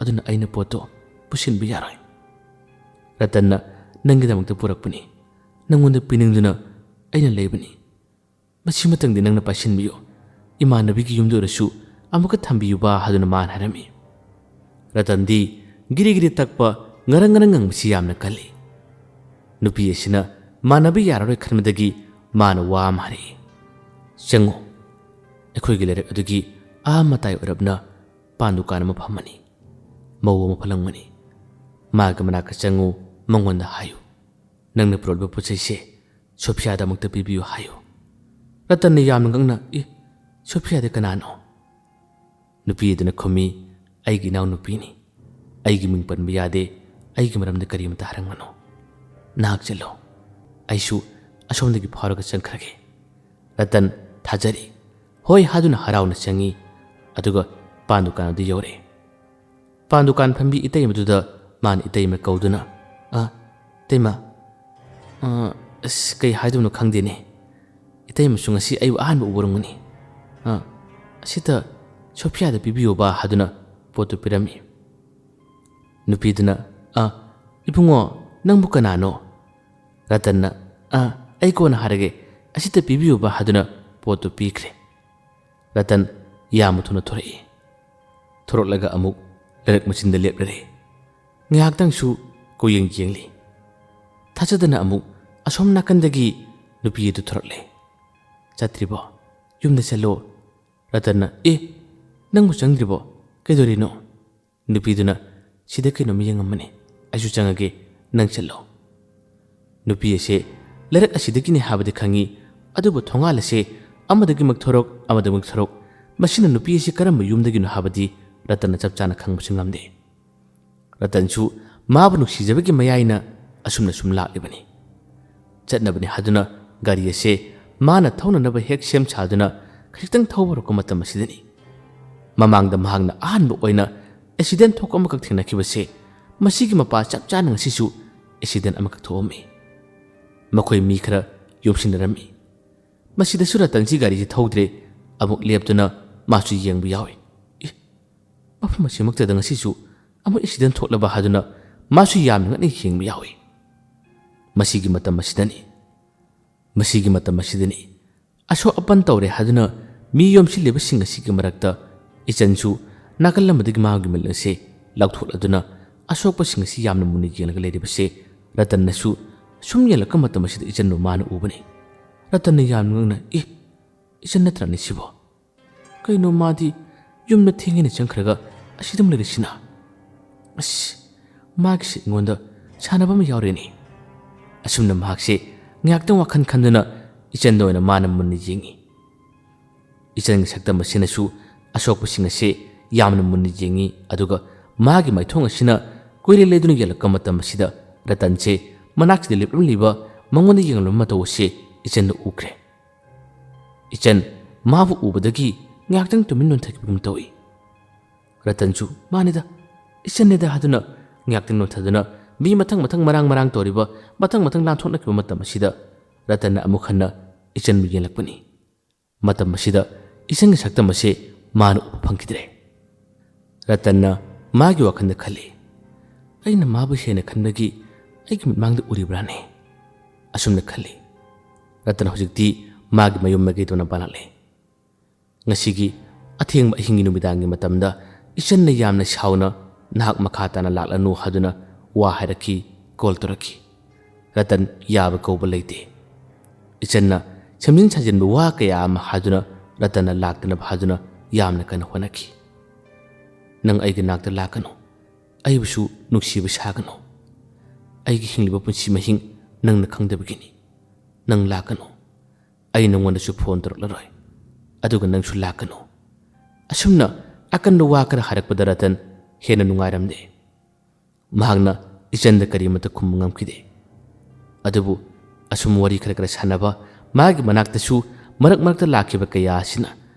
[SPEAKER 1] ꯑꯗꯨꯅ ꯑꯩꯅ ꯄꯣꯠꯇꯣ ꯄꯨꯁꯤꯟꯕ ꯌꯥꯔꯣꯏ꯫ ꯔꯇꯟꯅ ꯅꯪꯒꯤꯗꯃꯛꯇ ꯄꯨꯔꯛꯄꯅꯤ, ꯅꯪꯉꯣꯟꯗ ꯄꯤꯅꯤꯡꯗꯨꯅ ꯑꯩꯅ ꯂꯩꯕꯅꯤ, ꯃꯁꯤꯃꯇꯪꯗꯤ ꯅꯪꯅ ꯄꯥꯏꯁꯤꯟꯕꯤꯌꯨ, ꯏꯃꯥꯟꯅꯕꯤꯒꯤ ꯌꯨꯝꯗ ꯑꯣꯏꯔꯁꯨ ꯑꯃꯨꯛꯀ ꯊꯝꯕꯤꯌꯨꯕ ꯍꯥꯏꯗꯨꯅ ꯃꯥꯅ ꯍꯥꯏꯔꯝꯃꯤ꯫ ꯔꯇꯟꯗꯤ ꯒꯤꯔꯤ ꯒꯤꯔꯤ ꯇꯛꯄ ꯉꯔꯪ ꯉꯔꯪ ꯉꯪꯕꯁꯤ ꯌꯥꯝꯅ ꯀꯜꯂꯤ꯫ ꯅꯨꯄꯤ ꯑꯁꯤꯅ ꯃꯥꯟꯅꯕ ꯌꯥꯔꯔꯣꯏ ꯈꯟꯕꯗꯒꯤ ꯃꯥꯅ ꯋꯥ ꯑꯃ ꯍꯥꯏꯔꯛꯏ꯫ ꯆꯪꯉꯨ, ꯑꯩꯈꯣꯏꯒꯤ ꯂꯩꯔꯛ ꯑꯗꯨꯒꯤ ꯃꯇꯥꯏ ꯑꯣꯏꯔꯞꯅ ꯄꯥꯟ ꯗꯨꯀꯥꯟ ꯑꯃ ꯐꯝꯃꯅꯤ, ꯃꯧ ꯑꯃ ꯐꯠꯂꯝꯒꯅꯤ, ꯃꯥꯒꯤ ꯃꯅꯥꯛꯇ ꯆꯪꯉꯨ, ꯃꯉꯣꯟꯗ ꯍꯥꯏꯌꯨ, ꯅꯪꯅ ꯄꯨꯔꯛꯂꯤꯕ ꯄꯣꯠꯆꯩꯁꯦ ꯁꯣꯐꯤꯌꯥꯗ ꯑꯃꯨꯛꯇ ꯄꯤꯕꯤꯌꯨ ꯍꯥꯏꯌꯨ꯫ ꯔꯇꯟꯅ ꯌꯥꯝꯅ ꯉꯛꯅ ꯁꯣꯐꯤꯌꯥꯗꯤ ꯀꯅꯥꯅꯣ? ꯅꯨꯄꯤ ꯑꯗꯨꯅ ꯈꯨꯝꯃꯤ, ꯑꯩꯒꯤ ꯏꯅꯥꯎꯅꯨꯄꯤꯅꯤ, ꯑꯩꯒꯤ ꯃꯤꯡ ꯄꯟꯕ ꯌꯥꯗꯦ, ꯑꯩꯒꯤ ꯃꯔꯝꯗ ꯀꯔꯤꯃꯇ ꯍꯥꯏꯔꯝꯒꯅꯨ, ꯅꯍꯥꯛ ꯆꯠꯂꯣ, ꯑꯩꯁꯨ ꯑꯁꯣꯝꯗꯒꯤ ꯐꯥꯎꯔꯒ ꯆꯪꯈ꯭ꯔꯒꯦ꯫ ꯔꯇꯟ ꯊꯥꯖꯔꯤ, ꯍꯣꯏ ꯍꯥꯏꯗꯨꯅ ꯍꯔꯥꯎꯅ ꯆꯪꯉꯤ, ꯑꯗꯨꯒ ꯄꯥꯟ ꯗꯨꯀꯥꯟ ꯑꯗꯨ ꯌꯧꯔꯛꯑꯦ꯫ ꯄꯥꯟ ꯗꯨꯀꯥꯟ ꯐꯝꯕꯤ ꯏꯇꯩꯃꯗꯨꯗ ꯃꯥꯅ ꯏꯇꯩꯃ ꯀꯧꯗꯨꯅ, ꯏꯇꯩꯃ, ꯑꯁ ꯀꯩ ꯍꯥꯏꯗꯣꯏꯅꯣ ꯈꯪꯗꯦꯅꯦ, ꯏꯇꯩꯃꯁꯨ ꯉꯁꯤ ꯑꯩꯕꯨ ꯑꯍꯥꯟꯕ ꯎꯔꯝꯒꯅꯤ, ꯑꯁꯤꯗ ꯁꯣꯐꯤꯌꯥꯗ ꯄꯤꯕꯤꯌꯨꯕ ꯍꯥꯏꯗꯨꯅ ꯄꯣꯠꯇꯨ ꯄꯤꯔꯝꯃꯤ꯫ ꯅꯨꯄꯤꯗꯨꯅ, ꯏꯕꯨꯡꯉꯣ ꯅꯪꯕꯨ ꯀꯅꯥꯅꯣ? ꯔꯇꯟꯅ, ꯑꯩ ꯀꯣꯟꯅ ꯍꯥꯏꯔꯒꯦ, ꯑꯁꯤꯗ ꯄꯤꯕꯤꯌꯨꯕ ꯍꯥꯏꯗꯨꯅ ꯄꯣꯠꯇꯨ ꯄꯤꯈ꯭ꯔꯦ꯫ ꯔꯇꯟ ꯌꯥꯝꯅ ꯊꯨꯅ ꯊꯣꯔꯛꯏ꯫ ꯊꯣꯔꯛꯂꯒ ꯑꯃꯨꯛ ꯂꯩꯔꯛ ꯃꯆꯤꯟꯗ ꯂꯦꯞꯂꯔꯦ꯫ ꯉꯥꯏꯍꯥꯛꯇꯪꯁꯨ ꯀꯣꯌꯦꯡ ꯌꯦꯡꯂꯤ꯫ ꯊꯥꯖꯗꯅ ꯑꯃꯨꯛ ꯑꯁꯣꯝ ꯅꯥꯀꯟꯗꯒꯤ ꯅꯨꯄꯤ ꯑꯗꯨ ꯊꯣꯔꯛꯂꯦ꯫ ꯆꯠꯇ꯭ꯔꯤꯕꯣ? ꯌꯨꯝꯗ ꯆꯠꯂꯣ꯫ ꯔꯇꯟꯅ, ꯅꯪꯕꯨ ꯆꯪꯗ꯭ꯔꯤꯕꯣ? ꯀꯩꯗꯧꯔꯤꯅꯣ? ꯅꯨꯄꯤꯗꯨꯅ, ꯁꯤꯗ ꯀꯩꯅꯣꯝ ꯌꯦꯡꯉꯝꯕꯅꯤ, ꯑꯩꯁꯨ ꯆꯪꯉꯒꯦ, ꯅꯪ ꯆꯠꯂꯣ꯫ ꯅꯨꯄꯤ ꯑꯁꯦ ꯂꯩꯔꯛ ꯑꯁꯤꯗꯒꯤꯅꯤ ꯍꯥꯏꯕꯗꯤ ꯈꯪꯉꯤ, ꯑꯗꯨꯕꯨ ꯊꯣꯡꯒꯥꯜ ꯑꯁꯦ ꯑꯃꯗꯒꯤꯃꯛ ꯊꯣꯔꯛ ꯑꯃꯗꯒꯤꯃꯛ ꯊꯣꯔꯛ, ꯃꯁꯤꯅ ꯅꯨꯄꯤ ꯑꯁꯤ ꯀꯔꯝꯕ ꯌꯨꯝꯗꯒꯤꯅꯣ ꯍꯥꯏꯕꯗꯤ ꯔꯇꯟꯅ ꯆꯞ ꯆꯥꯅ ꯈꯪꯕꯁꯨ ꯉꯝꯗꯦ꯫ ꯔꯇꯟꯁꯨ ꯃꯥꯕꯨ ꯅꯨꯡꯁꯤꯖꯕꯒꯤ ꯃꯌꯥꯏꯅ ꯑꯁꯨꯝꯅ ꯁꯨꯝ ꯂꯥꯛꯂꯤꯕꯅꯤ꯫ ꯆꯠꯅꯕꯅꯤ ꯍꯥꯏꯗꯨꯅ ꯒꯥꯔꯤ ꯑꯁꯦ ꯃꯥꯅ ꯊꯧꯅꯅꯕ ꯍꯦꯛ ꯁꯦꯝ ꯁꯥꯗꯨꯅ ꯈꯖꯤꯛꯇꯪ ꯊꯧꯕ ꯍꯧꯔꯛꯄ ꯃꯇꯝ ꯑꯁꯤꯗꯅꯤ ꯃꯃꯥꯡꯗ ꯃꯍꯥꯛꯅ ꯑꯍꯥꯟꯕ ꯑꯣꯏꯅ ꯑꯦꯛꯁꯤꯗꯦꯟ ꯊꯣꯛꯄ ꯑꯃꯈꯛ ꯊꯦꯡꯅꯈꯤꯕꯁꯦ, ꯃꯁꯤꯒꯤ ꯃꯄꯥ ꯆꯞ ꯆꯥꯅ ꯉꯁꯤꯁꯨ ꯑꯦꯛꯁꯤꯗꯦꯟ ꯑꯃꯈꯛ ꯊꯣꯛꯑꯝꯃꯤ꯫ ꯃꯈꯣꯏ ꯃꯤ ꯈꯔ ꯌꯣꯝꯁꯤꯟꯅꯔꯝꯃꯤ꯫ ꯃꯁꯤꯗꯁꯨ ꯔꯇꯟꯁꯤ ꯒꯥꯔꯤꯁꯤ ꯊꯧꯗ꯭ꯔꯦ, ꯑꯃꯨꯛ ꯂꯦꯞꯇꯨꯅ ꯃꯥꯁꯨ ꯌꯦꯡꯕ ꯌꯥꯎꯏ꯫ ꯃꯐꯝ ꯑꯁꯤꯃꯛꯇꯗ ꯉꯁꯤꯁꯨ ꯑꯃꯨꯛ ꯑꯦꯛꯁꯤꯗꯦꯟ ꯊꯣꯛꯂꯕ ꯍꯥꯏꯗꯨꯅ ꯃꯥꯁꯨ ꯌꯥꯝꯅ ꯉꯛꯅ ꯌꯦꯡꯕ ꯌꯥꯎꯏ꯫ ꯃꯁꯤꯒꯤ ꯃꯇꯝ ꯑꯁꯤꯗꯅꯤ ꯑꯁꯣꯛ ꯑꯄꯟ ꯇꯧꯔꯦ ꯍꯥꯏꯗꯨꯅ ꯃꯤ ꯌꯣꯝꯁꯤꯜꯂꯤꯕꯁꯤꯡ ꯑꯁꯤꯒꯤ ꯃꯔꯛꯇ ꯏꯆꯟꯁꯨ ꯅꯥꯀꯜ ꯑꯃꯗꯒꯤ ꯃꯥꯒꯤ ꯃꯤꯠ ꯑꯁꯦ ꯂꯥꯎꯊꯣꯛꯂꯗꯨꯅ ꯑꯁꯣꯛꯄꯁꯤꯡ ꯑꯁꯤ ꯌꯥꯝꯅ ꯃꯨꯟꯅ ꯌꯦꯡꯂꯒ ꯂꯩꯔꯤꯕꯁꯦ ꯔꯇꯟꯅꯁꯨ ꯁꯨꯝ ꯌꯦꯡꯂꯛꯄ ꯃꯇꯝ ꯑꯁꯤꯗ ꯏꯆꯟꯕꯨ ꯃꯥꯅ ꯎꯕꯅꯤ꯫ ꯔꯇꯟꯅ ꯌꯥꯝꯅ ꯉꯛꯅ, ꯏꯆꯟ ꯅꯠꯇ꯭ꯔꯅꯤ ꯁꯤꯕꯣ? ꯀꯩꯅꯣ ꯃꯥꯗꯤ ꯌꯨꯝꯗ ꯊꯦꯡꯉꯦꯅ ꯆꯪꯈ꯭ꯔꯒ ꯑꯁꯤꯗꯝ ꯂꯩꯔꯤꯁꯤꯅ? ꯑꯁ ꯃꯥꯒꯤꯁꯦ ꯑꯩꯉꯣꯟꯗ ꯁꯥꯟꯅꯕ ꯑꯃ ꯌꯥꯎꯔꯦꯅꯦ꯫ ꯑꯁꯨꯝꯅ ꯃꯍꯥꯛꯁꯦ ꯉꯥꯏꯍꯥꯛꯇꯪ ꯋꯥꯈꯜ ꯈꯟꯗꯨꯅ ꯏꯆꯟꯗ ꯑꯣꯏꯅ ꯃꯥꯅ ꯃꯨꯟꯅ ꯌꯦꯡꯉꯤ꯫ ꯏꯆꯟꯒꯤ ꯁꯛꯇꯝ ꯑꯁꯤꯅꯁꯨ ꯑꯁꯣꯛꯄꯁꯤꯡ ꯑꯁꯦ ꯌꯥꯝꯅ ꯃꯨꯟꯅ ꯌꯦꯡꯉꯤ, ꯑꯗꯨꯒ ꯃꯥꯒꯤ ꯃꯥꯏꯊꯣꯡ ꯑꯁꯤꯅ ꯀꯨꯏꯂꯩ ꯂꯩꯗꯨꯅ ꯌꯦꯡꯂꯛꯄ ꯃꯇꯝ ꯑꯁꯤꯗ ꯔꯇꯟꯁꯦ ꯃꯅꯥꯛꯁꯤꯗ ꯂꯦꯞꯂꯝꯂꯤꯕ ꯃꯉꯣꯟꯗ ꯌꯦꯡꯂꯝꯕ ꯃꯇꯧ ꯑꯁꯤ ꯏꯆꯟꯗ ꯎꯈ꯭ꯔꯦ꯫ ꯏꯆꯟ ꯃꯥꯕꯨ ꯎꯕꯗꯒꯤ ꯉꯥꯏꯍꯥꯛꯇꯪ ꯇꯨꯃꯤꯟ ꯅꯣꯟꯊꯈꯤꯕꯒꯨꯝ ꯇꯧꯏ꯫ ꯔꯇꯟꯁꯨ ꯃꯥꯅꯤꯗ ꯏꯆꯟꯅꯤꯗ ꯍꯥꯏꯗꯨꯅ ꯉꯥꯏꯍꯥꯛꯇꯪ ꯅꯣꯟꯊꯗꯨꯅ ꯃꯤ ꯃꯊꯪ ꯃꯔꯥꯡ ꯇꯧꯔꯤꯕ ꯃꯊꯪ ꯂꯥꯟꯊꯣꯛꯅꯈꯤꯕ ꯃꯇꯝ ꯑꯁꯤꯗ ꯔꯇꯟꯅ ꯑꯃꯨꯛ ꯍꯟꯅ ꯏꯆꯟꯕꯨ ꯌꯦꯡꯂꯛꯄꯅꯤ꯫ ꯃꯇꯝ ꯑꯁꯤꯗ ꯏꯆꯟꯒꯤ ꯁꯛꯇꯝ ꯑꯁꯤ ꯃꯥꯅ ꯎꯕ ꯐꯪꯈꯤꯗ꯭ꯔꯦ꯫ ꯔꯇꯟꯅ ꯃꯥꯒꯤ ꯋꯥꯈꯜꯗ ꯈꯜꯂꯤ, ꯑꯩꯅ ꯃꯥꯕꯨ ꯍꯦꯟꯅ ꯈꯟꯕꯒꯤ ꯑꯩꯒꯤ ꯃꯤꯠꯃꯥꯡꯗ ꯎꯔꯤꯕ꯭ꯔꯥꯅꯦ? ꯑꯁꯨꯝꯅ ꯈꯜꯂꯤ꯫ ꯔꯇꯟ ꯍꯧꯖꯤꯛꯇꯤ ꯃꯥꯒꯤ ꯃꯌꯨꯝ ꯃꯥꯏꯀꯩꯗꯣꯟꯅ ꯄꯥꯜꯂꯛꯂꯦ꯫ ꯉꯁꯤꯒꯤ ꯑꯊꯦꯡꯕ ꯑꯍꯤꯡꯒꯤ ꯅꯨꯃꯤꯗꯥꯡꯒꯤ ꯃꯇꯝꯗ ꯏꯆꯟꯅ ꯌꯥꯝꯅ ꯁꯥꯎꯅ ꯅꯍꯥꯛ ꯃꯈꯥ ꯇꯥꯅ ꯂꯥꯛꯂꯅꯨ ꯍꯥꯏꯗꯨꯅ वा हायरकी कॉल तौरकी रतन याब कौब लेते इचन्ना सेमजिन साजिनबु वा कया अमा हादुना रतन लाक्तन भादुना यामना कन होनकी नंग अइगे नाक्ता लाकनो अइबसु नुक्सिब सागनो अइगे हिंगलिब पुंसि महिंग नंगना खंगदबगिनी नंग लाकनो अइ नंगवनसु फोन तौरक्लरोय अदुगा नंगसु लाकनो असुमना अकन वा कर हारकपदा रतन हेना नुंगाइरमदे महागना इचंद करीमत खुम ngamkide अदुबु असुम वरी खर खर सानबा मागी मनाक्तसु मरक मरकता लाखिबा कया सिना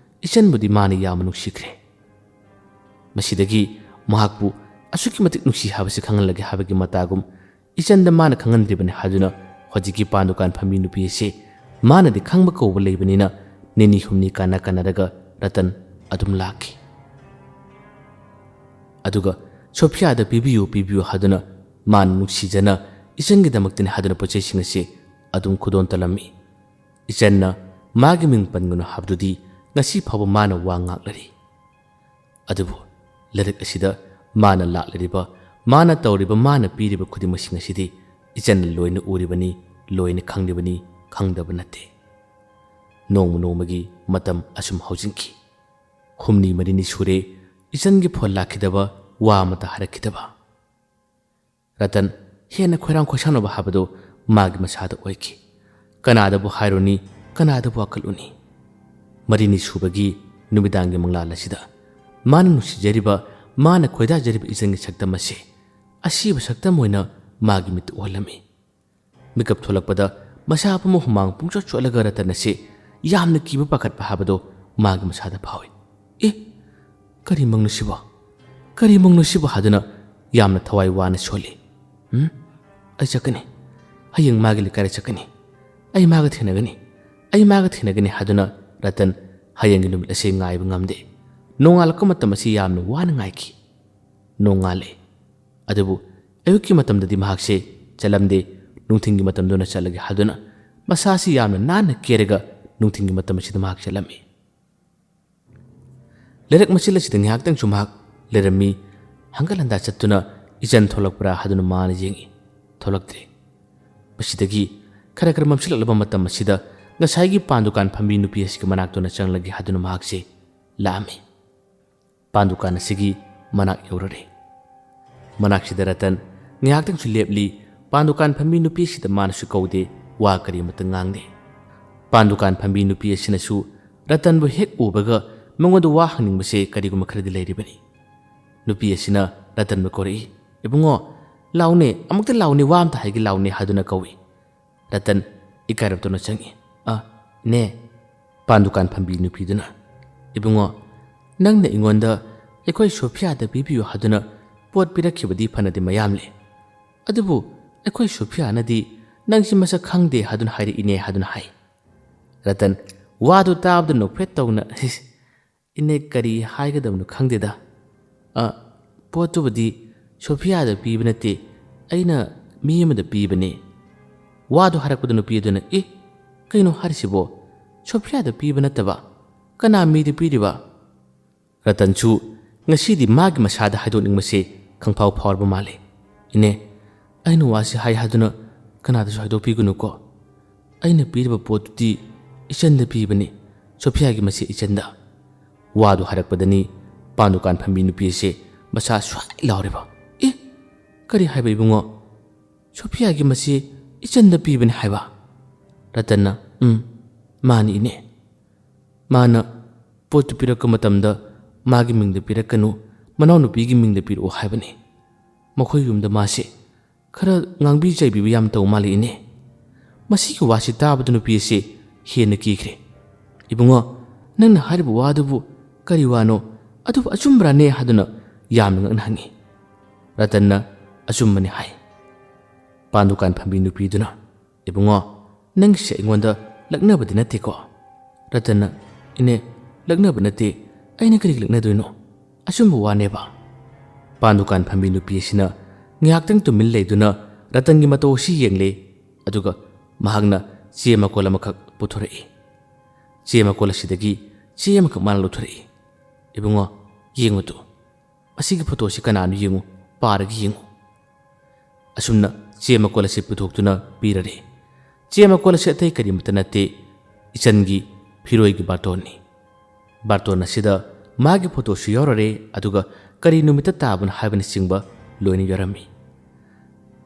[SPEAKER 1] इचनबुदि माने याम नुक्सिख्रे मसिदगी महाकबु असुकी मतिक नुक्सि हाबसि खंगलगे हाबगी मतागुम इचंद मान खंगनद्रिबने हाजुना हजिकी पांदुकान फमी नुपीसे मानदि खंगबा कौब लेबनिना निनी हुमनी काना कानरगा रतन अदुम लाखि अदुगा सोफियादा पिबियु हादुना मान नुक्सिजना इचनगी दमक्तिने हादुना पोचेसिंग से अदुम खुदोन तलम्मी इचन्ना मागी Ming पनगुना हाबदुदी ngasi phaba mana wa ngaklari adubu larik asida mana laklariba mana tawriba mana piriba khudimasing asidi ichen loina uribani loina khangdibani khangdaba natte nongmagi matam asum haujinki humni marini sure ichen gi phol lakhidaba wa mata harakidaba ratan hena khoirang khosanaba habado magi masada oiki kanada bu haironi kanada bu akaluni मरीनी सुबगी नुमिदांगी मंगलाल असिदा माना नुसिजरिबा माना खोइदाजरिबा इजंगी सक्तम असे असिब सक्तम होइना मागी मित ओलमी मिकअप थोलकपदा मसा अपमो हुमांग पुंचो चोलगा रतनसे यामना कीबा पाखत पाहाबदो मागी मसादा फावे ए करी मंगनुसिबा हादुना यामना थवाई वाना सोले आई चकनी हयंग मागी लिकारे चकनी आई मागा थेनगनी हादुना रतन हयंगी नुमित असे ngaib ngamde nongalka matam asi yamna wana ngaiki nongale adubu ayuki matam dadi mahakse chalamde nungthingi matam dona chalagi haduna masasi yamna nana kerega nungthingi matam asi mahak chalami lerak masila sidang haktang chumak lerami hangalanda chattuna ijan tholakpra haduna mana yengi tholaktre masidagi khara khara mamsila laba matam asida ngasai pandukan phambi nupi asiki manaktona changlagi haduna mahakse lami pandukan asigi manak yorare manaksida ratan ngyaktang su lepli pandukan phambi nupi sida manasu kaude wa kari matangangde pandukan phambi nupi asina su ratan bu hek ubaga mangodu wa hangingbase kariguma kharadi leiribani nupi asina ratan bu kori ibungo laune amukta laune wa amta haigi laune haduna kawi ratan ikarabtona changi ne pandukan phambi nupiduna ibungo nangna ingonda ekoi Sophia da bibiyu haduna pot pirakhibadi phanadi mayamle adubu ekoi Sophia nadi nangsi masa khangde haduna hairi ine haduna hai ratan wadu tabda no phet tawna ine kari haigadamnu khangde da potu badi Sophia da bibnate aina miyama da bibane wadu harakpadu nupiduna kaino harisibo Sophia da piba nataba kana mi de piriba ratan chu ngasidi magi masada haidon ingmase khangphau phawrba male ine ainu wasi hai haduna kana da haido pigunu ko aina piriba potuti ichanda pibani Sophia gi mase ichanda wadu harakpadani pandukan phambi nupi se masa swai lauriba kari haiba ibungo Sophia gi mase ichanda pibani haiba Ratana, mani ine. Mana, potu piraka matamda, magi mingda pirakanu, manau nupi gi mingda piru haibani. Makoi yumda masi, kara ngangbi jai bibi yam tau mali ine. Masi ki wasi tabadu nupi se, hiena kikre. Ibungo, nangna haribu wadubu, kariwano, adubu achumbra ne haduna, yam ngang hangi. Ratana, achumbani hai. Pandukan phambi nupi duna. Ibungo, nang siya ingwanda lakna ba dinati ko ratana ine lakna ba nati ay nagkarig lakna doon no asumbo wane ba pandukan phambi nupi sina ngayaktang tumilay doon na ratan gi mato si yengle aduga mahagna siya makola makak puturai siya makola sidagi siya makak manalo turai ibungo yengo to asigi puto si kanano yengo paragi yengo ꯑꯁꯨꯝꯅ ꯆꯦ ꯃꯀꯣꯜ ꯑꯁꯤ ꯄꯨꯊꯣꯛꯇꯨꯅ ꯄꯤꯔꯔꯦ꯫ ꯆꯦ ꯃꯀꯣꯜ ꯑꯁꯤ ꯑꯇꯩ ꯀꯔꯤꯃꯠꯇ ꯅꯠꯇꯦ, ꯏꯆꯟꯒꯤ ꯐꯤꯔꯣꯏꯒꯤ ꯕꯥꯔꯇꯣꯟꯅꯤ꯫ ꯕꯥꯔꯇꯣꯟ ꯑꯁꯤꯗ ꯃꯥꯒꯤ ꯐꯣꯇꯣꯁꯨ ꯌꯥꯎꯔꯔꯦ, ꯑꯗꯨꯒ ꯀꯔꯤ ꯅꯨꯃꯤꯠꯇ ꯇꯥꯕꯅ ꯍꯥꯏꯕꯅꯆꯤꯡꯕ ꯂꯣꯏꯅ ꯌꯥꯎꯔꯝꯃꯤ꯫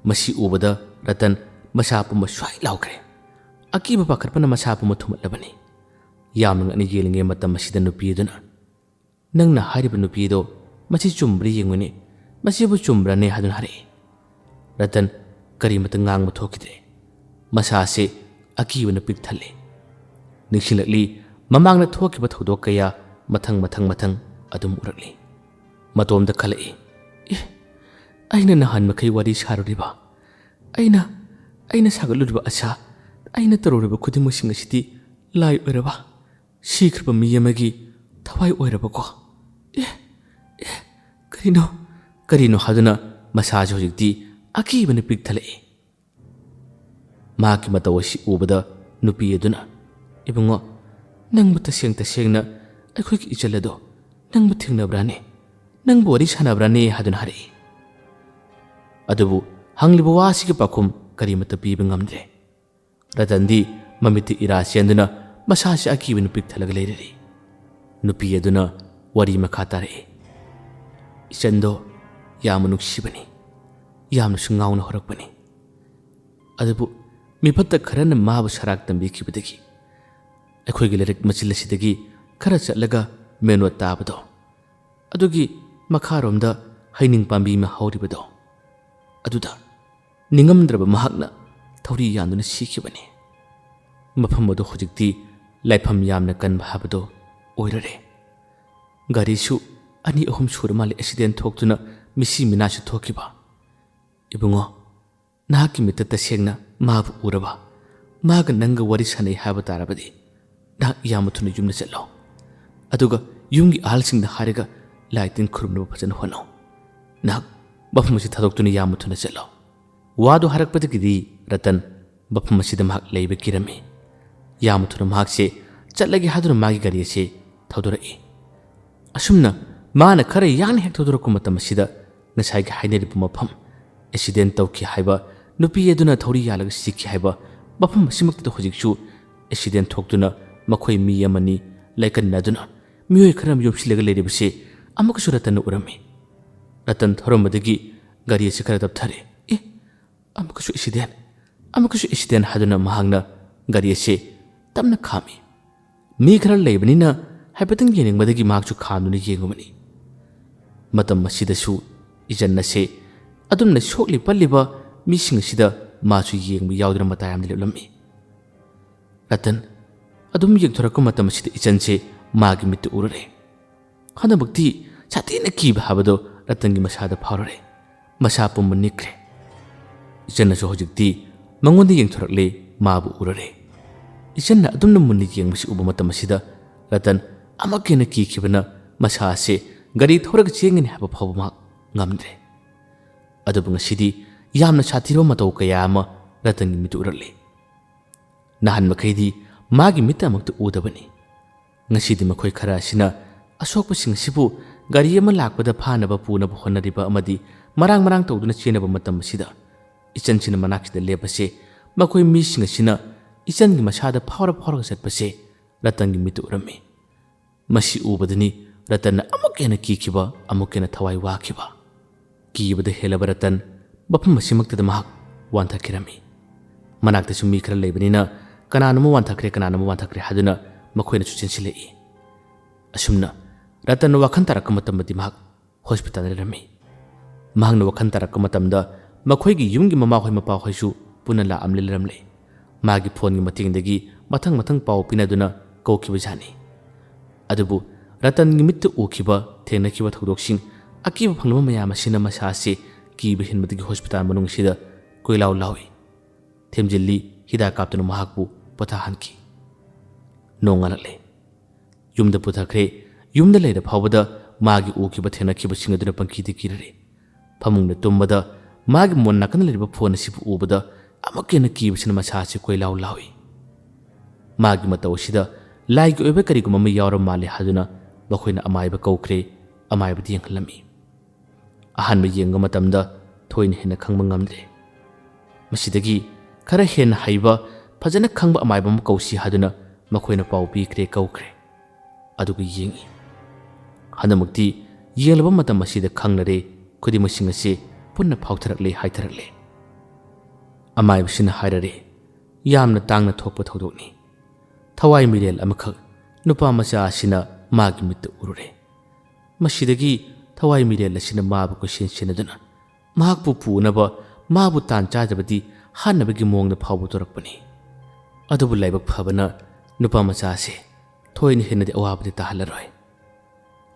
[SPEAKER 1] ꯃꯁꯤ ꯎꯕꯗ ꯔꯇꯟ ꯃꯁꯥ ꯄꯨꯝꯕ ꯁ꯭ꯋꯥꯏ ꯂꯥꯎꯈ꯭ꯔꯦ꯫ ꯑꯀꯤꯕ ꯄꯥꯈꯠꯄꯅ ꯃꯁꯥ ꯄꯨꯝꯕ ꯊꯨꯝꯍꯠꯂꯕꯅꯤ꯫ ꯌꯥꯝꯅ ꯉꯛꯅ ꯌꯦꯡꯂꯤꯉꯩ ꯃꯇꯝ ꯑꯁꯤꯗ ꯅꯨꯄꯤ ꯑꯗꯨꯅ, "ꯅꯪꯅ ꯍꯥꯏꯔꯤꯕ ꯅꯨꯄꯤꯗꯣ ꯃꯁꯤ ꯆꯨꯝꯕ꯭ꯔꯥ ꯌꯦꯡꯉꯨꯅꯦ, ꯃꯁꯤꯕꯨ ꯆꯨꯝꯕ꯭ꯔꯥꯅꯦ?" ꯍꯥꯏꯗꯨꯅ ꯍꯥꯏꯔꯛꯏ꯫ ꯔꯇꯟ ꯀꯔꯤꯃꯠꯇ ꯉꯥꯡꯕ ꯊꯣꯛꯈꯤꯗ꯭ꯔꯦ꯫ ꯃꯁꯥꯁꯦ ꯑꯀꯤꯕꯅ ꯄꯤꯛ ꯊꯜꯂꯦ꯫ ꯅꯤꯡꯁꯤꯡꯂꯛꯂꯤ ꯃꯃꯥꯡꯗ ꯊꯣꯛꯈꯤꯕ ꯊꯧꯗꯣꯛ ꯀꯌꯥ ꯃꯊꯪ ꯑꯗꯨꯝ ꯎꯔꯛꯂꯤ꯫ ꯃꯇꯣꯝꯗ ꯈꯜꯂꯛꯏ, ꯑꯩꯅ ꯅꯍꯥꯟ ꯃꯈꯩ ꯋꯥꯔꯤ ꯁꯥꯔꯨꯔꯤꯕ, ꯑꯩꯅ ꯁꯥꯒꯠꯂꯨꯔꯤꯕ ꯑꯁꯥ, ꯑꯩꯅ ꯇꯧꯔꯨꯔꯤꯕ ꯈꯨꯗꯤꯡꯃꯛꯁꯤꯡ ꯑꯁꯤꯗꯤ ꯂꯥꯏ ꯑꯣꯏꯔꯕ, ꯁꯤꯈ꯭ꯔꯕ ꯃꯤ ꯑꯃꯒꯤ ꯊꯋꯥꯏ ꯑꯣꯏꯔꯕꯀꯣ? ꯀꯔꯤꯅꯣ ꯍꯥꯏꯗꯨꯅ ꯃꯁꯥꯁꯦ ꯍꯧꯖꯤꯛꯇꯤ ꯑꯀꯤꯕꯅ ꯄꯤꯛ ꯊꯜꯂꯛꯏ꯫ ꯃꯍꯥꯛꯀꯤ ꯃꯇꯧ ꯑꯁꯤ ꯎꯕꯗ ꯅꯨꯄꯤ ꯑꯗꯨꯅ, "ꯏꯕꯨꯡꯉꯣ, ꯅꯪꯕꯨ ꯇꯁꯦꯡꯅ ꯑꯩꯈꯣꯏꯒꯤ ꯏꯆꯜ ꯑꯗꯣ ꯅꯪꯕꯨ ꯊꯦꯡꯅꯕ꯭ꯔꯥꯅꯦ? ꯅꯪꯕꯨ ꯋꯥꯔꯤ ꯁꯥꯟꯅꯕ꯭ꯔꯥꯅꯦ?" ꯍꯥꯏꯗꯨꯅ ꯍꯥꯏꯔꯛꯏ꯫ ꯑꯗꯨꯕꯨ ꯍꯪꯂꯤꯕ ꯋꯥ ꯑꯁꯤꯒꯤ ꯄꯥꯎꯈꯨꯝ ꯀꯔꯤꯃꯠꯇ ꯄꯤꯕ ꯉꯝꯗ꯭ꯔꯦ꯫ ꯔꯇꯟꯗꯤ ꯃꯃꯤꯠꯇ ꯏꯔꯥ ꯆꯦꯟꯗꯨꯅ ꯃꯁꯥꯁꯦ ꯑꯀꯤꯕꯅ ꯄꯤꯛ ꯊꯜꯂꯒ ꯂꯩꯔꯔꯤ꯫ ꯅꯨꯄꯤ ꯑꯗꯨꯅ ꯋꯥꯔꯤ ꯃꯈꯥ ꯇꯥꯔꯛꯏ꯫ "ꯏꯆꯟꯗꯣ ꯌꯥꯝꯅ ꯅꯨꯡꯁꯤꯕꯅꯤ, ꯌꯥꯝꯅꯁꯨ ꯉꯥꯎꯅ ꯍꯧꯔꯛꯄꯅꯤ꯫ ꯑꯗꯨꯕꯨ ꯃꯤꯐꯠꯇ ꯈꯔꯅ ꯃꯥꯕꯨ ꯁꯔꯥꯛ ꯇꯝꯕꯤꯈꯤꯕꯗꯒꯤ ꯑꯩꯈꯣꯏꯒꯤ ꯂꯩꯔꯛ ꯃꯆꯤꯜ ꯑꯁꯤꯗꯒꯤ ꯈꯔ ꯆꯠꯂꯒ ꯃꯦꯟ ꯔꯣꯗ ꯇꯥꯕꯗꯣ, ꯑꯗꯨꯒꯤ ꯃꯈꯥꯔꯣꯝꯗ ꯍꯩꯅꯤꯡ ꯄꯥꯝꯕꯤ ꯑꯃ ꯍꯧꯔꯤꯕꯗꯣ, ꯑꯗꯨꯗ ꯅꯤꯡꯉꯝꯗ꯭ꯔꯕ ꯃꯍꯥꯛꯅ ꯊꯧꯔꯤ ꯌꯥꯟꯗꯨꯅ ꯁꯤꯈꯤꯕꯅꯤ꯫ ꯃꯐꯝ ꯑꯗꯨ ꯍꯧꯖꯤꯛꯇꯤ ꯂꯥꯏꯐꯝ ꯌꯥꯝꯅ ꯀꯟꯕ ꯍꯥꯏꯕꯗꯣ ꯑꯣꯏꯔꯔꯦ꯫ ꯒꯥꯔꯤꯁꯨ 2-3 ꯁꯨꯔ ꯃꯥꯜꯂꯦ ꯑꯦꯛꯁꯤꯗꯦꯟ ꯊꯣꯛꯇꯨꯅ ꯃꯤꯁꯤ ꯃꯤꯅꯥꯁꯨ ꯊꯣꯛꯈꯤꯕ꯫ ꯏꯕꯨꯡꯉꯣ, ꯅꯍꯥꯛꯀꯤ ꯃꯤꯠꯇ ꯇꯁꯦꯡꯅ ꯃꯥꯕꯨ ꯎꯔꯕ, ꯃꯥꯒ ꯅꯪꯒ ꯋꯥꯔꯤ ꯁꯥꯟꯅꯩ ꯍꯥꯏꯕ ꯇꯥꯔꯕꯗꯤ ꯅꯍꯥꯛ ꯌꯥꯝꯅ ꯊꯨꯅ ꯌꯨꯝꯗ ꯆꯠꯂꯣ, ꯑꯗꯨꯒ ꯌꯨꯝꯒꯤ ꯑꯍꯜꯁꯤꯡꯗ ꯍꯥꯏꯔꯒ ꯂꯥꯏ ꯇꯤꯟ ꯈꯨꯔꯨꯝꯅꯕ ꯐꯖꯅ ꯍꯣꯠꯅꯧ꯫ ꯅꯍꯥꯛ ꯃꯐꯝ ꯑꯁꯤ ꯊꯥꯗꯣꯛꯇꯨꯅ ꯌꯥꯝꯅ ꯊꯨꯅ ꯆꯠꯂꯣ." ꯋꯥꯗꯨ ꯍꯥꯏꯔꯛꯄꯗꯒꯤꯗꯤ ꯔꯇꯟ ꯃꯐꯝ ꯑꯁꯤꯗ ꯃꯍꯥꯛ ꯂꯩꯕ ꯀꯤꯔꯝꯃꯤ꯫ ꯌꯥꯝꯅ ꯊꯨꯅ ꯃꯍꯥꯛꯁꯦ ꯆꯠꯂꯒꯦ ꯍꯥꯏꯗꯨꯅ ꯃꯥꯒꯤ ꯒꯥꯔꯤ ꯑꯁꯤ ꯊꯧꯗꯣꯔꯛꯏ꯫ ꯑꯁꯨꯝꯅ ꯃꯥꯅ ꯈꯔ ꯌꯥꯡꯅ ꯍꯦꯛ ꯊꯧꯗꯣꯔꯛꯄ ꯃꯇꯝ ꯑꯁꯤꯗ ꯉꯁꯥꯏꯒꯤ ꯍꯥꯏꯅꯔꯤꯕ ꯃꯐꯝ, ꯑꯦꯛꯁꯤꯗꯦꯟ ꯇꯧꯈꯤ ꯍꯥꯏꯕ, ꯅꯨꯄꯤ ꯑꯗꯨꯅ ꯊꯧꯔꯤ ꯌꯥꯜꯂꯒ ꯁꯤꯈꯤ ꯍꯥꯏꯕ ꯃꯐꯝ ꯑꯁꯤꯃꯛꯇꯗ ꯍꯧꯖꯤꯛꯁꯨ ꯑꯦꯛꯁꯤꯗꯦꯟ ꯊꯣꯛꯇꯨꯅ ꯃꯈꯣꯏ ꯃꯤ ꯑꯃꯅꯤ ꯂꯩꯀꯟꯅꯗꯨꯅ ꯃꯤꯑꯣꯏ ꯈꯔ ꯌꯣꯝꯁꯤꯜꯂꯒ ꯂꯩꯔꯤꯕꯁꯤ ꯑꯃꯨꯛꯀꯁꯨ ꯔꯇꯟꯅ ꯎꯔꯝꯃꯤ꯫ ꯔꯇꯟ ꯊꯧꯔꯝꯕꯗꯒꯤ ꯒꯥꯔꯤ ꯑꯁꯤ ꯈꯔ ꯇꯞꯊꯔꯦ꯫ ꯑꯃꯨꯛꯀꯁꯨ ꯑꯦꯛꯁꯤꯗꯦꯟ ꯍꯥꯏꯗꯨꯅ ꯃꯍꯥꯛꯅ ꯒꯥꯔꯤ ꯑꯁꯤ ꯇꯞꯅ ꯈꯥꯝꯃꯤ꯫ ꯃꯤ ꯈꯔ ꯂꯩꯕꯅꯤꯅ ꯍꯥꯏꯐꯦꯠꯇꯪ ꯌꯦꯡꯅꯤꯡꯕꯗꯒꯤ ꯃꯍꯥꯛꯁꯨ ꯈꯥꯝꯗꯨꯅ ꯌꯦꯡꯉꯨꯕꯅꯤ꯫ ꯃꯇꯝ ꯑꯁꯤꯗꯁꯨ ꯏꯆꯟ ꯑꯁꯤ ꯑꯗꯨꯝꯅ ꯁꯣꯛꯂꯤ ꯄꯜꯂꯤꯕ ꯃꯤꯁꯤꯡ ꯑꯁꯤꯗ ꯃꯥꯁꯨ ꯌꯦꯡꯕ ꯌꯥꯎꯗꯨꯅ ꯃꯇꯥ ꯌꯥꯝꯅ ꯂꯦꯞꯂꯝꯃꯤ꯫ ꯔꯇꯟ ꯑꯗꯨꯝ ꯌꯦꯡꯊꯣꯔꯛꯄ ꯃꯇꯝ ꯑꯁꯤꯗ ꯏꯆꯟꯁꯦ ꯃꯥꯒꯤ ꯃꯤꯠꯇ ꯎꯔꯔꯦ꯫ ꯍꯟꯗꯛꯃꯛꯇꯤ ꯁꯥꯊꯤꯅ ꯀꯤꯕ ꯍꯥꯏꯕꯗꯣ ꯔꯇꯟꯒꯤ ꯃꯁꯥꯗ ꯐꯥꯎꯔꯔꯦ꯫ ꯃꯁꯥ ꯄꯨꯝꯕ ꯅꯤꯛꯈ꯭ꯔꯦ꯫ ꯏꯆꯟꯅꯁꯨ ꯍꯧꯖꯤꯛꯇꯤ ꯃꯉꯣꯟꯗ ꯌꯦꯡꯊꯣꯔꯛꯂꯦ, ꯃꯥꯕꯨ ꯎꯔꯔꯦ꯫ ꯏꯆꯟꯅ ꯑꯗꯨꯝꯅ ꯃꯨꯟꯅ ꯌꯦꯡꯕꯁꯤ ꯎꯕ ꯃꯇꯝ ꯑꯁꯤꯗ ꯔꯇꯟ ꯑꯃꯨꯛ ꯍꯦꯟꯅ ꯀꯤꯈꯤꯕꯅ ꯃꯁꯥ ꯑꯁꯤ ꯒꯥꯔꯤ ꯊꯧꯔꯒ ꯆꯦꯟꯒꯅꯤ ꯍꯥꯏꯕ ꯐꯥꯎꯕ ꯃꯍꯥꯛ ꯉꯝꯗ꯭ꯔꯦ꯫ ꯑꯗꯨꯕꯨ ꯉꯁꯤꯗꯤ ꯌꯥꯝꯅ ꯁꯥꯊꯤꯕ ꯃꯇꯧ ꯀꯌꯥ ꯑꯃ ꯔꯇꯟꯒꯤ ꯃꯤꯠꯇ ꯎꯔꯛꯂꯦ꯫ ꯅꯍꯥꯟ ꯃꯈꯩꯗꯤ ꯃꯥꯒꯤ ꯃꯤꯠꯇ ꯑꯃꯨꯛꯇ ꯎꯗꯕꯅꯤ꯫ ꯉꯁꯤꯗꯤ ꯃꯈꯣꯏ ꯈꯔ ꯑꯁꯤꯅ ꯑꯁꯣꯛꯄꯁꯤꯡ ꯑꯁꯤꯕꯨ ꯒꯥꯔꯤ ꯑꯃ ꯂꯥꯛꯄꯗ ꯐꯥꯅꯕ ꯄꯨꯅꯕ ꯍꯣꯠꯅꯔꯤꯕ ꯑꯃꯗꯤ ꯃꯔꯥꯡ ꯇꯧꯗꯨꯅ ꯆꯦꯟꯅꯕ ꯃꯇꯝ ꯑꯁꯤꯗ ꯏꯆꯟꯁꯤꯅ ꯃꯅꯥꯛꯁꯤꯗ ꯂꯦꯞꯄꯁꯦ ꯃꯈꯣꯏ ꯃꯤꯁꯤꯡ ꯑꯁꯤꯅ ꯏꯆꯟꯒꯤ ꯃꯁꯥꯗ ꯐꯥꯎꯔꯒ ꯆꯠꯄꯁꯦ ꯔꯇꯟꯒꯤ ꯃꯤꯠꯇ ꯎꯔꯝꯃꯤ꯫ ꯃꯁꯤ ꯎꯕꯗꯅꯤ ꯔꯇꯟꯅ ꯑꯃꯨꯛ ꯍꯦꯟꯅ ꯀꯤꯈꯤꯕ, ꯑꯃꯨꯛ ꯍꯦꯟꯅ ꯊꯋꯥꯏ ꯋꯥꯈꯤꯕ꯫ ꯀꯤꯕꯗ ꯍꯦꯜꯂꯕ ꯔꯇꯟ ꯃꯐꯝ ꯑꯁꯤꯃꯛꯇꯗ ꯃꯍꯥꯛ ꯋꯥꯟꯊꯈꯤꯔꯝꯃꯤ꯫ ꯃꯅꯥꯛꯇꯁꯨ ꯃꯤ ꯈꯔ ꯂꯩꯕꯅꯤꯅ ꯀꯅꯥꯅꯣꯝꯃ ꯋꯥꯟꯊꯈ꯭ꯔꯦ ꯍꯥꯏꯗꯨꯅ ꯃꯈꯣꯏꯅꯁꯨ ꯆꯦꯟꯁꯤꯜꯂꯛꯏ꯫ ꯑꯁꯨꯝꯅ ꯔꯇꯟꯅ ꯋꯥꯈꯜ ꯇꯥꯔꯛꯄ ꯃꯇꯝꯗꯗꯤ ꯃꯍꯥꯛ ꯍꯣꯁꯄꯤꯇꯥꯜꯗ ꯂꯩꯔꯝꯃꯤ꯫ ꯃꯍꯥꯛꯅ ꯋꯥꯈꯜ ꯇꯥꯔꯛꯄ ꯃꯇꯝꯗ ꯃꯈꯣꯏꯒꯤ ꯌꯨꯝꯒꯤ ꯃꯃꯥꯍꯣꯏ ꯃꯄꯥꯍꯣꯏꯁꯨ ꯄꯨꯟꯅ ꯂꯩꯔꯝꯂꯦ꯫ ꯃꯥꯒꯤ ꯐꯣꯟꯒꯤ ꯃꯇꯦꯡꯗꯒꯤ ꯃꯊꯪ ꯄꯥꯎ ꯄꯤꯅꯗꯨꯅ ꯀꯧꯈꯤꯕꯖꯥꯠꯅꯤ꯫ ꯑꯗꯨꯕꯨ ꯔꯇꯟꯒꯤ ꯃꯤꯠꯇ ꯎꯈꯤꯕ, ꯊꯦꯡꯅꯈꯤꯕ ꯊꯧꯗꯣꯛꯁꯤꯡ, ꯑꯀꯤꯕ ꯐꯪꯂꯕ ꯃꯌꯥꯝ ꯑꯁꯤꯅ ꯃꯁꯥ ꯑꯁꯤ ꯀꯤꯕ ꯍꯦꯟꯕꯗꯒꯤ ꯍꯣꯁꯄꯤꯇꯥꯜ ꯃꯅꯨꯡꯁꯤꯗ ꯀꯣꯏꯂꯥꯎ ꯂꯥꯎꯏ꯫ ꯊꯦꯝꯖꯤꯜꯂꯤ, ꯍꯤꯗꯥꯛ ꯀꯥꯞꯇꯨꯅ ꯃꯍꯥꯛꯄꯨ ꯄꯣꯊꯥꯍꯟꯈꯤ꯫ ꯅꯣꯡꯉꯥꯜꯂꯛꯂꯦ꯫ ꯌꯨꯝꯗ ꯄꯨꯊꯈ꯭ꯔꯦ꯫ ꯌꯨꯝꯗ ꯂꯩꯔ ꯐꯥꯎꯕꯗ ꯃꯥꯒꯤ ꯎꯈꯤꯕ ꯊꯦꯡꯅꯈꯤꯕꯁꯤꯡ ꯑꯗꯨꯅ ꯄꯪꯀꯤꯗ ꯀꯤꯔꯔꯦ꯫ ꯐꯃꯨꯡꯗ ꯇꯨꯝꯕꯗ ꯃꯥꯒꯤ ꯃꯣꯟ ꯅꯥꯀꯟꯗ ꯂꯩꯔꯤꯕ ꯐꯣꯟ ꯑꯁꯤꯕꯨ ꯎꯕꯗ ꯑꯃꯨꯛ ꯍꯦꯟꯅ ꯀꯤꯕꯁꯤꯅ ꯃꯁꯥ ꯑꯁꯤ ꯀꯣꯏꯂꯥꯎ ꯂꯥꯎꯏ꯫ ꯃꯥꯒꯤ ꯃꯇꯧ ꯑꯁꯤꯗ ꯂꯥꯏꯒꯤ ꯑꯣꯏꯕ ꯀꯔꯤꯒꯨꯝꯕ ꯑꯃ ꯌꯥꯎꯔ ꯃꯥꯜꯂꯦ ꯍꯥꯏꯗꯨꯅ ꯃꯈꯣꯏꯅ ꯑꯃꯥꯏꯕ ꯀꯧꯈ꯭ꯔꯦ꯫ ꯑꯃꯥꯏꯕꯗ ꯌꯦꯡꯍꯜꯂꯝꯃꯤ꯫ ꯑꯍꯥꯟꯕ ꯌꯦꯡꯕ ꯃꯇꯝꯗ ꯊꯣꯏꯅ ꯍꯦꯟꯅ ꯈꯪꯕ ꯉꯝꯗ꯭ꯔꯦ꯫ ꯃꯁꯤꯗꯒꯤ ꯈꯔ ꯍꯦꯟꯅ ꯍꯩꯕ ꯐꯖꯅ ꯈꯪꯕ ꯑꯃꯥꯏꯕ ꯑꯃ ꯀꯧꯁꯤ ꯍꯥꯏꯗꯨꯅ ꯃꯈꯣꯏꯅ ꯄꯥꯎ ꯄꯤꯈ꯭ꯔꯦ ꯀꯧꯈ꯭ꯔꯦ ꯑꯗꯨꯒ ꯌꯦꯡꯏ ꯍꯟꯗꯛꯃꯛꯇꯤ ꯌꯦꯡꯂꯕ ꯃꯇꯝ ꯑꯁꯤꯗ ꯈꯪꯂꯔꯦ ꯈꯨꯗꯤꯡꯃꯛꯁꯤꯡ ꯑꯁꯤ ꯄꯨꯟꯅ ꯐꯥꯎꯊꯔꯛꯂꯦ ꯍꯥꯏꯊꯔꯛꯂꯦ ꯑꯃꯥꯏꯕꯁꯤꯅ ꯍꯥꯏꯔꯔꯦ ꯌꯥꯝꯅ ꯇꯥꯡꯅ ꯊꯣꯛꯄ ꯊꯧꯗꯣꯛꯅꯤ ꯊꯋꯥꯏ ꯃꯤꯔꯦꯜ ꯑꯃꯈꯛ ꯅꯨꯄꯥ ꯃꯆꯥ ꯑꯁꯤꯅ ꯃꯥꯒꯤ ꯃꯤꯠꯇ ꯎꯔꯨꯔꯦ ꯃꯁꯤꯗꯒꯤ ꯊꯋꯥꯏ ꯃꯤꯔꯦꯜ ꯑꯁꯤꯅ ꯃꯥꯕꯨ ꯀꯣꯏꯁꯦꯟ ꯁꯦꯟꯅꯗꯨꯅ ꯃꯍꯥꯛꯄꯨ ꯄꯨꯅꯕ ꯃꯥꯕꯨ ꯇꯥꯟ ꯆꯥꯗꯕꯗꯤ ꯍꯥꯟꯅꯕꯒꯤ ꯃꯑꯣꯡꯗ ꯐꯥꯎꯕ ꯇꯧꯔꯛꯄꯅꯤ ꯑꯗꯨꯕꯨ ꯂꯥꯏꯕꯛ ꯐꯕꯅ ꯅꯨꯄꯥ ꯃꯆꯥ ꯑꯁꯤ ꯊꯣꯏꯅ ꯍꯦꯟꯅꯗꯤ ꯑꯋꯥꯕꯗꯤ ꯇꯥꯍꯜꯂꯔꯣꯏ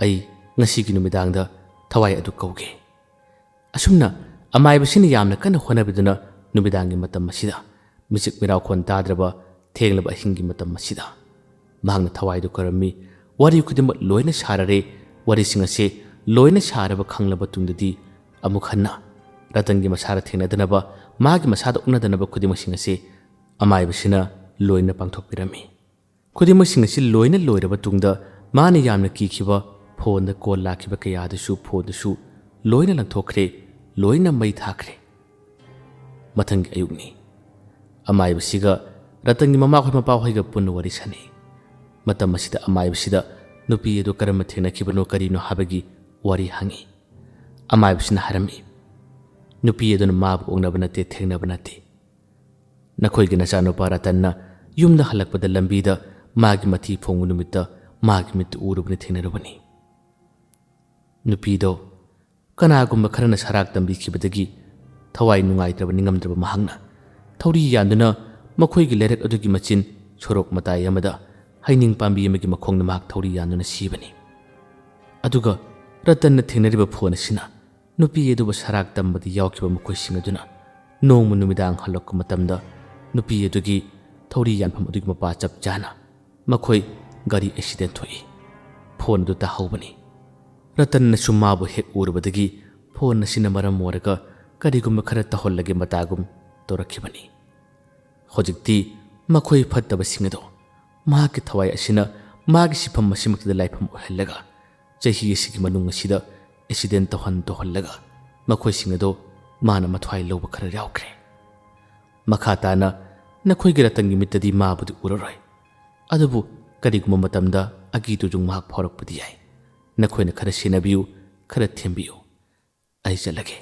[SPEAKER 1] ꯑꯩ ꯉꯁꯤꯒꯤ ꯅꯨꯃꯤꯗꯥꯡꯗ ꯊꯋꯥꯏ ꯑꯗꯨ ꯀꯧꯒꯦ ꯑꯁꯨꯝꯅ ꯑꯃꯥꯏꯕꯁꯤꯅ ꯌꯥꯝꯅ ꯀꯟꯅ ꯍꯣꯠꯅꯕꯤꯗꯨꯅ ꯅꯨꯃꯤꯗꯥꯡꯒꯤ ꯃꯇꯝ ꯑꯁꯤꯗ ꯃꯤꯆꯤꯛ ꯃꯤꯔꯥꯎꯈꯣꯟ ꯇꯥꯗ꯭ꯔꯕ ꯊꯦꯡꯂꯕ ꯑꯍꯤꯡꯒꯤ ꯃꯇꯝ ꯑꯁꯤꯗ ꯃꯍꯥꯛꯅ ꯊꯋꯥꯏꯗꯨ ꯀꯧꯔꯝꯃꯤ ꯋꯥꯔꯤ ꯈꯨꯗꯤꯡꯃꯛ ꯂꯣꯏꯅ ꯁꯥꯔꯔꯦ ꯋꯥꯔꯤꯁꯤꯡ ꯑꯁꯤ ꯂꯣꯏꯅ ꯁꯥꯔꯕ ꯈꯪꯂꯕ ꯇꯨꯡꯗꯗꯤ ꯑꯃꯨꯛ ꯍꯟꯅ ꯔꯇꯟꯒꯤ ꯃꯁꯥꯗ ꯊꯦꯡꯅꯗꯅꯕ ꯃꯥꯒꯤ ꯃꯁꯥꯗ ꯎꯅꯗꯅꯕ ꯈꯨꯗꯤꯡꯃꯛꯁꯤꯡ ꯑꯁꯤ ꯑꯃꯥꯏꯕꯁꯤꯅ ꯂꯣꯏꯅ ꯄꯥꯡꯊꯣꯛꯄꯤꯔꯝꯃꯤ ꯈꯨꯗꯤꯡꯃꯛꯁꯤꯡ ꯑꯁꯤ ꯂꯣꯏꯅ ꯂꯣꯏꯔꯕ ꯇꯨꯡꯗ ꯃꯥꯅ ꯌꯥꯝꯅ ꯀꯤꯈꯤꯕ ꯐꯣꯟꯗ ꯀꯣꯜ ꯂꯥꯛꯈꯤꯕ ꯀꯌꯥꯗꯁꯨ ꯐꯣꯟꯗꯁꯨ ꯂꯣꯏꯅ ꯂꯪꯊꯣꯛꯈ꯭ꯔꯦ ꯂꯣꯏꯅ ꯃꯩ ꯊꯥꯈ꯭ꯔꯦ ꯃꯊꯪꯒꯤ ꯑꯌꯨꯛꯅꯤ ꯑꯃꯥꯏꯕꯁꯤꯒ ꯔꯇꯟꯒꯤ ꯃꯃꯥꯈꯣꯏ ꯃꯄꯥꯍꯣꯏꯒ ꯄꯨꯟꯅ ꯋꯥꯔꯤ ꯁꯥꯅꯩ ꯃꯇꯝ ꯑꯁꯤꯗ ꯑꯃꯥꯏꯕꯁꯤꯗ ꯅꯨꯄꯤ ꯑꯗꯨ ꯀꯔꯝꯕ ꯊꯦꯡꯅꯈꯤꯕꯅꯣ ꯀꯔꯤꯅꯣ ꯍꯥꯏꯕꯒꯤ ꯋꯥꯔꯤ ꯍꯪꯉꯤ ꯑꯃꯥꯏꯕꯁꯤꯅ ꯍꯥꯏꯔꯝꯃꯤ ꯅꯨꯄꯤ ꯑꯗꯨꯅ ꯃꯥꯕꯨ ꯑꯣꯛꯅꯕ ꯅꯠꯇꯦ ꯊꯦꯡꯅꯕ ꯅꯠꯇꯦ ꯅꯈꯣꯏꯒꯤ ꯅꯆꯥꯅꯨꯄꯥ ꯔꯇꯟꯅ ꯌꯨꯝꯗ ꯍꯜꯂꯛꯄꯗ ꯂꯝꯕꯤꯗ ꯃꯥꯒꯤ ꯃꯊꯤ ꯐꯣꯡꯕ ꯅꯨꯃꯤꯠꯇ ꯃꯥꯒꯤ ꯃꯤꯠꯇ ꯎꯔꯨꯕꯅꯤ ꯊꯦꯡꯅꯔꯨꯕꯅꯤ ꯅꯨꯄꯤꯗꯣ ꯀꯅꯥꯒꯨꯝꯕ ꯈꯔꯅ ꯁꯔꯥꯛ ꯇꯝꯕꯤꯈꯤꯕꯗꯒꯤ ꯊꯋꯥꯏ ꯅꯨꯡꯉꯥꯏꯇ꯭ꯔꯕ ꯅꯤꯡꯉꯝꯗ꯭ꯔꯕ ꯃꯍꯥꯛꯅ ꯊꯧꯔꯤ ꯌꯥꯟꯗꯨꯅ ꯃꯈꯣꯏꯒꯤ ꯂꯩꯔꯛ ꯑꯗꯨꯒꯤ ꯃꯆꯤꯟ ꯁꯣꯔꯣꯛ ꯃꯇꯥꯏ ꯑꯃꯗ ꯍꯩꯅꯤꯡ ꯄꯥꯝꯕꯤ ꯑꯃꯒꯤ ꯃꯈꯣꯡꯗ ꯃꯍꯥꯛ ꯊꯧꯔꯤ ꯌꯥꯟꯗꯨꯅ ꯁꯤꯕꯅꯤ ꯑꯗꯨꯒ ꯔꯇꯟꯅ ꯊꯦꯡꯅꯔꯤꯕ ꯐꯣꯟ ꯑꯁꯤꯅ ꯅꯨꯄꯤ ꯑꯗꯨꯕꯨ ꯁꯔꯥꯛ ꯇꯝꯕꯗ ꯌꯥꯎꯈꯤꯕ ꯃꯈꯣꯏꯁꯤꯡ ꯑꯗꯨꯅ ꯅꯣꯡꯃ ꯅꯨꯃꯤꯗꯥꯡ ꯍꯜꯂꯛꯄ ꯃꯇꯝꯗ ꯅꯨꯄꯤ ꯑꯗꯨꯒꯤ ꯊꯧꯔꯤ ꯌꯥꯟꯐꯝ ꯑꯗꯨꯒꯤ ꯃꯄꯥ ꯆꯞ ꯆꯥꯅ ꯃꯈꯣꯏ ꯒꯥꯔꯤ ꯑꯦꯛꯁꯤꯗꯦꯟ ꯊꯣꯛꯏ ꯐꯣꯟ ꯑꯗꯨ ꯇꯥꯍꯧꯕꯅꯤ ꯔꯇꯟꯅꯁꯨ ꯃꯥꯕꯨ ꯍꯦꯛ ꯎꯔꯨꯕꯗꯒꯤ ꯐꯣꯟ ꯑꯁꯤꯅ ꯃꯔꯝ ꯑꯣꯏꯔꯒ ꯀꯔꯤꯒꯨꯝꯕ ꯈꯔ ꯇꯧꯍꯜꯂꯒꯦ ꯃꯇꯥꯒꯨꯝ ꯇꯧꯔꯛꯈꯤꯕꯅꯤ ꯍꯧꯖꯤꯛꯇꯤ ꯃꯈꯣꯏ ꯐꯠꯇꯕꯁꯤꯡ ꯑꯗꯣ ꯃꯍꯥꯛꯀꯤ ꯊꯋꯥꯏ ꯑꯁꯤꯅ ꯃꯥꯒꯤ ꯁꯤꯐꯝ ꯑꯁꯤꯃꯛꯇꯗ ꯂꯥꯏꯐꯝ ꯑꯣꯏꯍꯜꯂꯒ ꯆꯍꯤ ꯑꯁꯤꯒꯤ ꯃꯅꯨꯡ ꯑꯁꯤꯗ ꯑꯦꯛꯁꯤꯗꯦꯟ ꯇꯧꯍꯜꯂꯒ ꯃꯈꯣꯏꯁꯤꯡ ꯑꯗꯣ ꯃꯥꯅ ꯃꯊ꯭ꯋꯥꯏ ꯂꯧꯕ ꯈꯔ ꯌꯥꯎꯈ꯭ꯔꯦ ꯃꯈꯥ ꯇꯥꯅ ꯅꯈꯣꯏꯒꯤ ꯔꯇꯟꯒꯤ ꯃꯤꯠꯇꯗꯤ ꯃꯥꯕꯨꯗꯤ ꯎꯔꯔꯣꯏ ꯑꯗꯨꯕꯨ ꯀꯔꯤꯒꯨꯝꯕ ꯃꯇꯝꯗ ꯑꯀꯤ ꯇꯨꯖꯨꯡ ꯃꯍꯥꯛ ꯐꯥꯎꯔꯛꯄꯗꯤ ꯌꯥꯏ ꯅꯈꯣꯏꯅ ꯈꯔ ꯁꯦꯟꯅꯕꯤꯌꯨ ꯈꯔ ꯊꯦꯝꯕꯤꯌꯨ ꯑꯩ ꯆꯠꯂꯒꯦ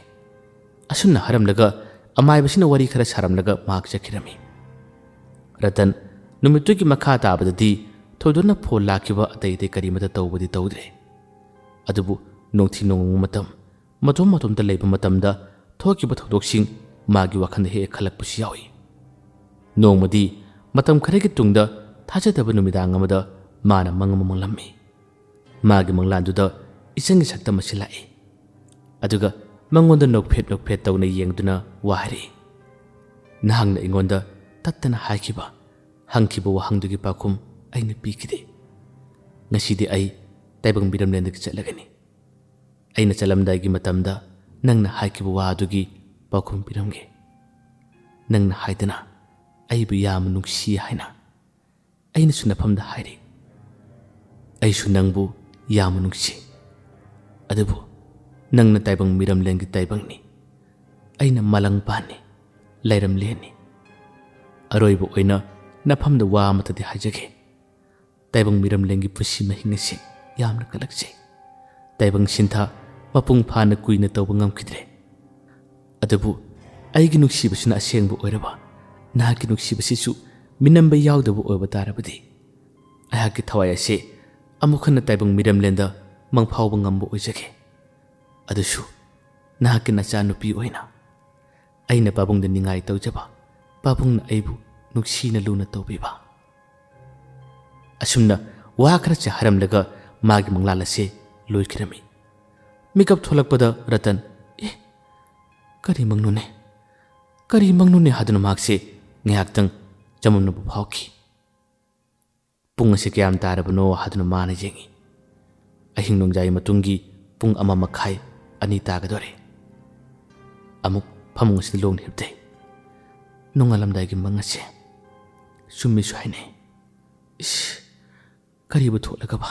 [SPEAKER 1] ꯑꯁꯨꯝꯅ ꯍꯥꯏꯔꯝꯂꯒ ꯑꯃꯥꯏꯕꯁꯤꯅ ꯋꯥꯔꯤ ꯈꯔ ꯁꯥꯔꯝꯂꯒ ꯃꯍꯥꯛ ꯆꯠꯈꯤꯔꯝꯃꯤ ꯔꯇꯟ ꯅꯨꯃꯤꯠꯇꯨꯒꯤ ꯃꯈꯥ ꯇꯥꯕꯗꯗꯤ ꯊꯣꯏꯗꯣꯛꯅ ꯐꯣꯟ ꯂꯥꯛꯈꯤꯕ ꯑꯇꯩ ꯑꯇꯩ ꯀꯔꯤꯃꯠꯇ ꯇꯧꯕꯗꯤ ꯇꯧꯗ꯭ꯔꯦ ꯑꯗꯨꯕꯨ ꯅꯣꯡꯊꯤ ꯅꯣꯡꯃꯪꯕ ꯃꯇꯝ ꯃꯇꯣꯝꯇ ꯂꯩꯕ ꯃꯇꯝꯗ ꯊꯣꯛꯈꯤꯕ ꯊꯧꯗꯣꯛꯁꯤꯡ ꯃꯥꯒꯤ ꯋꯥꯈꯜꯗ ꯍꯦꯛ ꯈꯜꯂꯛꯄꯁꯨ ꯌꯥꯎꯏ ꯅꯣꯡꯃꯗꯤ ꯃꯇꯝ ꯈꯔꯒꯤ ꯇꯨꯡꯗ ꯊꯥꯖꯗꯕ ꯅꯨꯃꯤꯗꯥꯡ ꯑꯃꯗ ꯃꯥꯅ ꯃꯪ ꯑꯃ ꯃꯪꯂꯝꯃꯤ ꯃꯥꯒꯤ ꯃꯪꯂꯥꯟꯗꯨꯗ ꯏꯆꯟꯒꯤ ꯁꯛꯇꯝ ꯑꯁꯤ ꯂꯥꯛꯏ ꯑꯗꯨꯒ ꯃꯉꯣꯟꯗ ꯅꯣꯛꯐꯦꯠ ꯇꯧꯅ ꯌꯦꯡꯗꯨꯅ ꯋꯥ ꯍꯥꯏꯔꯛꯏ ꯅꯍꯥꯛꯅ ꯑꯩꯉꯣꯟꯗ ꯇꯠꯇꯅ ꯍꯥꯏꯈꯤꯕ ꯍꯪꯈꯤꯕ ꯋꯥꯍꯪꯗꯨꯒꯤ ꯄꯥꯎꯈꯨꯝ ꯑꯩꯅ ꯄꯤꯈꯤꯗꯦ ꯉꯁꯤꯗꯤ ꯑꯩ ꯇꯥꯏꯕꯪ ꯃꯤꯔꯝꯂꯦꯟꯗꯒꯤ ꯆꯠꯂꯒꯅꯤ ꯑꯩꯅ ꯆꯠꯂꯝꯗꯥꯏꯒꯤ ꯃꯇꯝꯗ ꯅꯪꯅ ꯍꯥꯏꯈꯤꯕ ꯋꯥ ꯑꯗꯨꯒꯤ ꯄꯥꯎꯈꯨꯝ ꯄꯤꯔꯝꯒꯦ ꯅꯪꯅ ꯍꯥꯏꯗꯅ ꯑꯩꯕꯨ ꯌꯥꯝꯅ ꯅꯨꯡꯁꯤ ꯍꯥꯏꯅ ꯑꯩꯅꯁꯨ ꯅꯐꯝꯗ ꯍꯥꯏꯔꯤ ꯑꯩꯁꯨ ꯅꯪꯕꯨ ꯌꯥꯝꯅ ꯅꯨꯡꯁꯤ ꯑꯗꯨꯕꯨ ꯅꯪꯅ ꯇꯥꯏꯕꯪ ꯃꯤꯔꯝꯂꯦꯟꯒꯤ ꯇꯥꯏꯕꯪꯅꯤ ꯑꯩꯅ ꯃꯥꯂꯪꯄꯥꯟꯅꯤ ꯂꯩꯔꯝꯂꯦꯟꯅꯤ ꯑꯔꯣꯏꯕ ꯑꯣꯏꯅ ꯅꯐꯝꯗ ꯋꯥ ꯑꯃꯇꯗꯤ ꯍꯥꯏꯖꯒꯦ ꯇꯥꯏꯕꯪ ꯃꯤꯔꯝꯂꯦꯟꯒꯤ ꯄꯨꯟꯁꯤ ꯃꯍꯤꯡ ꯑꯁꯤ ꯌꯥꯝꯅ ꯀꯜꯂꯛꯆꯩ ꯇꯥꯏꯕꯪ ꯁꯤꯟꯊꯥ ꯃꯄꯨꯡ ꯐꯥꯅ ꯀꯨꯏꯅ ꯇꯧꯕ ꯉꯝꯈꯤꯗ꯭ꯔꯦ ꯑꯗꯨꯕꯨ ꯑꯩꯒꯤ ꯅꯨꯡꯁꯤꯕꯁꯤꯅ ꯑꯁꯦꯡꯕ ꯑꯣꯏꯔꯕ ꯅꯍꯥꯛꯀꯤ ꯅꯨꯡꯁꯤꯕꯁꯤꯁꯨ ꯃꯤꯅꯝꯕ ꯌꯥꯎꯗꯕ ꯑꯣꯏꯕ ꯇꯥꯔꯕꯗꯤ ꯑꯩꯍꯥꯛꯀꯤ ꯊꯋꯥꯏ ꯑꯁꯤ ꯑꯃꯨꯛ ꯍꯟꯅ ꯇꯥꯏꯕꯪ ꯃꯤꯔꯝꯂꯦꯟꯗ ꯃꯪꯐꯥꯎꯕ ꯉꯝꯕ ꯑꯣꯏꯖꯒꯦ ꯑꯗꯨꯁꯨ ꯅꯍꯥꯛꯀꯤ ꯅꯆꯥꯅꯨꯄꯤ ꯑꯣꯏꯅ ꯑꯩꯅ ꯄꯥꯕꯨꯡꯗ ꯅꯤꯡꯉꯥꯏ ꯇꯧꯖꯕ ꯄꯥꯕꯨꯡꯅ ꯑꯩꯕꯨ ꯅꯨꯡꯁꯤꯅ ꯂꯨꯅ ꯇꯧꯕꯤꯕ ꯑꯁꯨꯝꯅ ꯋꯥ ꯈꯔ ꯍꯥꯏꯔꯝꯂꯒ ꯃꯥꯒꯤ ꯃꯪꯂꯥꯟ ꯑꯁꯤ ꯂꯣꯏꯈꯤꯔꯝꯃꯤ ꯃꯤꯀꯞ ꯊꯣꯛꯂꯛꯄꯗ ꯔꯇꯟ ꯀꯔꯤ ꯃꯪꯅꯣꯅꯦ ꯍꯥꯏꯗꯨꯅ ꯃꯍꯥꯛꯁꯦ ꯉꯥꯏꯍꯥꯛꯇꯪ ꯆꯃꯝꯅꯕ ꯐꯥꯎꯈꯤ ꯄꯨꯡ ꯑꯁꯤ ꯀꯌꯥꯝ ꯇꯥꯔꯕꯅꯣ ꯍꯥꯏꯗꯨꯅ ꯃꯥꯅ ꯌꯦꯡꯉꯤ ꯑꯍꯤꯡ ꯅꯣꯡꯖꯥꯏ ꯃꯇꯨꯡꯒꯤ ꯄꯨꯡ 1:30 2 ꯇꯥꯒꯗꯣꯔꯦ ꯑꯃꯨꯛ ꯐꯃꯨꯡ ꯑꯁꯤꯗ ꯂꯣꯡꯅ ꯍꯤꯞꯇꯦ ꯅꯣꯡꯉꯥꯜꯂꯝꯗꯥꯏꯒꯤ ꯃꯪ ꯑꯁꯤ ꯆꯨꯝꯃꯤꯁꯨ ꯍꯥꯏꯅꯩ ꯀꯔꯤꯕꯨ ꯊꯣꯛꯂꯒꯕ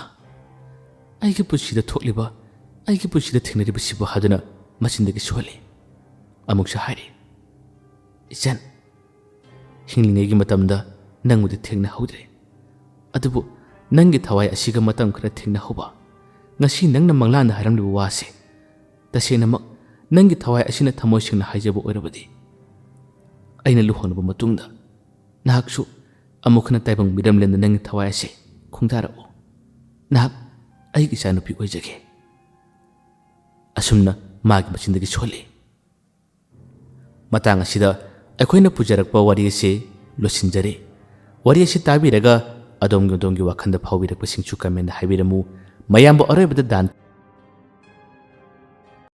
[SPEAKER 1] ꯑꯩꯒꯤ ꯄꯨꯟꯁꯤꯗ ꯊꯣꯛꯂꯤꯕ ꯑꯩꯒꯤ ꯄꯨꯟꯁꯤꯗ ꯊꯦꯡꯅꯔꯤꯕꯁꯤꯕꯨ ꯍꯥꯏꯗꯨꯅ ꯃꯆꯤꯟꯗꯒꯤ ꯁꯣꯜꯂꯤ ꯑꯃꯨꯛꯁꯨ ꯍꯥꯏꯔꯤ ꯏꯆꯟ, ꯍꯤꯡꯂꯤꯉꯩꯒꯤ ꯃꯇꯝꯗ ꯅꯪꯕꯨꯗꯤ ꯊꯦꯡꯅꯍꯧꯗ꯭ꯔꯦ, ꯑꯗꯨꯕꯨ ꯅꯪꯒꯤ ꯊꯋꯥꯏ ꯑꯁꯤꯒ ꯃꯇꯝ ꯈꯔ ꯊꯦꯡꯅꯍꯧꯕ ꯉꯁꯤ ꯅꯪꯅ ꯃꯪꯂꯥꯟꯗ ꯍꯥꯏꯔꯝꯂꯤꯕ ꯋꯥꯁꯦ ꯇꯁꯦꯡꯅꯃꯛ ꯅꯪꯒꯤ ꯊꯋꯥꯏ ꯑꯁꯤꯅ ꯊꯃꯣꯏ ꯁꯦꯡꯅ ꯍꯥꯏꯖꯕ ꯑꯣꯏꯔꯕꯗꯤ ꯑꯩꯅ ꯂꯨꯍꯣꯡꯂꯕ ꯃꯇꯨꯡꯗ ꯅꯍꯥꯛꯁꯨ ꯑꯃꯨꯛ ꯍꯟꯅ ꯇꯥꯏꯕꯪ ꯃꯤꯔꯝꯂꯦꯟꯗ ꯅꯪꯒꯤ ꯊꯋꯥꯏ ꯑꯁꯤ ꯈꯣꯡꯗꯥꯔꯛꯎ, ꯅꯍꯥꯛ ꯑꯩꯒꯤ ꯏꯆꯥꯅꯨꯄꯤ ꯑꯣꯏꯖꯒꯦ꯫ ꯑꯁꯨꯝꯅ ꯃꯥꯒꯤ ꯃꯆꯤꯟꯗꯒꯤ ꯁꯣꯜꯂꯤ꯫ ꯃꯇꯥꯡ ꯑꯁꯤꯗ ꯑꯩꯈꯣꯏꯅ ꯄꯨꯖꯔꯛꯄ ꯋꯥꯔꯤ ꯑꯁꯤ ꯂꯣꯏꯁꯤꯟꯖꯔꯦ꯫ ꯋꯥꯔꯤ ꯑꯁꯤ ꯇꯥꯕꯤꯔꯒ ꯑꯗꯣꯝꯒꯤ ꯋꯥꯈꯜꯗ ꯐꯥꯎꯕꯤꯔꯛꯄꯁꯤꯡꯁꯨ ꯀꯃꯦꯟꯗ ꯍꯥꯏꯕꯤꯔꯝꯃꯨ꯫ ꯃꯌꯥꯝꯕꯨ ꯑꯔꯣꯏꯕꯗ ꯗꯥꯟ